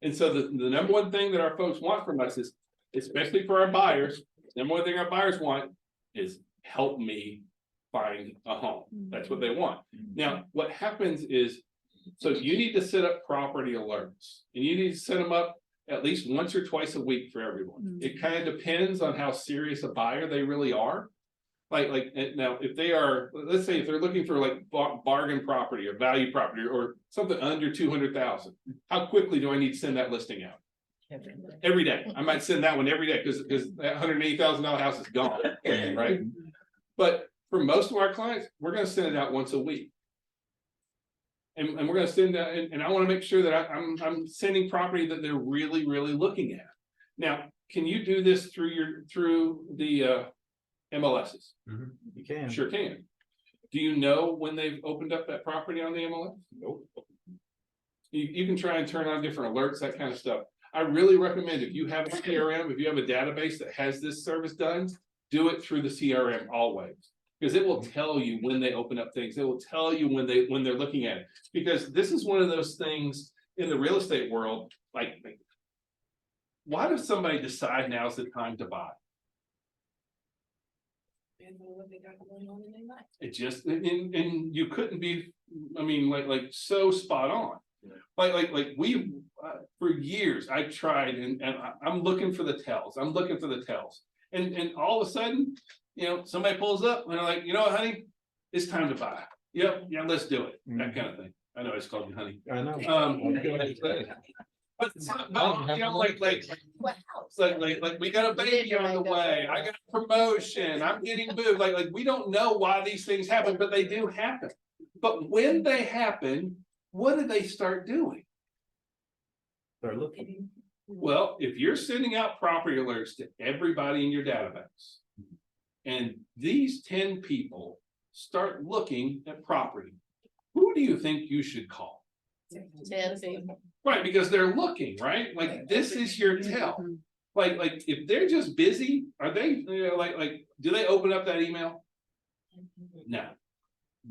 And so the number one thing that our folks want from us is, especially for our buyers, number one thing our buyers want is help me find a home. That's what they want. Now, what happens is, so you need to set up property alerts, and you need to set them up at least once or twice a week for everyone. It kind of depends on how serious a buyer they really are. Now, if they are, let's say if they're looking for like bargain property or value property or something under 200,000, how quickly do I need to send that listing out? Every day. I might send that one every day because that $180,000 house is gone, right? But for most of our clients, we're going to send it out once a week. And we're going to send that, and I want to make sure that I'm sending property that they're really, really looking at. Now, can you do this through the MLSs? You can. Sure can. Do you know when they've opened up that property on the MLS? Nope. You can try and turn on different alerts, that kind of stuff. I really recommend if you have a CRM, if you have a database that has this service done, do it through the CRM always. Because it will tell you when they open up things. It will tell you when they're looking at it. Because this is one of those things in the real estate world, like why does somebody decide now's the time to buy? Depends on what they got going on in their life. It just, and you couldn't be, I mean, like so spot on. Like we, for years, I tried and I'm looking for the tells. I'm looking for the tells. And all of a sudden, somebody pulls up and they're like, you know what, honey, it's time to buy. Yep, yeah, let's do it. That kind of thing. I know it's called you honey. I know. But like we got a baby on the way. I got a promotion. I'm getting moved. Like we don't know why these things happen, but they do happen. But when they happen, what do they start doing? They're looking. Well, if you're sending out property alerts to everybody in your database, and these 10 people start looking at property, who do you think you should call? Right, because they're looking, right? Like this is your tell. Like if they're just busy, are they do they open up that email? No.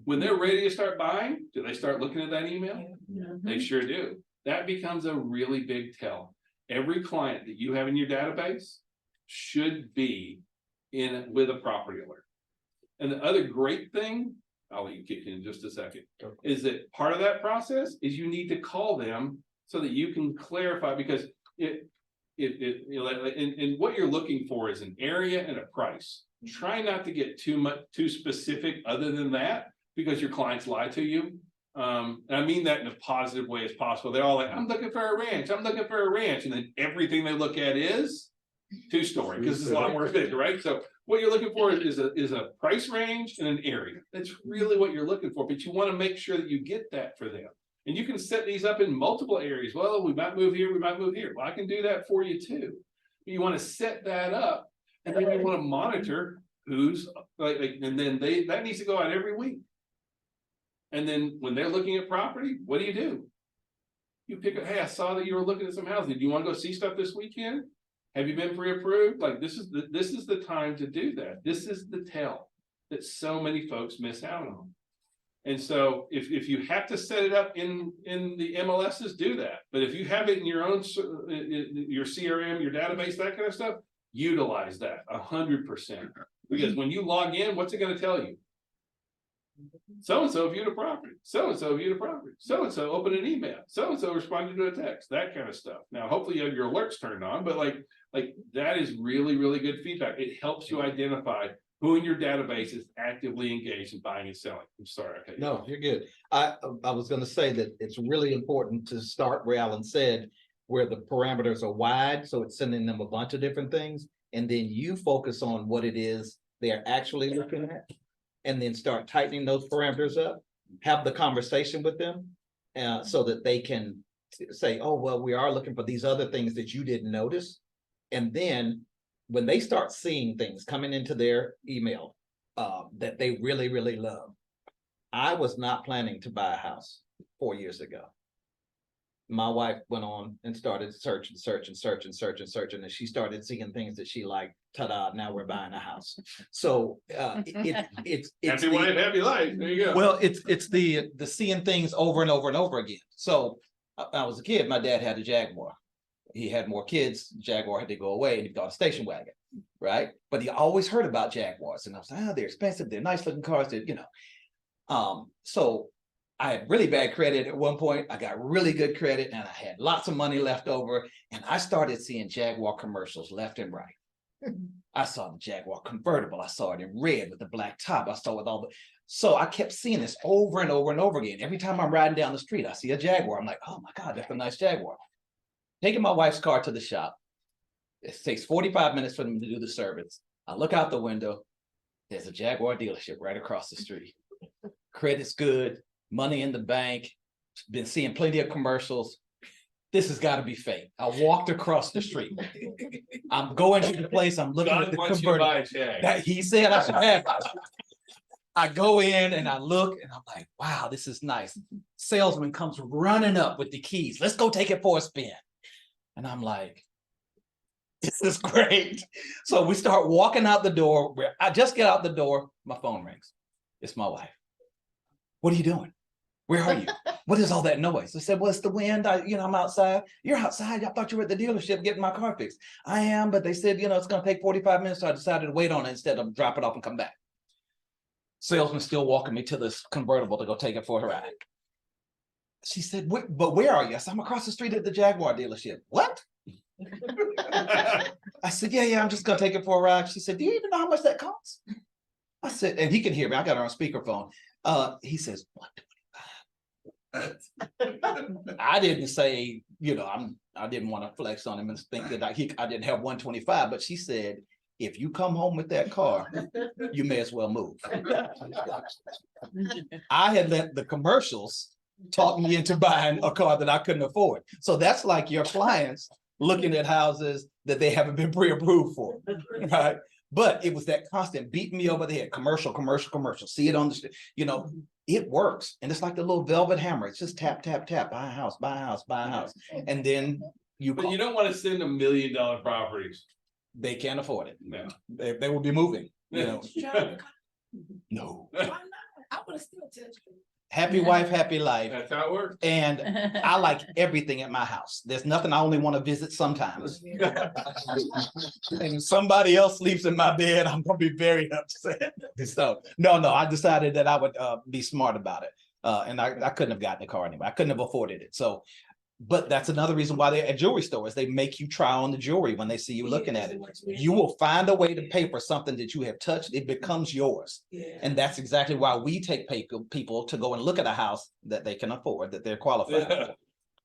When they're ready to start buying, do they start looking at that email? They sure do. That becomes a really big tell. Every client that you have in your database should be in with a property alert. And the other great thing, I'll let you kick in just a second, is that part of that process is you need to call them so that you can clarify, because and what you're looking for is an area and a price. Try not to get too specific other than that, because your clients lie to you. And I mean that in a positive way as possible. They're all like, I'm looking for a ranch, I'm looking for a ranch. And then everything they look at is 2-story, because it's a lot more big, right? So what you're looking for is a price range and an area. That's really what you're looking for, but you want to make sure that you get that for them. And you can set these up in multiple areas. Well, we might move here, we might move here. Well, I can do that for you too. You want to set that up, and then you want to monitor who's and then that needs to go out every week. And then when they're looking at property, what do? You pick up, hey, I saw that you were looking at some houses. Do you want to go see stuff this weekend? Have you been pre-approved? Like, this is the time to do that. This is the tell that so many folks miss out on. And so if you have to set it up in the MLSs, do that. But if you have it in your own, your CRM, your database, that kind of stuff, utilize that 100%. Because when you log in, what's it gonna tell you? So-and-so viewed a property, so-and-so viewed a property, so-and-so opened an email, so-and-so responded to a text, that kind of stuff. Now, hopefully you have your alerts turned on, but like that is really, really good feedback. It helps you identify who in your database is actively engaged in buying and selling. I'm sorry. I cut you No, off. you're good. I was gonna say that it's really important to start where Alan said, where the parameters are wide, so it's sending them a bunch of different things. And then you focus on what it is they're actually looking at. And then start tightening those parameters up, have the conversation with them. So that they can say, oh, well, we are looking for these other things that you didn't notice. And then when they start seeing things coming into their email that they really, really love. I was not planning to buy a house 4 years ago. My wife went on and started searching, and she started seeing things that she liked. Ta-da, now we're buying a house. So it's Happy wife, happy life. There you go. well, it's the seeing things over and over and over again. So I was a kid, my dad had a Jaguar. He had more kids, Jaguar had to go away, and he got a station wagon, right? But he always heard about Jaguars, and I was like, oh, they're expensive, they're nice looking cars, that so I had really bad credit at one point. I got really good credit, and I had lots of money left over, and I started seeing Jaguar commercials left and right. I saw the Jaguar convertible. I saw it in red with the black top. I saw it with all the. So I kept seeing this over and over and over again. Every time I'm riding down the street, I see a Jaguar. I'm like, oh my God, that's a nice Jaguar. Taking my wife's car to the shop. It takes 45 minutes for them to do the service. I look out the window. There's a Jaguar dealership right across the street. Credit's good. Money in the bank. Been seeing plenty of commercials. This has got to be fake. I walked across the street. I'm going to the place. I'm looking at God the wants you to convertible buy a Jag. that he said I should have. I go in and I look and I'm like, wow, this is nice. Salesman comes running up with the keys. Let's go take it for a spin. And I'm like, this is great. So we start walking out the door. Where I just get out the door, my phone rings. It's my wife. What are you doing? Where are you? What is all that noise? I said, well, it's the wind. I'm outside. You're outside. I thought you were at the dealership getting my car fixed. I am, but they said, it's going to take 45 minutes. So I decided to wait on it instead of drop it off and come back. Salesman still walking me to this convertible to go take it for a ride. She said, but where are you? I said, I'm across the street at the Jaguar dealership. What? I said, yeah, I'm just going to take it for a ride. She said, do you even know how much that costs? I said, and he can hear me. I got her on speakerphone. He says, what? I didn't say, I didn't want to flex on him and think that I didn't have 125, but she said, if you come home with that car, you may as well move. I had let the commercials talk me into buying a car that I couldn't afford. So that's like your clients looking at houses that they haven't been pre-approved for, right? But it was that constant beating me over the head, commercial. See it on the, it works. And it's like the little velvet hammer. It's just tap, tap, tap, buy a house. And then But you don't want to send $1 million properties. they can't afford it. No. They will be moving, No, Why not? I would have still touched you. happy wife, happy life. That's how it works. And I like everything at my house. There's nothing I only want to visit sometimes. And somebody else sleeps in my bed, I'm gonna be very upset. So, no, I decided that I would be smart about it. And I couldn't have gotten the car anyway. I couldn't have afforded it. So, but that's another reason why they're at jewelry stores. They make you try on the jewelry when they see you looking at it. You will find a way to pay for something that you have touched. It becomes yours. Yeah. And that's exactly why we take people to go and look at a house that they can afford, that they're qualified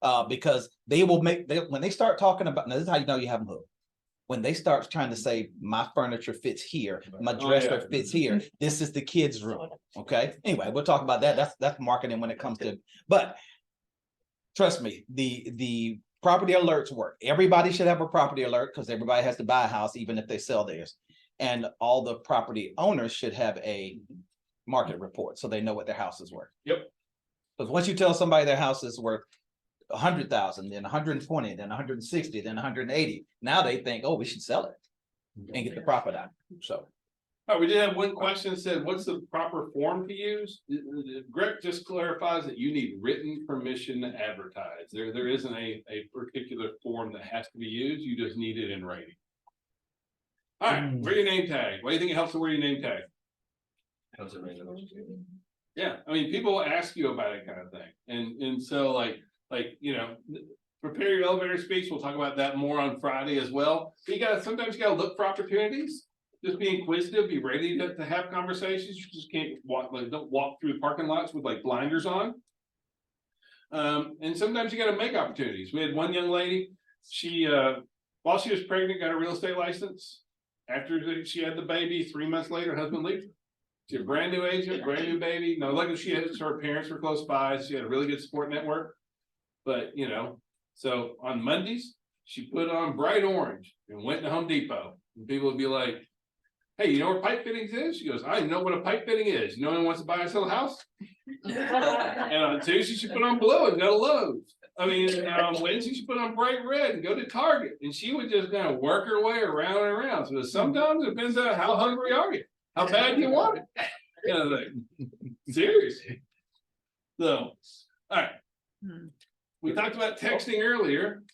for. Because they will when they start talking about, now this is how you know you have them hooked. When they start trying to say, my furniture fits here, my dresser fits here, this is the kids' room, okay? Anyway, we'll talk about that. That's marketing when it comes to, but trust me, the property alerts work. Everybody should have a property alert because everybody has to buy a house, even if they sell theirs. And all the property owners should have a market report so they know what their house is worth. Yep. Because once you tell somebody their house is worth 100,000, then 120, then 160, then 180. Now they think, oh, we should sell it and get the profit out. So. We did have one question that said, what's the proper form to use? Greg just clarifies that you need written permission to advertise. There isn't a particular form that has to be used. You just need it in writing. All right, wear your name tag. Why do you think it helps to wear your name tag? How's it rated? Yeah, I mean, people ask you about it kind of thing. And so like, you know, prepare your elevator speech. We'll talk about that more on Friday as well. So sometimes you gotta look for opportunities. Just be inquisitive, be ready to have conversations. You just can't don't walk through the parking lots with like blinders on. And sometimes you gotta make opportunities. We had one young lady, she, while she was pregnant, got a real estate license. After she had the baby, 3 months later, her husband left her. She's a brand new agent, brand new baby. No, luckily her parents were close by. She had a really good support network. But, you know, so on Mondays, she put on bright orange and went to Home Depot. And people would be like, hey, you know where pipe fittings is? She goes, I know what a pipe fitting is. You know anyone wants to buy or sell a house? And on Tuesday, she put on blue and go to Lowe's. I mean, and on Wednesday, she put on bright red and go to Target. And she would just kind of work her way around and around. So sometimes it depends on how hungry are you? How bad do you want it? You know, like, seriously. So, all right. We talked about texting earlier,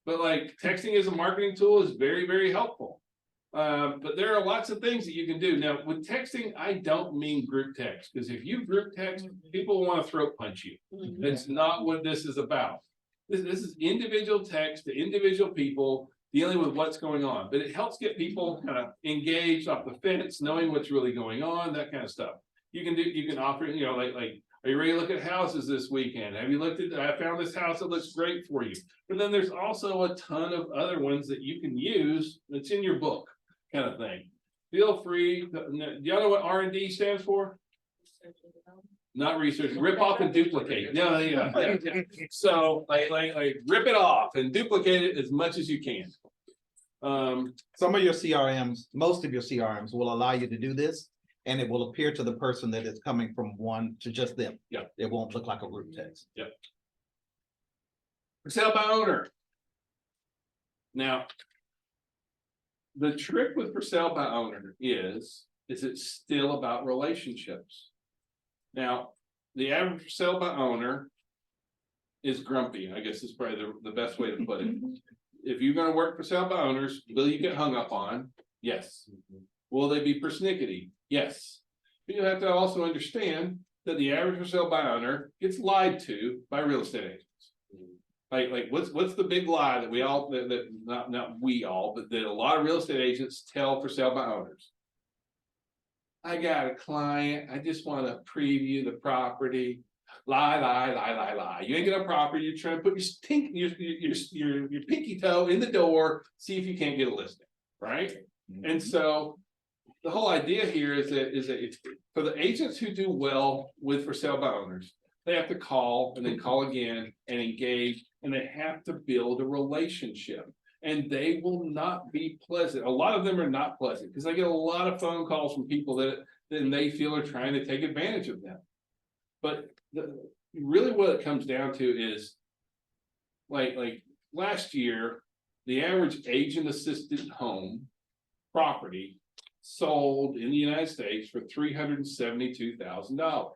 but like texting as a marketing tool is very, very helpful. But there are lots of things that you can do. Now, with texting, I don't mean group text, because if you group text, people want to throat punch you. That's not what this is about. This is individual text to individual people dealing with what's going on, but it helps get people kind of engaged off the fence, knowing what's really going on, that kind of stuff. You can offer, you know, like, are you ready to look at houses this weekend? Have you looked at, I found this house that looks great for you. But then there's also a ton of other ones that you can use that's in your book kind of thing. Feel free. Do y'all know what R&D stands for? Not research, rip off and duplicate. No, yeah. So like rip it off and duplicate it as much as you can. Some of your CRMs, most of your CRMs will allow you to do this, and it will appear to the person that it's coming from one to just them. Yeah. It won't look like a group text. For sale by owner. Now, the trick with for sale by owner is it's still about relationships. Now, the average for sale by owner is grumpy, I guess is probably the best way to put it. If you're gonna work for sale by owners, will you get hung up on? Yes. Will they be persnickety? Yes. But you have to also understand that the average for sale by owner gets lied to by real estate agents. Like what's the big lie that we all, that not we all, but that a lot of real estate agents tell for sale by owners? I got a client, I just want to preview the property. Lie. You ain't got a property, you're trying to put your pinky toe in the door, see if you can't get a listing, right? And so the whole idea here is that for the agents who do well with for sale by owners, they have to call and then call again and engage, and they have to build a relationship. And they will not be pleasant. A lot of them are not pleasant because I get a lot of phone calls from people that they feel are trying to take advantage of them. But really what it comes down to is like last year, the average agent assisted home property sold in the United States for $372,000.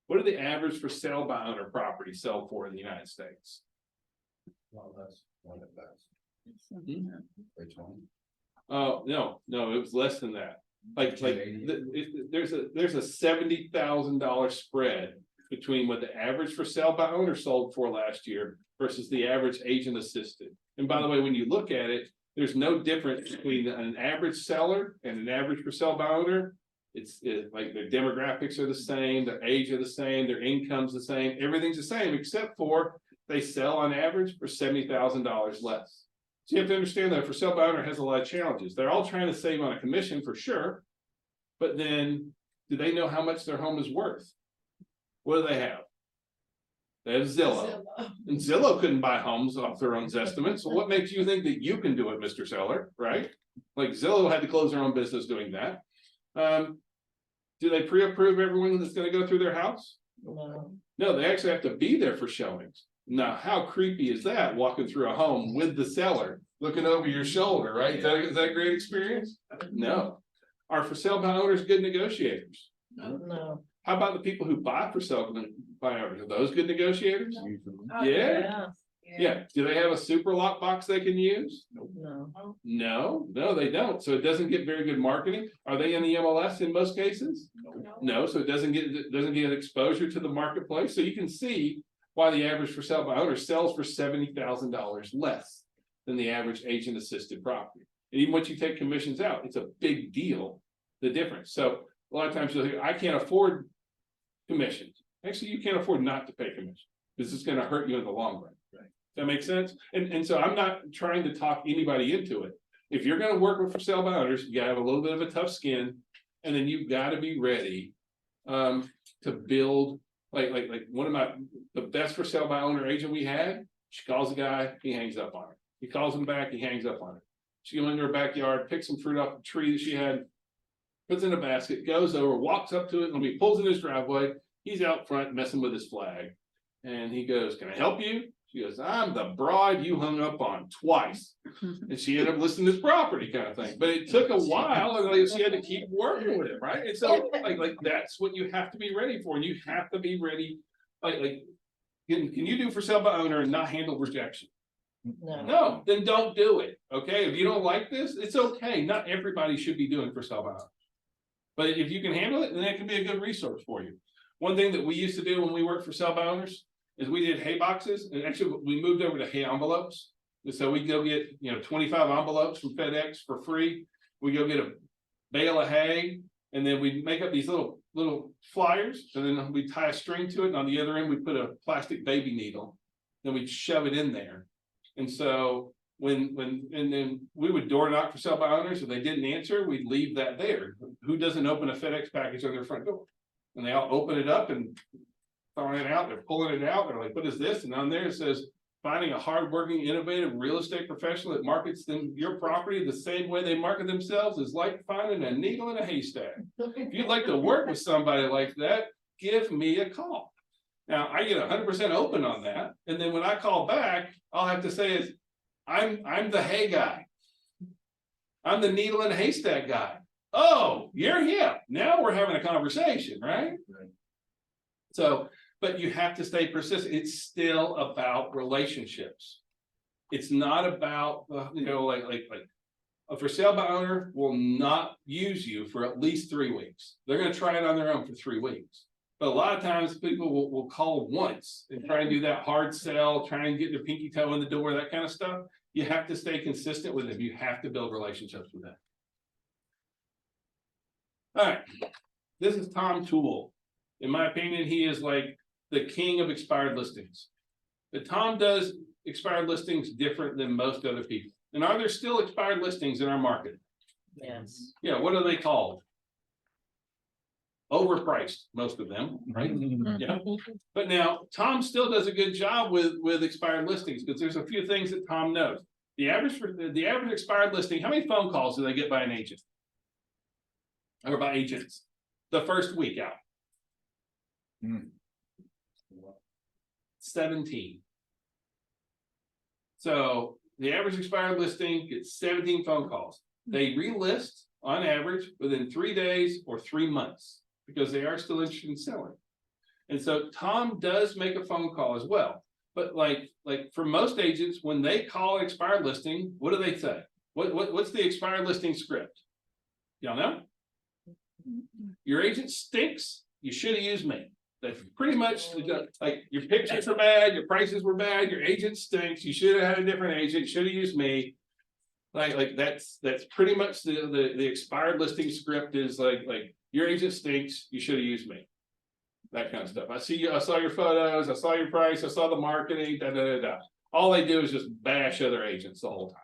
What did the average for sale by owner property sell for in the United States? Well, that's one of the best. Oh, no, it was less than that. There's a $70,000 spread between what the average for sale by owner sold for last year versus the average agent assisted. And by the way, when you look at it, there's no difference between an average seller and an average for sale by owner. It's like their demographics are the same, their age are the same, their income's the same, everything's the same, except for they sell on average for $70,000 less. So you have to understand that for sale by owner has a lot of challenges. They're all trying to save on a commission for sure. But then do they know how much their home is worth? What do they have? They have Zillow. And Zillow couldn't buy homes off their own estimates. So what makes you think that you can do it, Mr. Seller, right? Like Zillow had to close their own business doing that. Do they pre-approve everyone that's gonna go through their house? No, they actually have to be there for showings. Now, how creepy is that, walking through a home with the seller, looking over your shoulder, right? Is that a great experience? No. Are for sale by owners good negotiators? No. How about the people who buy for sale by owners? Are those good negotiators? Oh, Yeah. Yeah. Do they have a super lockbox they can use? No. No, they don't. So it doesn't get very good marketing. Are they in the MLS in most cases? No, so it doesn't get exposure to the marketplace. So you can see why the average for sale by owner sells for $70,000 less than the average agent assisted property. And even once you take commissions out, it's a big deal, the difference. So a lot of times you'll hear, I can't afford commissions. Actually, you can't afford not to pay commission. This is gonna hurt you in the long run. Right. That makes sense? And so I'm not trying to talk anybody into it. If you're gonna work with for sale by owners, you gotta have a little bit of a tough skin. And then you've gotta be ready to build, like one of the best for sale by owner agent we had, she calls the guy, he hangs up on her. He calls him back, he hangs up on her. She goes into her backyard, picks some fruit off the tree that she had, puts it in a basket, goes over, walks up to it, and when he pulls in his driveway, he's out front messing with his flag. And he goes, "Can I help you?" She goes, "I'm the broad you hung up on twice." And she ended up listing his property kind of thing. But it took a while, and like, she had to keep working with him, right? And so like that's what you have to be ready for. And you have to be ready, can you do for sale by owner and not handle rejection? No. No, then don't do it. Okay, if you don't like this, it's okay. Not everybody should be doing for sale by owner. But if you can handle it, then it can be a good resource for you. One thing that we used to do when we worked for sale by owners is we did hay boxes, and actually we moved over to hay envelopes. And so we go get 25 envelopes from FedEx for free. We go get a bale of hay, and then we make up these little flyers, and then we tie a string to it, and on the other end we put a plastic baby needle, then we shove it in there. And so and then we would door knock for sale by owners. If they didn't answer, we'd leave that there. Who doesn't open a FedEx package on their front door? And they all open it up and throwing it out, they're pulling it out, they're like, "What is this?" And on there it says, "Finding a hardworking, innovative real estate professional that markets your property the same way they market themselves is like finding a needle in a haystack. If you'd like to work with somebody like that, give me a call." Now, I get 100% open on that, and then when I call back, I'll have to say is, I'm the hay guy. I'm the needle in a haystack guy. Oh, you're him. Now we're having a conversation, right? So, but you have to stay persistent. It's still about relationships. It's not about, a for sale by owner will not use you for at least 3 weeks. They're going to try it on their own for 3 weeks. But a lot of times people will call once and try and do that hard sell, try and get their pinky toe in the door, that kind of stuff. You have to stay consistent with them. You have to build relationships with them. All right, this is Tom Toole. In my opinion, he is like the king of expired listings. But Tom does expired listings different than most other people. And are there still expired listings in our market? Yes. Yeah, what are they called? Overpriced, most of them, right? Yeah. But now Tom still does a good job with expired listings, because there's a few things that Tom knows. The average expired listing, how many phone calls do they get by an agent? Or by agents? The first week out. 17. So the average expired listing gets 17 phone calls. They relist on average within 3 days or 3 months, because they are still interested in selling. And so Tom does make a phone call as well. But like for most agents, when they call an expired listing, what do they say? What's the expired listing script? Y'all know? Your agent stinks. You should have used me. That's pretty much like your pictures are bad, your prices were bad, your agent stinks. You should have had a different agent. Should have used me. Like that's pretty much the expired listing script is like your agent stinks. You should have used me. That kind of stuff. I saw your photos. I saw your price. I saw the marketing. All they do is just bash other agents the whole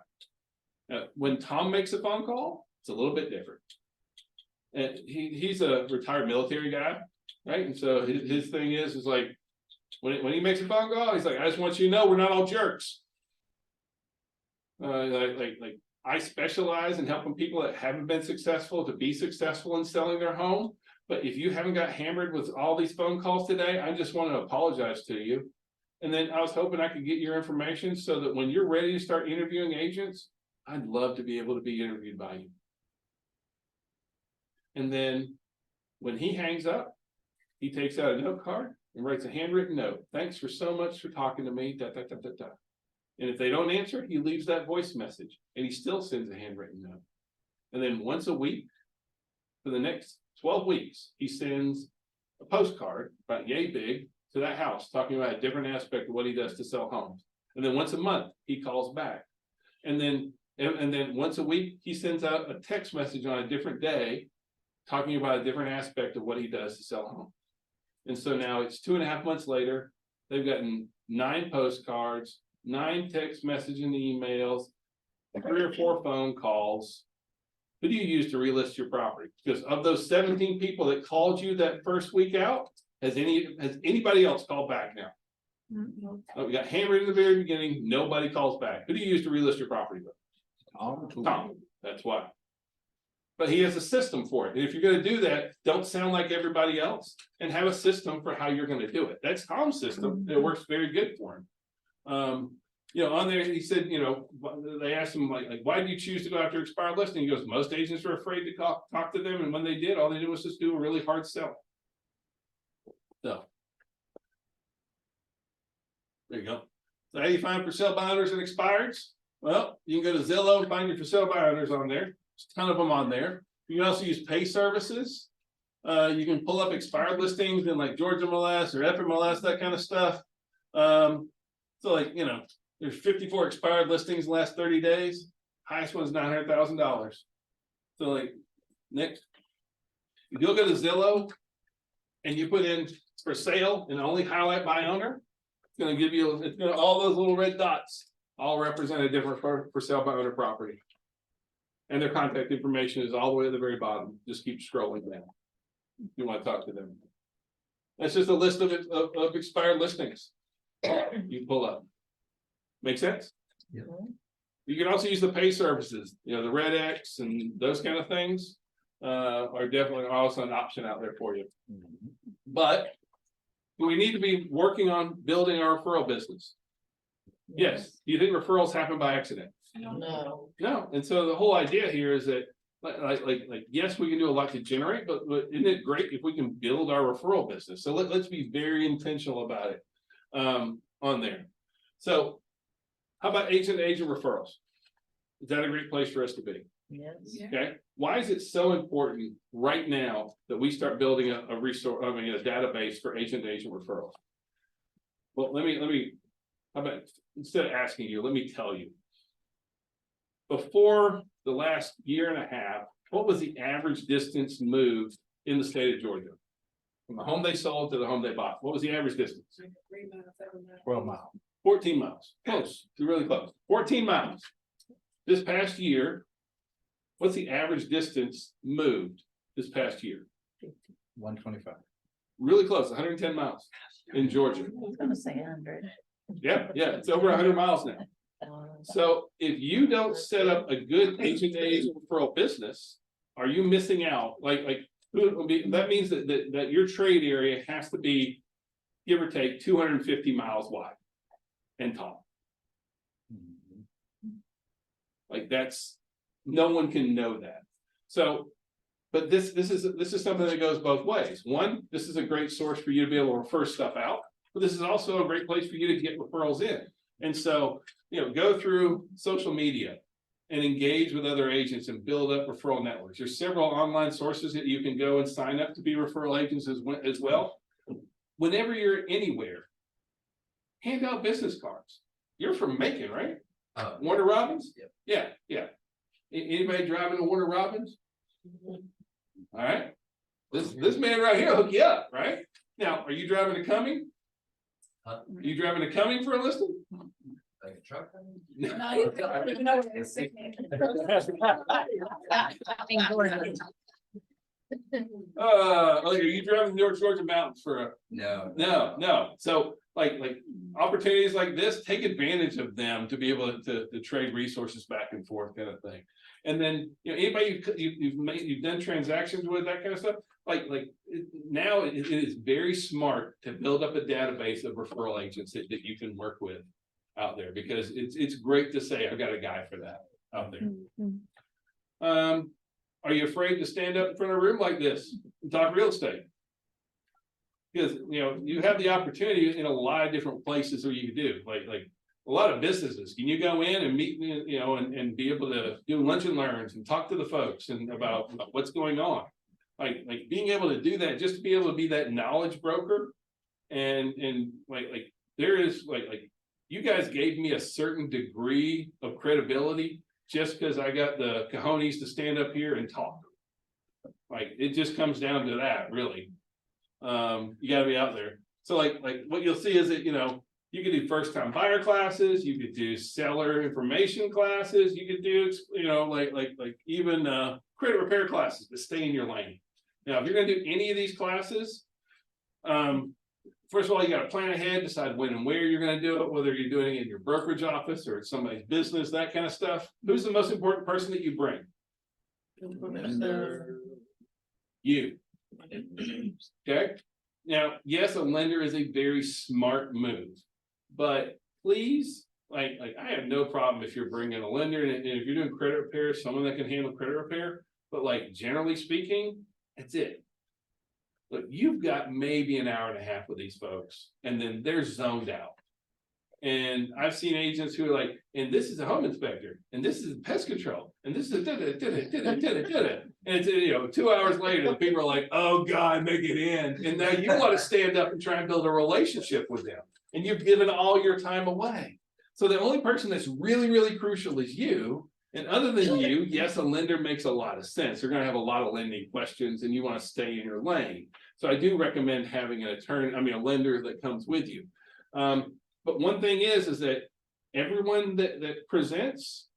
time. When Tom makes a phone call, it's a little bit different. And he's a retired military guy, right? And so his thing is like when he makes a phone call, he's like, "I just want you to know we're not all jerks." I specialize in helping people that haven't been successful to be successful in selling their home. But if you haven't got hammered with all these phone calls today, I just want to apologize to you And then I was hoping I could get your information so that when you're ready to start interviewing agents, I'd love to be able to be interviewed by you. And then when he hangs up, he takes out a note card and writes a handwritten note. Thanks for so much for talking to me, da, da, da, da, da. And if they don't answer, he leaves that voice message and he still sends a handwritten note. And then once a week, for the next 12 weeks, he sends a postcard about yay big to that house, talking about a different aspect of what he does to sell homes. And then once a month, he calls back. And then once a week, he sends out a text message on a different day, talking about a different aspect of what he does to sell homes. And so now it's 2.5 months later, they've gotten 9 postcards, 9 text messages and emails, 3 or 4 phone calls. Who do you use to relist your property? Because of those 17 people that called you that first week out, has anybody else called back now? Oh, we got hammered in the very beginning, nobody calls back. Who do you use to relist your property with? Tom, that's why. But he has a system for it. And if you're gonna do that, don't sound like everybody else and have a system for how you're gonna do it. That's Tom's system. It works very good for him. On there, he said, they asked him like, why did you choose to go after expired listing? He goes, most agents are afraid to talk to them. And when they did, all they did was just do a really hard sell. So. There you go. So how do you find for sale by owners and expireds? Well, you can go to Zillow and find your for sale by owners on there. There's a ton of them on there. You can also use pay services. You can pull up expired listings in like Georgia MLS or FMLS, that kind of stuff. There's 54 expired listings in the last 30 days. Highest one's $900,000. So like, next, if you'll go to Zillow and you put in for sale and only highlight by owner, it's gonna give you, all those little red dots all represent a different for sale by owner property. And their contact information is all the way at the very bottom. Just keep scrolling down. If you want to talk to them. That's just a list of expired listings. You pull up. Make sense? Yeah. You can also use the pay services, the Red X and those kind of things are definitely also an option out there for you. But we need to be working on building our referral business. Yes. Do you think referrals happen by accident? No. No. And so the whole idea here is that yes, we can do a lot to generate, but isn't it great if we can build our referral business? So let's be very intentional about it on there. So how about agent to agent referrals? Is that a great place for us to be? Yes. Okay. Why is it so important right now that we start building a resource, a database for agent to agent referrals? Well, let me, how about instead of asking you, let me tell you. Before the last year and a half, what was the average distance moved in the state of Georgia? From the home they sold to the home they bought. What was the average distance? 3 miles, 7 miles. 12 miles. 14 miles. Close. Really close. 14 miles. This past year, what's the average distance moved this past year? 125. Really close, 110 miles in Georgia. I was gonna say 100. Yeah, it's over 100 miles now. So if you don't set up a good agent to agent referral business, are you missing out? That means that your trade area has to be, give or take, 250 miles wide and tall. Like that's, no one can know that. So, but this is something that goes both ways. One, this is a great source for you to be able to refer stuff out, but this is also a great place for you to get referrals in. And so, go through social media and engage with other agents and build up referral networks. There's several online sources that you can go and sign up to be referral agents as well. Whenever you're anywhere, hand out business cards. You're from Macon, right? Warner Robins? Yep. Yeah. Anybody driving to Warner Robins? All right. This man right here will hook you up, right? Now, are you driving to Cumming? Huh? Are you driving to Cumming for a listing? Like a truck? No, you don't even know what it's saying. Are you driving North Georgia Mountains for a? No. So like opportunities like this, take advantage of them to be able to trade resources back and forth kind of thing. And then, anybody you've done transactions with, that kind of stuff, now it is very smart to build up a database of referral agents that you can work with out there, because it's great to say, I've got a guy for that out there. Are you afraid to stand up in front of a room like this and talk real estate? Because, you have the opportunity in a lot of different places where you can do, like a lot of businesses. Can you go in and meet, and be able to do lunch and learns and talk to the folks and about what's going on? Like being able to do that, just to be able to be that knowledge broker. And there is you guys gave me a certain degree of credibility just because I got the cojones to stand up here and talk. It just comes down to that, really. You gotta be out there. So what you'll see is that, you could do first time buyer classes, you could do seller information classes, you could do, even credit repair classes to stay in your lane. Now, if you're gonna do any of these classes, first of all, you gotta plan ahead, decide when and where you're gonna do it, whether you're doing it in your brokerage office or somebody's business, that kind of stuff. Who's the most important person that you bring? You. Okay. Now, yes, a lender is a very smart move, but please, I have no problem if you're bringing a lender, and if you're doing credit repair, someone that can handle credit repair. But generally speaking, that's it. Look, you've got maybe an hour and a half with these folks, and then they're zoned out. And I've seen agents who are and this is a home inspector, and this is pest control, and this is and it's 2 hours later, the people are like, oh God, make it end. And now you want to stand up and try and build a relationship with them, and you've given all your time away. So the only person that's really, really crucial is you. And other than you, yes, a lender makes a lot of sense. They're going to have a lot of lending questions, and you want to stay in your lane. So I do recommend having a lender that comes with you. But one thing is that everyone that presents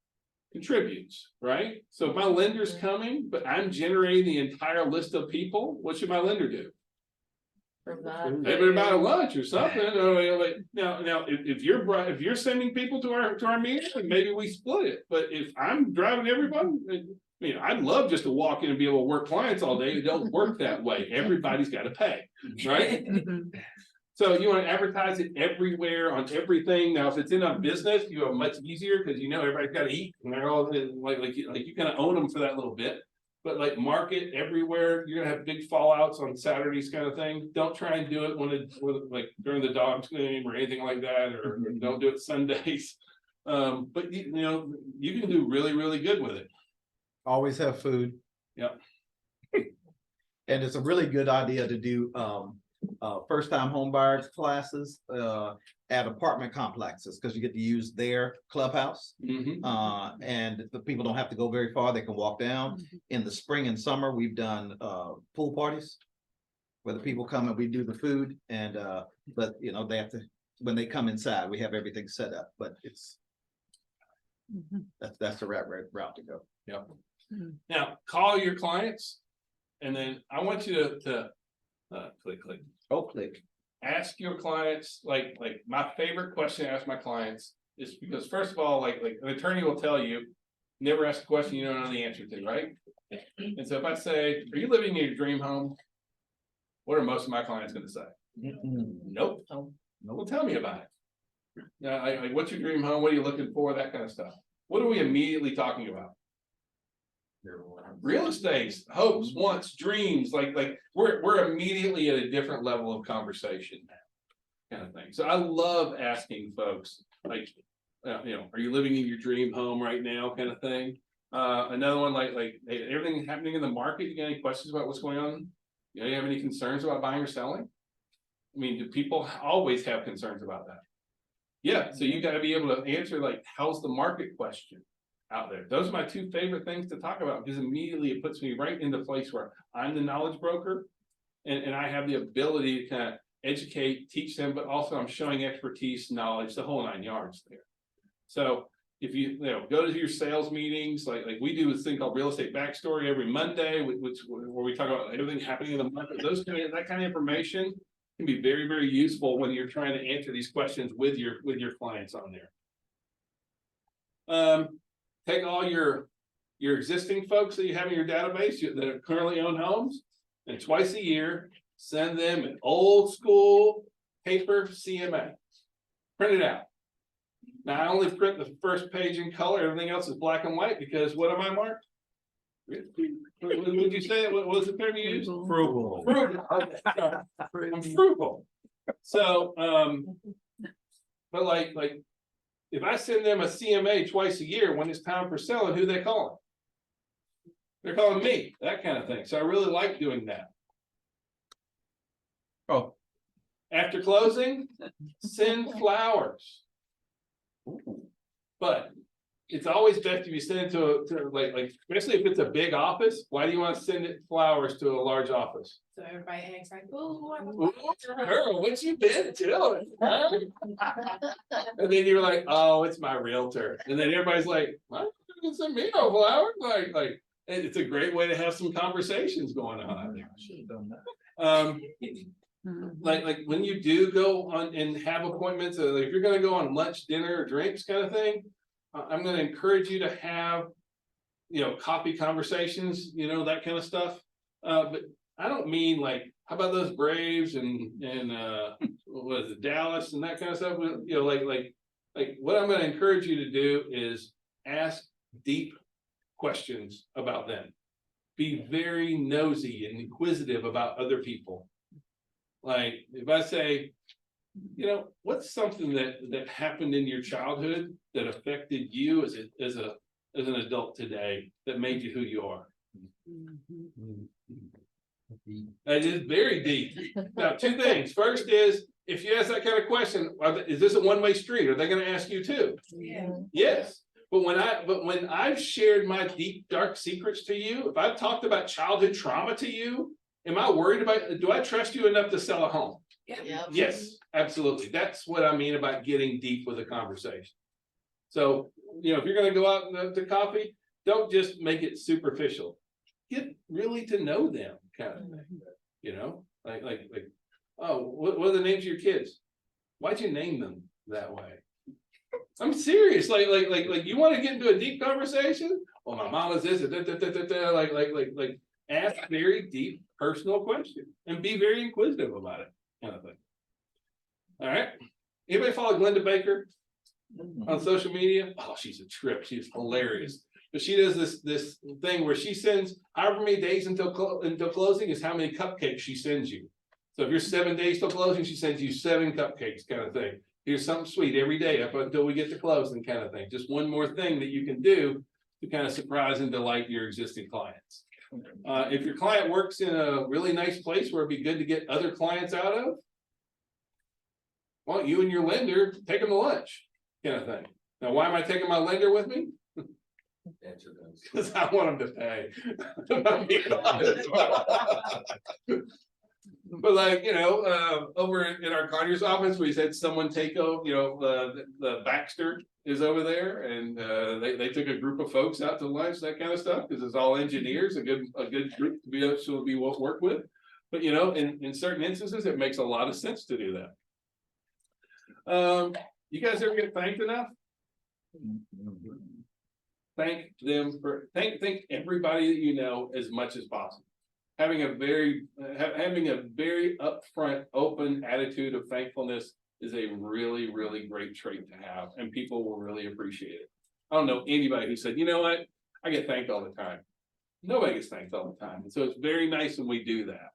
contributes, right? So if my lender's coming, but I'm generating the entire list of people, what should my lender do? Maybe about a lunch or something. Now, if you're sending people to our meeting, then maybe we split it. But if I'm driving everybody, I'd love just to walk in and be able to work clients all day. It don't work that way. Everybody's got to pay, right? So you want to advertise it everywhere on everything. Now, if it's in a business, you have much easier because everybody's got to eat, and they're all you kind of own them for that little bit. But market everywhere, you're gonna have big fallouts on Saturdays, kind of thing. Don't try and do it when during the Dogs game or anything like that, or don't do it Sundays. But you can do really, really good with it. Always have food. Yep. And it's a really good idea to do first time home buyers classes at apartment complexes, because you get to use their clubhouse. And the people don't have to go very far, they can walk down. In the spring and summer, we've done pool parties where the people come and we do the food, and but they have to, when they come inside, we have everything set up, but it's that's the right route to go. Yep. Now call your clients, and then I want you to click. Oh, click. Ask your clients, like my favorite question to ask my clients is, because first of all, like an attorney will tell you, never ask a question you don't know the answer to, right? And so if I say, are you living in your dream home? What are most of my clients going to say? Nope. Well, tell me about it. Now, what's your dream home? What are you looking for? That kind of stuff. What are we immediately talking about? Real estate, hopes, wants, dreams, we're immediately at a different level of conversation now, kind of thing. So I love asking folks, are you living in your dream home right now, kind of thing. Another one, hey, everything happening in the market, you got any questions about what's going on? You have any concerns about buying or selling? Do people always have concerns about that? Yeah, so you got to be able to answer how's the market question out there. Those are my two favorite things to talk about, because immediately it puts me right into place where I'm the knowledge broker, and I have the ability to kind of educate, teach them, but also I'm showing expertise, knowledge, the whole 9 yards there. So if you go to your sales meetings, like we do this thing called Real Estate Backstory every Monday, where we talk about everything happening in the market. That kind of information can be very, very useful when you're trying to answer these questions with your clients on there. Take all your your existing folks that you have in your database that currently own homes, and twice a year, send them an old school paper CMA. Print it out. Now, I only print the first page in color, everything else is black and white, because what am I, Mark? What would you say, what was the term you used? Frugal. Frugal. I'm frugal. So, but like, if I send them a CMA twice a year, when it's time for selling, who they calling? They're calling me, that kind of thing. So I really like doing that. Oh. After closing, send flowers. But it's always best if you send it to like, especially if it's a big office, why do you want to send it flowers to a large office? So everybody acts like, oh. Ooh, girl, what you been doing? Huh? And then you're like, oh, it's my realtor. And then everybody's like, what? Send me no flowers? Like, it's a great way to have some conversations going on out there. Like when you do go on and have appointments, if you're gonna go on lunch, dinner, or drinks kind of thing, I'm gonna encourage you to have, coffee conversations, that kind of stuff. But I don't mean like, how about those Braves and what is it, Dallas and that kind of stuff? Like what I'm gonna encourage you to do is ask deep questions about them. Be very nosy and inquisitive about other people. Like if I say, what's something that happened in your childhood that affected you as an adult today that made you who you are? That is very deep. Now, two things. First is, if you ask that kind of question, is this a one-way street? Are they going to ask you too? Yeah. Yes. But when I've shared my deep, dark secrets to you, if I've talked about childhood trauma to you, am I worried about, do I trust you enough to sell a home? Yeah. Yes, absolutely. That's what I mean about getting deep with a conversation. So, if you're gonna go out to coffee, don't just make it superficial. Get really to know them, kind of thing. Like, oh, what are the names of your kids? Why'd you name them that way? I'm serious. Like, you want to get into a deep conversation? Well, my mom is this, like, ask very deep personal questions and be very inquisitive about it, kind of thing. All right. Anybody follow Glenda Baker on social media? Oh, she's a trip. She's hilarious. But she does this thing where she sends however many days until closing is how many cupcakes she sends you. So if you're 7 days till closing, she sends you 7 cupcakes, kind of thing. Here's something sweet every day up until we get to closing, kind of thing. Just one more thing that you can do to kind of surprise and delight your existing clients. If your client works in a really nice place where it'd be good to get other clients out of, well, you and your lender take them to lunch, kind of thing. Now, why am I taking my lender with me? Answer those. Because I want them to pay. But like, over in our Conyers office, we had someone take over, the Baxter is over there, and they took a group of folks out to lunch, that kind of stuff, because it's all engineers, a good group to be able to work with. But in certain instances, it makes a lot of sense to do that. You guys ever get thanked enough? Thank them for thank everybody that you know as much as possible. Having a very upfront, open attitude of thankfulness is a really, really great trait to have, and people will really appreciate it. I don't know anybody who said, you know what, I get thanked all the time. Nobody gets thanked all the time, and so it's very nice when we do that.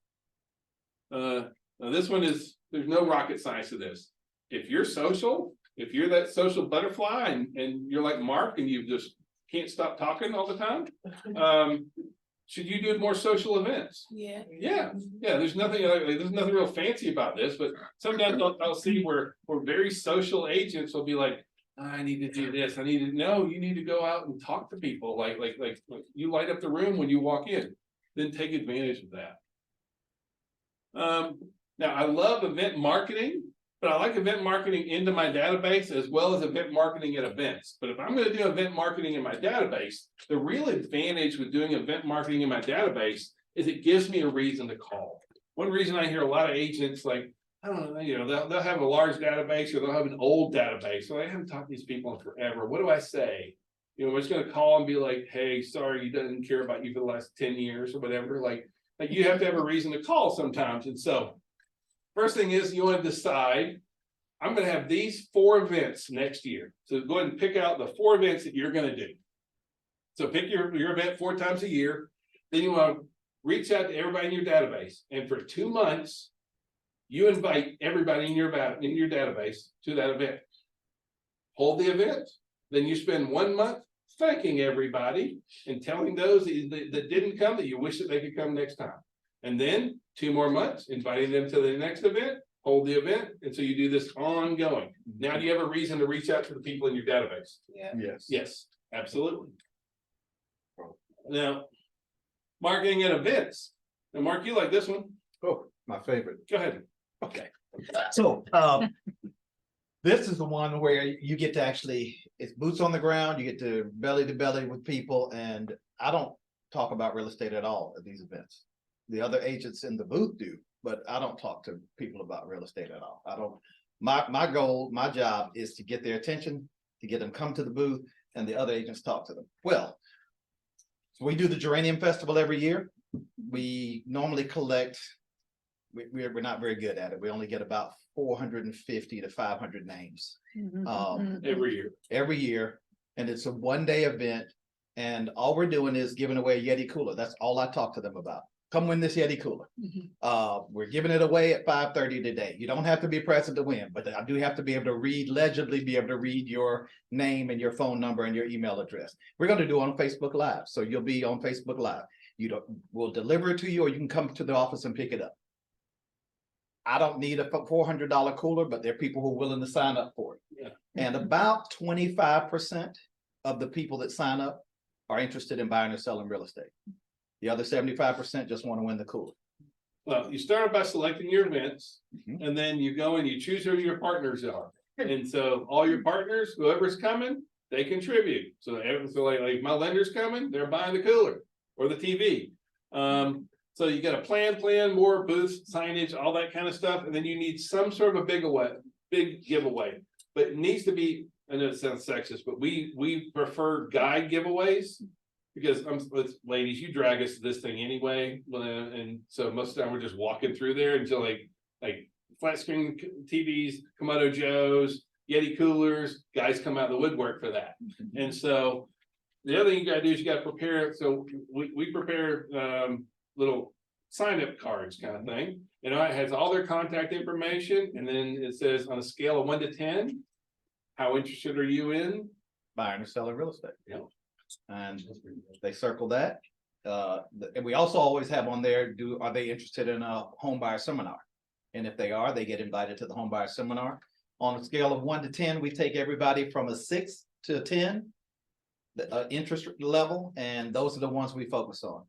Now this one is, there's no rocket science to this. If you're social, if you're that social butterfly, and you're like Mark, and you just can't stop talking all the time, should you do more social events? Yeah. Yeah. There's nothing real fancy about this, but sometimes I'll see where very social agents will be like, I need to do this. You need to go out and talk to people. Like you light up the room when you walk in, then take advantage of that. Now I love event marketing, but I like event marketing into my database as well as event marketing at events. But if I'm going to do event marketing in my database, the real advantage with doing event marketing in my database is it gives me a reason to call. One reason I hear a lot of agents like, I don't know, they'll have a large database or they'll have an old database. So I haven't talked to these people in forever. What do I say? You know, we're just gonna call and be like, hey, sorry, he doesn't care about you for the last 10 years or whatever, like you have to have a reason to call sometimes, and so. First thing is you wanna decide, I'm gonna have these 4 events next year, so go ahead and pick out the 4 events that you're gonna do. So pick your event 4 times a year, then you wanna reach out to everybody in your database, and for 2 months. You invite everybody in your database to that event. Hold the event, then you spend 1 month thanking everybody and telling those that didn't come that you wish that they could come next time. And then 2 more months, inviting them to the next event, hold the event, and so you do this ongoing. Now, do you have a reason to reach out to the people in your database? Yeah. Yes. Yes, absolutely. Now, marketing at events. Now, Mark, you like this one? Oh, my favorite. Go ahead. Okay. So, this is the one where you get to actually, it's boots on the ground, you get to belly with people, and I don't talk about real estate at all at these events. The other agents in the booth do, but I don't talk to people about real estate at all. I don't, my goal, my job is to get their attention, to get them come to the booth, and the other agents talk to them. Well, so we do the Geranium Festival every year. We normally collect, we're not very good at it. We only get about 450 to 500 names Every year. and it's a 1-day event, and all we're doing is giving away a Yeti cooler. That's all I talk to them about. Come win this Yeti cooler. We're giving it away at 5:30 today. You don't have to be present to win, but I do have to be able to read legibly, be able to read your name and your phone number and your email address. We're going to do it on Facebook Live, so you'll be on Facebook Live. We'll deliver it to you, or you can come to the office and pick it up. I don't need a $400 cooler, but there are people who are willing to sign up for it. Yeah. And about 25% of the people that sign up are interested in buying or selling real estate. The other 75% just want to win the cooler. Well, you start by selecting your events, Mhm. and then you go and you choose who your partners are. And so all your partners, whoever's coming, they contribute. So like my lender's coming, they're buying the cooler or the TV. So you got a plan, more booths, signage, all that kind of stuff, and then you need some sort of a big giveaway. But it needs to be, I know it sounds sexist, but we prefer guide giveaways. Because ladies, you drag us to this thing anyway, and so most of the time we're just walking through there until like flat screen TVs, Komodo Joes, Yeti coolers, guys come out of the woodwork for that. And so the other thing you gotta do is you gotta prepare, so we prepare little sign up cards kind of thing. You know, it has all their contact information, and then it says on a scale of 1 to 10, how interested are you in Buying or selling real estate. Yeah. And they circle that. And we also always have on there, are they interested in a home buyer seminar? And if they are, they get invited to the home buyer seminar. On a scale of 1 to 10, we take everybody from a 6 to a 10, the interest level, and those are the ones we focus on.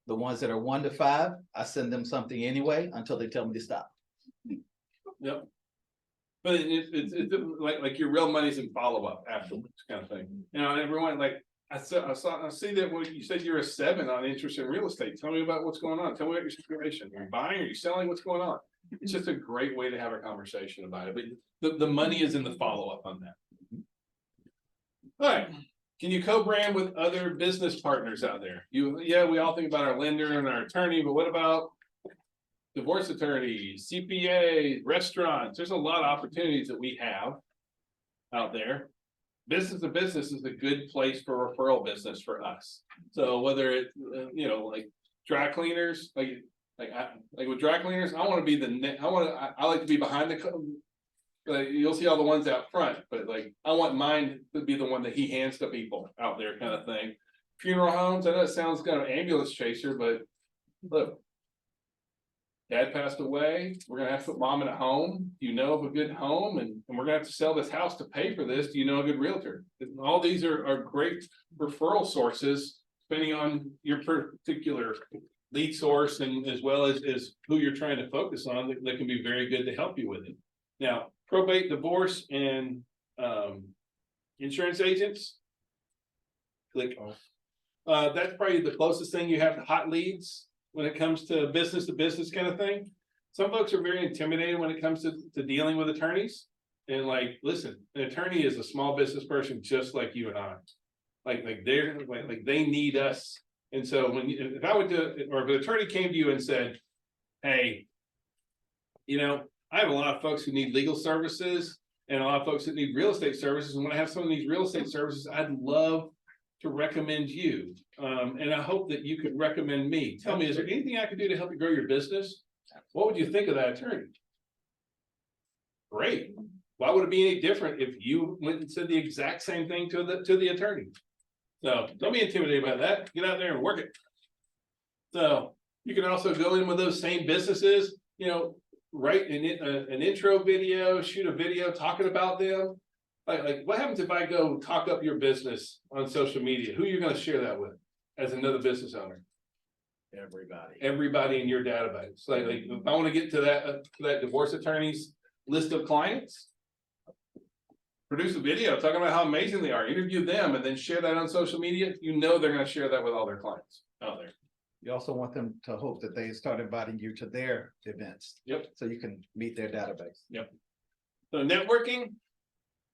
The ones that are 1 to 5, I send them something anyway until they tell me to stop. Yep. But it's like your real money's in follow-up afterwards kind of thing. You know, everyone like, I see that when you said you're a 7 on interest in real estate. Tell me about what's going on. Tell me about your situation. Are you buying? Are you selling? What's going on? It's just a great way to have a conversation about it. But the money is in the follow-up on that. All right. Can you co-brand with other business partners out there? Yeah, we all think about our lender and our attorney, but what about divorce attorneys, CPA, restaurants? There's a lot of opportunities that we have out there. Business to business is a good place for referral business for us. So whether it, like dry cleaners, like with dry cleaners, I want to be I like to be behind you'll see all the ones out front, but like, I want mine to be the one that he hands to people out there kind of thing. Funeral homes, I know it sounds kind of ambulance chaser, but look, dad passed away. We're gonna have to put mom in a home. Do you know of a good home? And we're gonna have to sell this house to pay for this. Do you know a good realtor? All these are great referral sources, depending on your particular lead source and as well as who you're trying to focus on, that can be very good to help you with it. Now, probate, divorce, and insurance agents. Click. That's probably the closest thing you have to hot leads when it comes to business kind of thing. Some folks are very intimidated when it comes to dealing with attorneys. And like, listen, an attorney is a small business person just like you and I. like they're, like they need us. And so when, if I would do, or if an attorney came to you and said, hey, I have a lot of folks who need legal services and a lot of folks that need real estate services. And when I have some of these real estate services, I'd love to recommend you. And I hope that you could recommend me. Tell me, is there anything I could do to help you grow your business? What would you think of that attorney? Great. Why would it be any different if you went and said the exact same thing to the attorney? So don't be intimidated by that. Get out there and work it. So you can also go in with those same businesses, write an intro video, shoot a video talking about them. Like what happens if I go talk up your business on social media? Who are you going to share that with as another business owner? Everybody in your database. Like if I want to get to that divorce attorney's list of clients, produce a video talking about how amazing they are, interview them, and then share that on social media. They're going to share that with all their clients out there. You also want them to hope that they start inviting you to their events. Yep. So you can meet their database. So networking.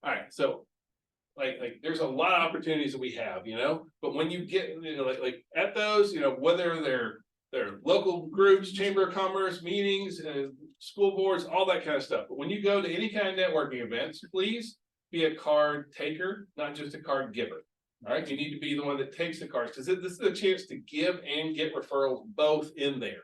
All right, so like there's a lot of opportunities that we have, but when you get, like at those, whether they're local groups, chamber of commerce, meetings, school boards, all that kind of stuff. But when you go to any kind of networking events, please be a card taker, not just a card giver. All right, you need to be the one that takes the cards, because this is a chance to give and get referrals both in there.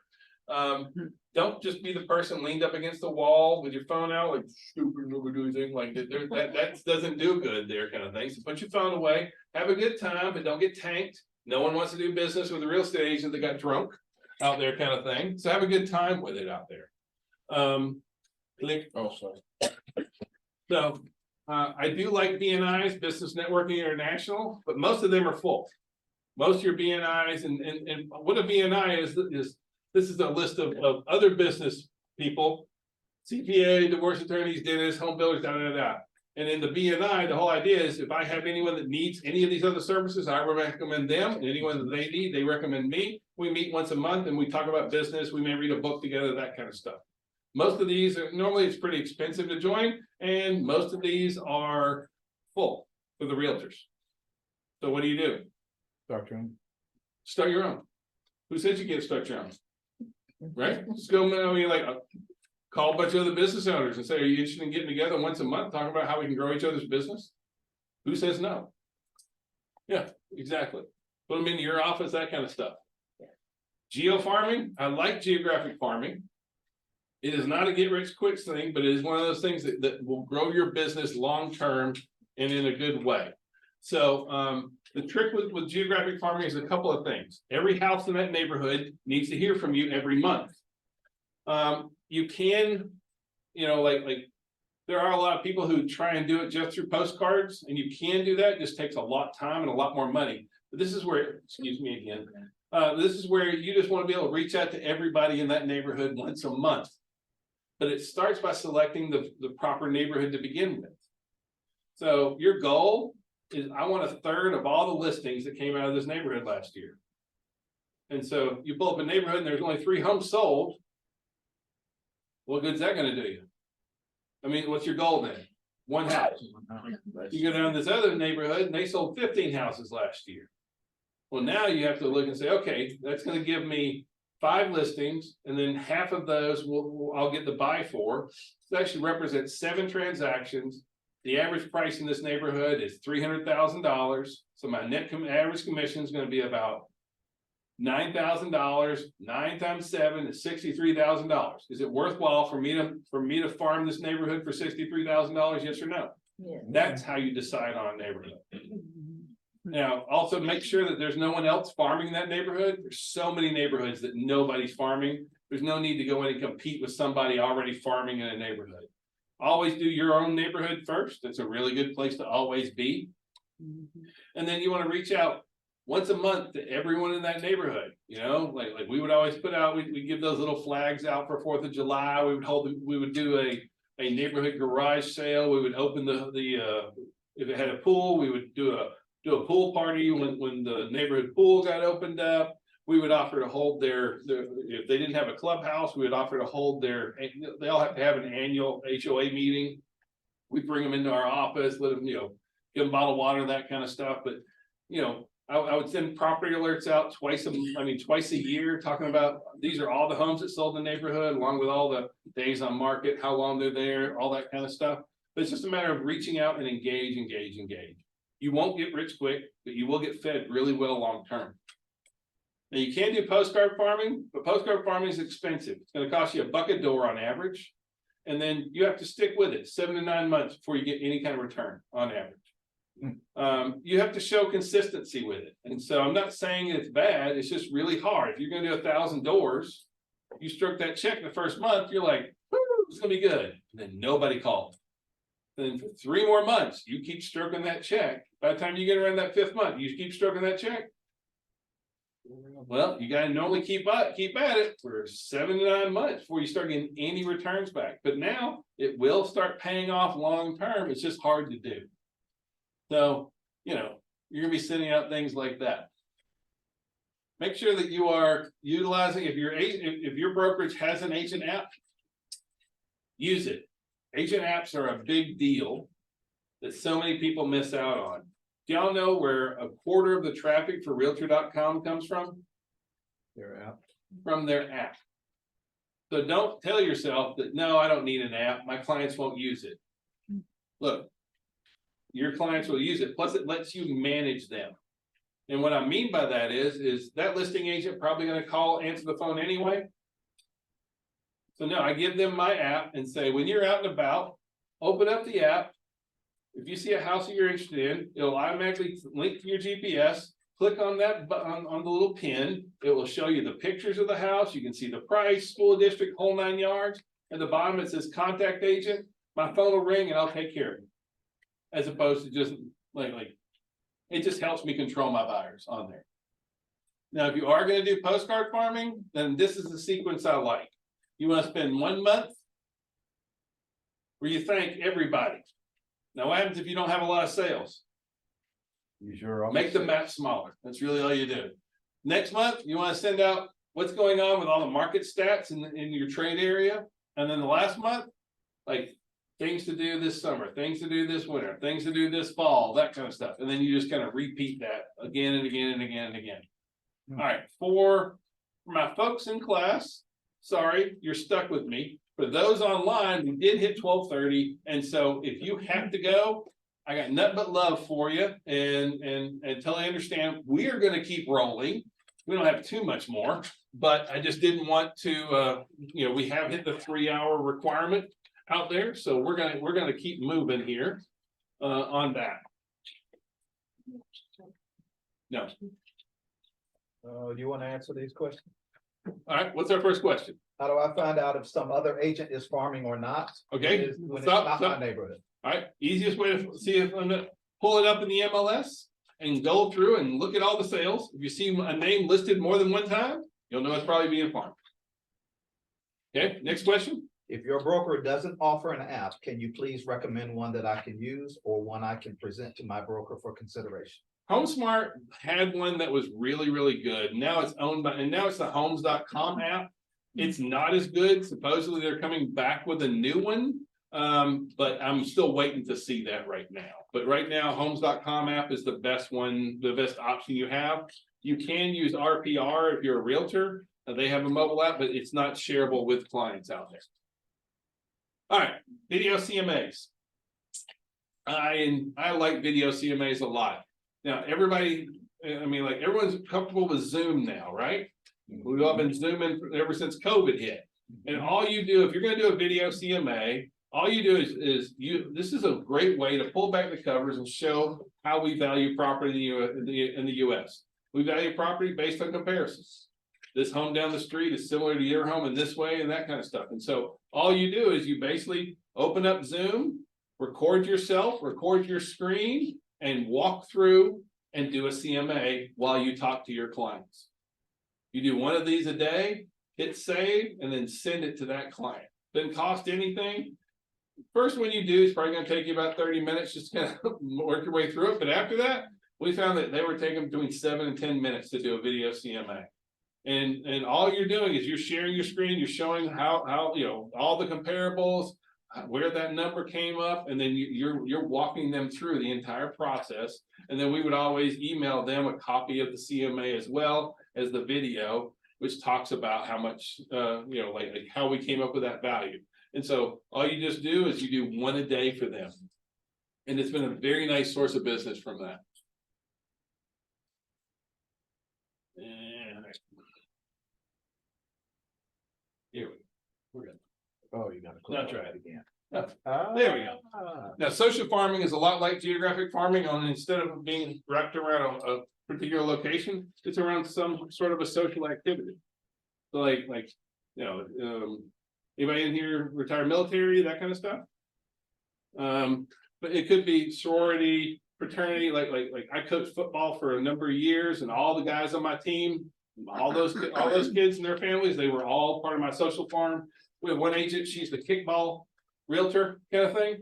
Don't just be the person leaned up against the wall with your phone out, like stupid, nobody do anything like that. That doesn't do good there, kind of thing. So put your phone away, have a good time, but don't get tanked. No one wants to do business with a real estate agent that got drunk out there, kind of thing. So have a good time with it out there. So I do like BNI's, Business Networking International, but most of them are full. Most of your BNI's and what a BNI is this is a list of other business people, CPA, divorce attorneys, dentists, home builders, And in the BNI, the whole idea is if I have anyone that needs any of these other services, I recommend them. And anyone that they need, they recommend me. We meet once a month and we talk about business. We may read a book together, that kind of stuff. Most of these are normally it's pretty expensive to join, and most of these are full for the realtors. So what do? Start your own. Who said you can't start your own? Right? Just go, call a bunch of other business owners and say, are you interested in getting together once a month, talking about how we can grow each other's business? Who says no? Yeah, exactly. Put them into your office, that kind of stuff. Geo farming, I like geographic farming. It is not a get rich quick thing, but it is one of those things that will grow your business long-term and in a good way. So the trick with geographic farming is a couple of things. Every house in that neighborhood needs to hear from you every month. You can, there are a lot of people who try and do it just through postcards, and you can do that. It just takes a lot of time and a lot more money. But this is where, excuse me again, this is where you just want to be able to reach out to everybody in that neighborhood once a month. But it starts by selecting the proper neighborhood to begin with. So your goal is I want 1/3 of all the listings that came out of this neighborhood last year. And so you pull up a neighborhood and there's only 3 homes sold. What good's that going to do you? I mean, what's your goal then? 1 house. You go down this other neighborhood and they sold 15 houses last year. Well, now you have to look and say, okay, that's going to give me 5 listings, and then half of those I'll get the buy for. So that actually represents 7 transactions. The average price in this neighborhood is $300,000. So my average commission is going to be about $9,000. 9 times 7 is $63,000. Is it worthwhile for me to farm this neighborhood for $63,000? Yes or no? Yeah. That's how you decide on a neighborhood. Now, also make sure that there's no one else farming that neighborhood. There's so many neighborhoods that nobody's farming. There's no need to go in and compete with somebody already farming in a neighborhood. Always do your own neighborhood first. That's a really good place to always be. And then you want to reach out once a month to everyone in that neighborhood. Like we would always put out, we give those little flags out for 4th of July. We would do a neighborhood garage sale. We would open if it had a pool, we would do a pool party when the neighborhood pool got opened up. We would offer to hold if they didn't have a clubhouse, we would offer to hold they all have to have an annual HOA meeting. We bring them into our office, let them, give them bottled water, that kind of stuff. But you know, I would send property alerts out twice a year, talking about, these are all the homes that sold in the neighborhood, along with all the days on market, how long they're there, all that kind of stuff. But it's just a matter of reaching out and engage. You won't get rich quick, but you will get fed really well long term. Now, you can do postcard farming, but postcard farming is expensive. It's gonna cost you $1 a door on average. And then you have to stick with it 7 to 9 months before you get any kind of return on average. You have to show consistency with it. And so I'm not saying it's bad, it's just really hard. If you're gonna do 1,000 doors, you stroke that check the first month, you're like, woo, it's gonna be good. And then nobody called. Then for 3 more months, you keep stroking that check. By the time you get around that 5th month, you keep stroking that check. Well, you gotta normally keep at it for 7 to 9 months before you start getting any returns back. But now it will start paying off long term. It's just hard to do. So, you know, you're gonna be sending out things like that. Make sure that you are utilizing, if your brokerage has an agent app, use it. Agent apps are a big deal that so many people miss out on. Do y'all know where 1/4 of the traffic for Realtor.com comes from? Their app. From their app. So don't tell yourself that, no, I don't need an app, my clients won't use it. Look, your clients will use it, plus it lets you manage them. And what I mean by that is that listing agent probably gonna answer the phone anyway. So no, I give them my app and say, when you're out and about, open up the app. If you see a house that you're interested in, it'll automatically link to your GPS. Click on that button on the little pin. It will show you the pictures of the house. You can see the price, school district, whole 9 yards. At the bottom, it says contact agent. My phone will ring and I'll take care of it. As opposed to just like it just helps me control my buyers on there. Now, if you are going to do postcard farming, then this is the sequence I like. You want to spend 1 month where you thank everybody. Now, what happens if you don't have a lot of sales? Make the map smaller. That's really all you do. Next month, you want to send out what's going on with all the market stats in your trade area. And then the last month, like things to do this summer, things to do this winter, things to do this fall, that kind of stuff. And then you just kind of repeat that again and again and again and again. All right, for my folks in class, sorry, you're stuck with me. For those online, we did hit 12:30. And so if you have to go, I got nothing but love for you and totally understand. We are going to keep rolling. We don't have too much more, but I just didn't want to, we have hit the 3-hour requirement out there. So we're going to keep moving here on that. No. Do you want to answer these questions? All right. What's our first question? How do I find out if some other agent is farming or not? Okay, When it's stop, not stop. my neighborhood. All right, easiest way to see if I'm gonna pull it up in the MLS and go through and look at all the sales. If you see a name listed more than one time, you'll know it's probably being farmed. Okay, next question. If your broker doesn't offer an app, can you please recommend one that I can use or one I can present to my broker for consideration? HomeSmart had one that was really, really good. Now it's owned by, and now it's the Homes.com app. It's not as good. Supposedly they're coming back with a new one. But I'm still waiting to see that right now. But right now, Homes.com app is the best one, the best option you have. You can use RPR if you're a realtor. They have a mobile app, but it's not shareable with clients out there. All right, video CMAs. I like video CMAs a lot. Now, everybody, everyone's comfortable with Zoom now, right? We've all been Zooming ever since COVID hit. And all you do, if you're going to do a video CMA, all you do is this is a great way to pull back the covers and show how we value property in the US. We value property based on comparisons. This home down the street is similar to your home in this way and that kind of stuff. And so all you do is you basically open up Zoom, record yourself, record your screen, and walk through and do a CMA while you talk to your clients. You do one of these a day, hit save, and then send it to that client. Doesn't cost anything. First one you do is probably going to take you about 30 minutes just to kind of work your way through it. But after that, we found that they were taking between 7 and 10 minutes to do a video CMA. And all you're doing is you're sharing your screen, you're showing how all the comparables, where that number came up, and then you're walking them through the entire process. And then we would always email them a copy of the CMA as well as the video, which talks about how much, like how we came up with that value. And so all you just do is you do one a day for them. And it's been a very nice source of business from that. And here we're good. Oh, you gotta. That's right. Again. There we go. Now, social farming is a lot like geographic farming, on instead of being wrapped around a particular location, it's around some sort of a social activity. So like, anybody in here retired military, that kind of stuff? But it could be sorority, fraternity, like I coached football for a number of years, and all the guys on my team, all those kids and their families, they were all part of my social farm. We have one agent, she's the kickball realtor kind of thing.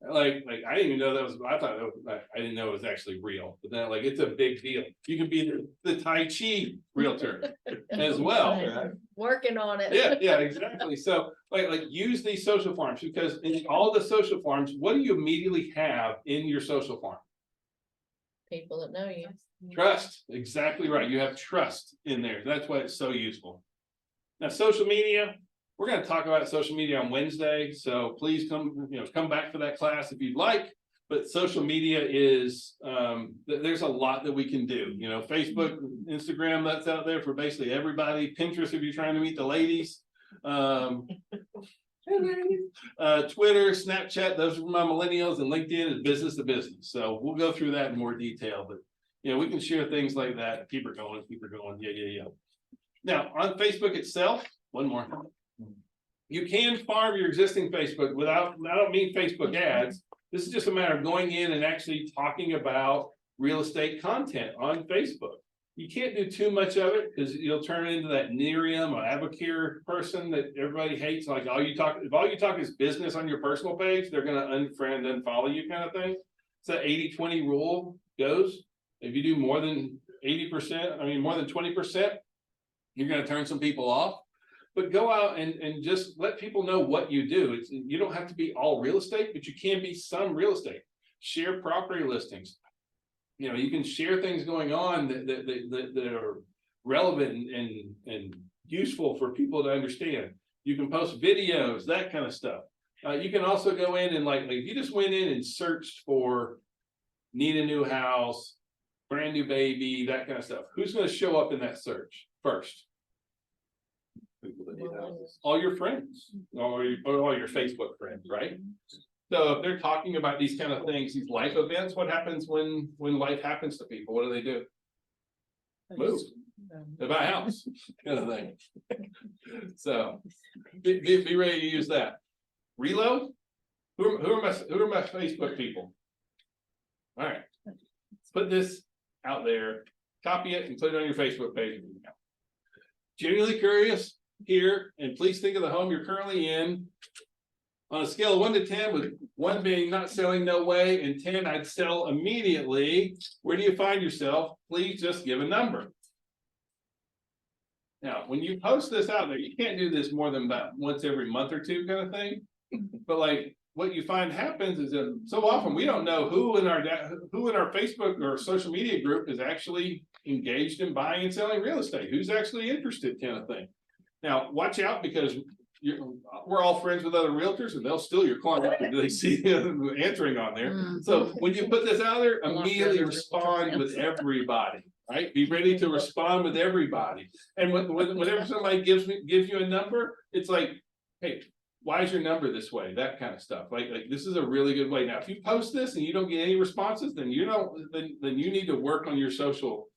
Like I didn't even know that was, I thought, I didn't know it was actually real, but then it's a big deal. You can be the Tai Chi realtor as well. Working on it. Yeah, exactly. So like use these social farms, because in all the social farms, what do you immediately have in your social farm? People that know you. Trust, exactly right. You have trust in there. That's why it's so useful. Now, social media, we're going to talk about social media on Wednesday, so please come back for that class if you'd like. But social media is, there's a lot that we can do. Facebook, Instagram, that's out there for basically everybody. Pinterest, if you're trying to meet the ladies. Twitter, Snapchat, those are for my millennials, and LinkedIn is business to business. So we'll go through that in more detail, but we can share things like that. Keep her going. Yeah. Now, on Facebook itself, one more. You can farm your existing Facebook without, I don't mean Facebook ads. This is just a matter of going in and actually talking about real estate content on Facebook. You can't do too much of it because you'll turn into that Nerium or Abacare person that everybody hates. Like if all you talk is business on your personal page, they're gonna unfriend, unfollow you kind of thing. So 80-20 rule goes. If you do more than 80%, more than 20%, you're gonna turn some people off. But go out and just let people know what you do. You don't have to be all real estate, but you can be some real estate. Share property listings. You can share things going on that are relevant and useful for people to understand. You can post videos, that kind of stuff. You can also go in and like if you just went in and searched for need a new house, brand new baby, that kind of stuff. Who's going to show up in that search first? People that need houses. All your friends, or all your Facebook friends, right? So if they're talking about these kind of things, these life events, what happens when life happens to people? What do? Move. They buy a house, kind of thing. So be ready to use that. Reload. Who are my Facebook people? All right. Let's put this out there, copy it, and put it on your Facebook page. Genuinely curious here, and please think of the home you're currently in. On a scale of 1 to 10, with 1 being not selling, no way, and 10, I'd sell immediately. Where do you find yourself? Please just give a number. Now, when you post this out there, you can't do this more than about once every month or two kind of thing. But what you find happens is that so often we don't know who in our Facebook or social media group is actually engaged in buying and selling real estate. Who's actually interested, kind of thing. Now, watch out, because we're all friends with other realtors, and they'll steal your client if they see you answering on there. So when you put this out there, immediately respond with everybody, right? Be ready to respond with everybody. And whenever somebody gives you a number, it's like, hey, why is your number this way? That kind of stuff. Like this is a really good way. Now, if you post this and you don't get any responses, then then you need to work on your social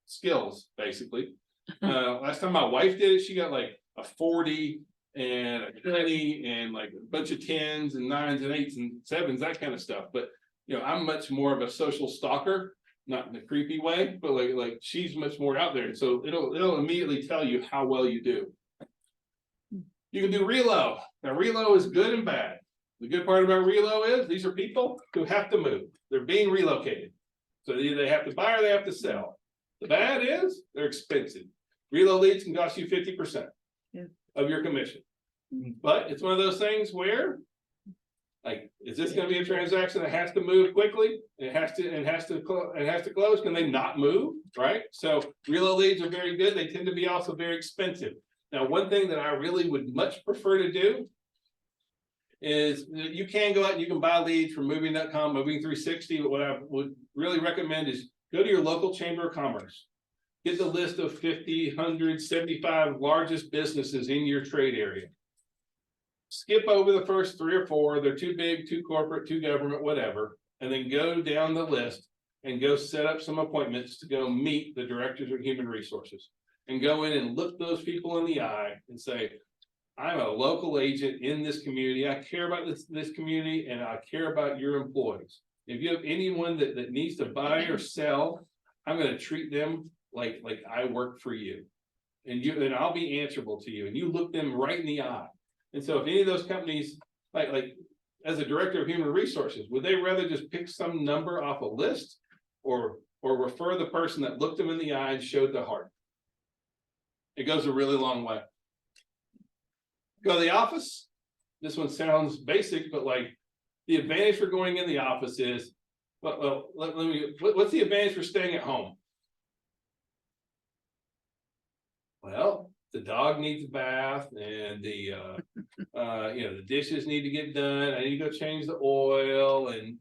skills, basically. Last time my wife did it, she got like a 40 and a 20 and like a bunch of 10s and 9s and 8s and 7s, that kind of stuff. But I'm much more of a social stalker, not in a creepy way, but like she's much more out there. So it'll immediately tell you how well you do. You can do relo. Now relo is good and bad. The good part about relo is these are people who have to move. They're being relocated. So either they have to buy or they have to sell. The bad is they're expensive. Relo leads can cost you 50% of your commission. But it's one of those things where Like, is this gonna be a transaction that has to move quickly? It has to close. Can they not move? Right? So real leads are very good. They tend to be also very expensive. Now, one thing that I really would much prefer to do is you can go out and you can buy leads from moving.com, moving 360, but what I would really recommend is go to your local chamber of commerce. Get the list of 50, 100, 75 largest businesses in your trade area. Skip over the first 3 or 4, they're too big, too corporate, too government, whatever, and then go down the list and go set up some appointments to go meet the directors of human resources. And go in and look those people in the eye and say, I'm a local agent in this community. I care about this community and I care about your employees. If you have anyone that needs to buy or sell, I'm gonna treat them like I work for you. And I'll be answerable to you. And you look them right in the eye. And so if any of those companies, like as a director of human resources, would they rather just pick some number off a list or refer the person that looked them in the eye and showed the heart? It goes a really long way. Go to the office. This one sounds basic, but like the advantage for going in the office is, what's the advantage for staying at home? Well, the dog needs a bath and the the dishes need to get done. I need to go change the oil and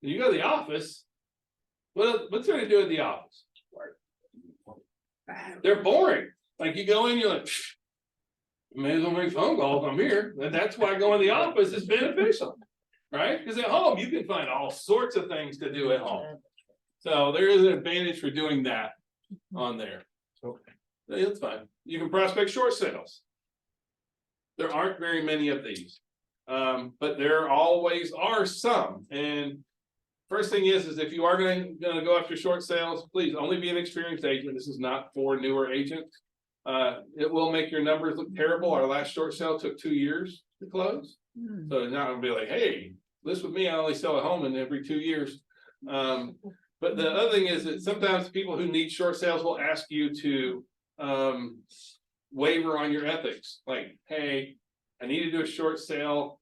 You go to the office. What's there to do at the office? They're boring. Like you go in, you're like, may as well make phone calls. I'm here. And that's why going to the office is beneficial, right? Because at home you can find all sorts of things to do at home. So there is an advantage for doing that on there. Okay, that's fine. You can prospect short sales. There aren't very many of these, but there always are some. And first thing is if you are going to go after short sales, please only be an experienced agent. This is not for newer agents. It will make your numbers look terrible. Our last short sale took 2 years to close. So it's not gonna be like, hey, list with me, I only sell at home in every 2 years. But the other thing is that sometimes people who need short sales will ask you to waiver on your ethics. Like, hey, I need to do a short sale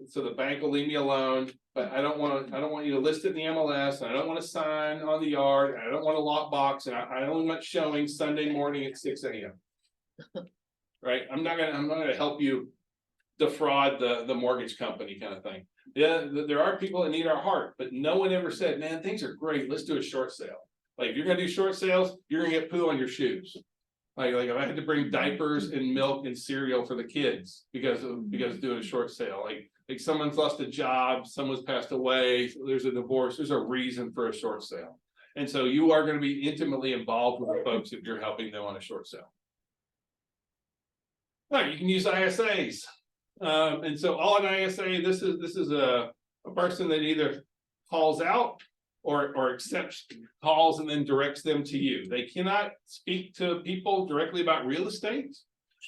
so the bank will leave me alone, but I don't want you to list it in the MLS, and I don't want to sign on the yard, and I don't want a lockbox, and I only want showing Sunday morning at 6 a.m. Right? I'm not gonna help you defraud the mortgage company kind of thing. Yeah, there are people that need our heart, but no one ever said, man, things are great, let's do a short sale. Like if you're gonna do short sales, you're gonna get poo on your shoes. Like if I had to bring diapers and milk and cereal for the kids because doing a short sale, like someone's lost a job, someone's passed away, there's a divorce, there's a reason for a short sale. And so you are going to be intimately involved with the folks if you're helping them on a short sale. All right, you can use ISAs. And so all an ISA, this is a person that either calls out or accepts calls and then directs them to you. They cannot speak to people directly about real estate,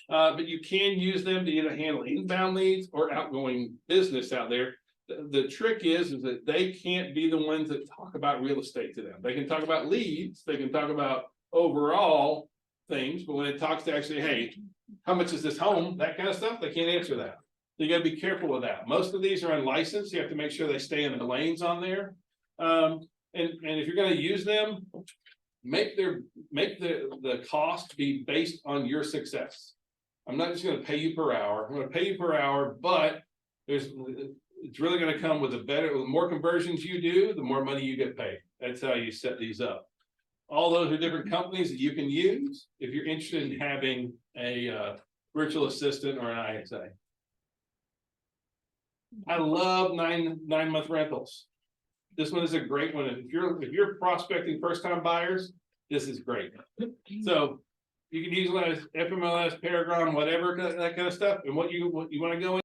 but you can use them to either handle inbound leads or outgoing business out there. The trick is that they can't be the ones that talk about real estate to them. They can talk about leads, they can talk about overall things, but when it talks to actually, hey, how much is this home, that kind of stuff, they can't answer that. So you got to be careful with that. Most of these are unlicensed. You have to make sure they stay in the lanes on there. And if you're going to use them, make the cost be based on your success. I'm not just going to pay you per hour. I'm going to pay you per hour, but it's really going to come with the more conversions you do, the more money you get paid. That's how you set these up. All those are different companies that you can use if you're interested in having a virtual assistant or an ISA. I love 9-month rentals. This one is a great one. If you're prospecting first-time buyers, this is great. So you can use FMLS, Paragon, whatever, that kind of stuff. And what you want to go in.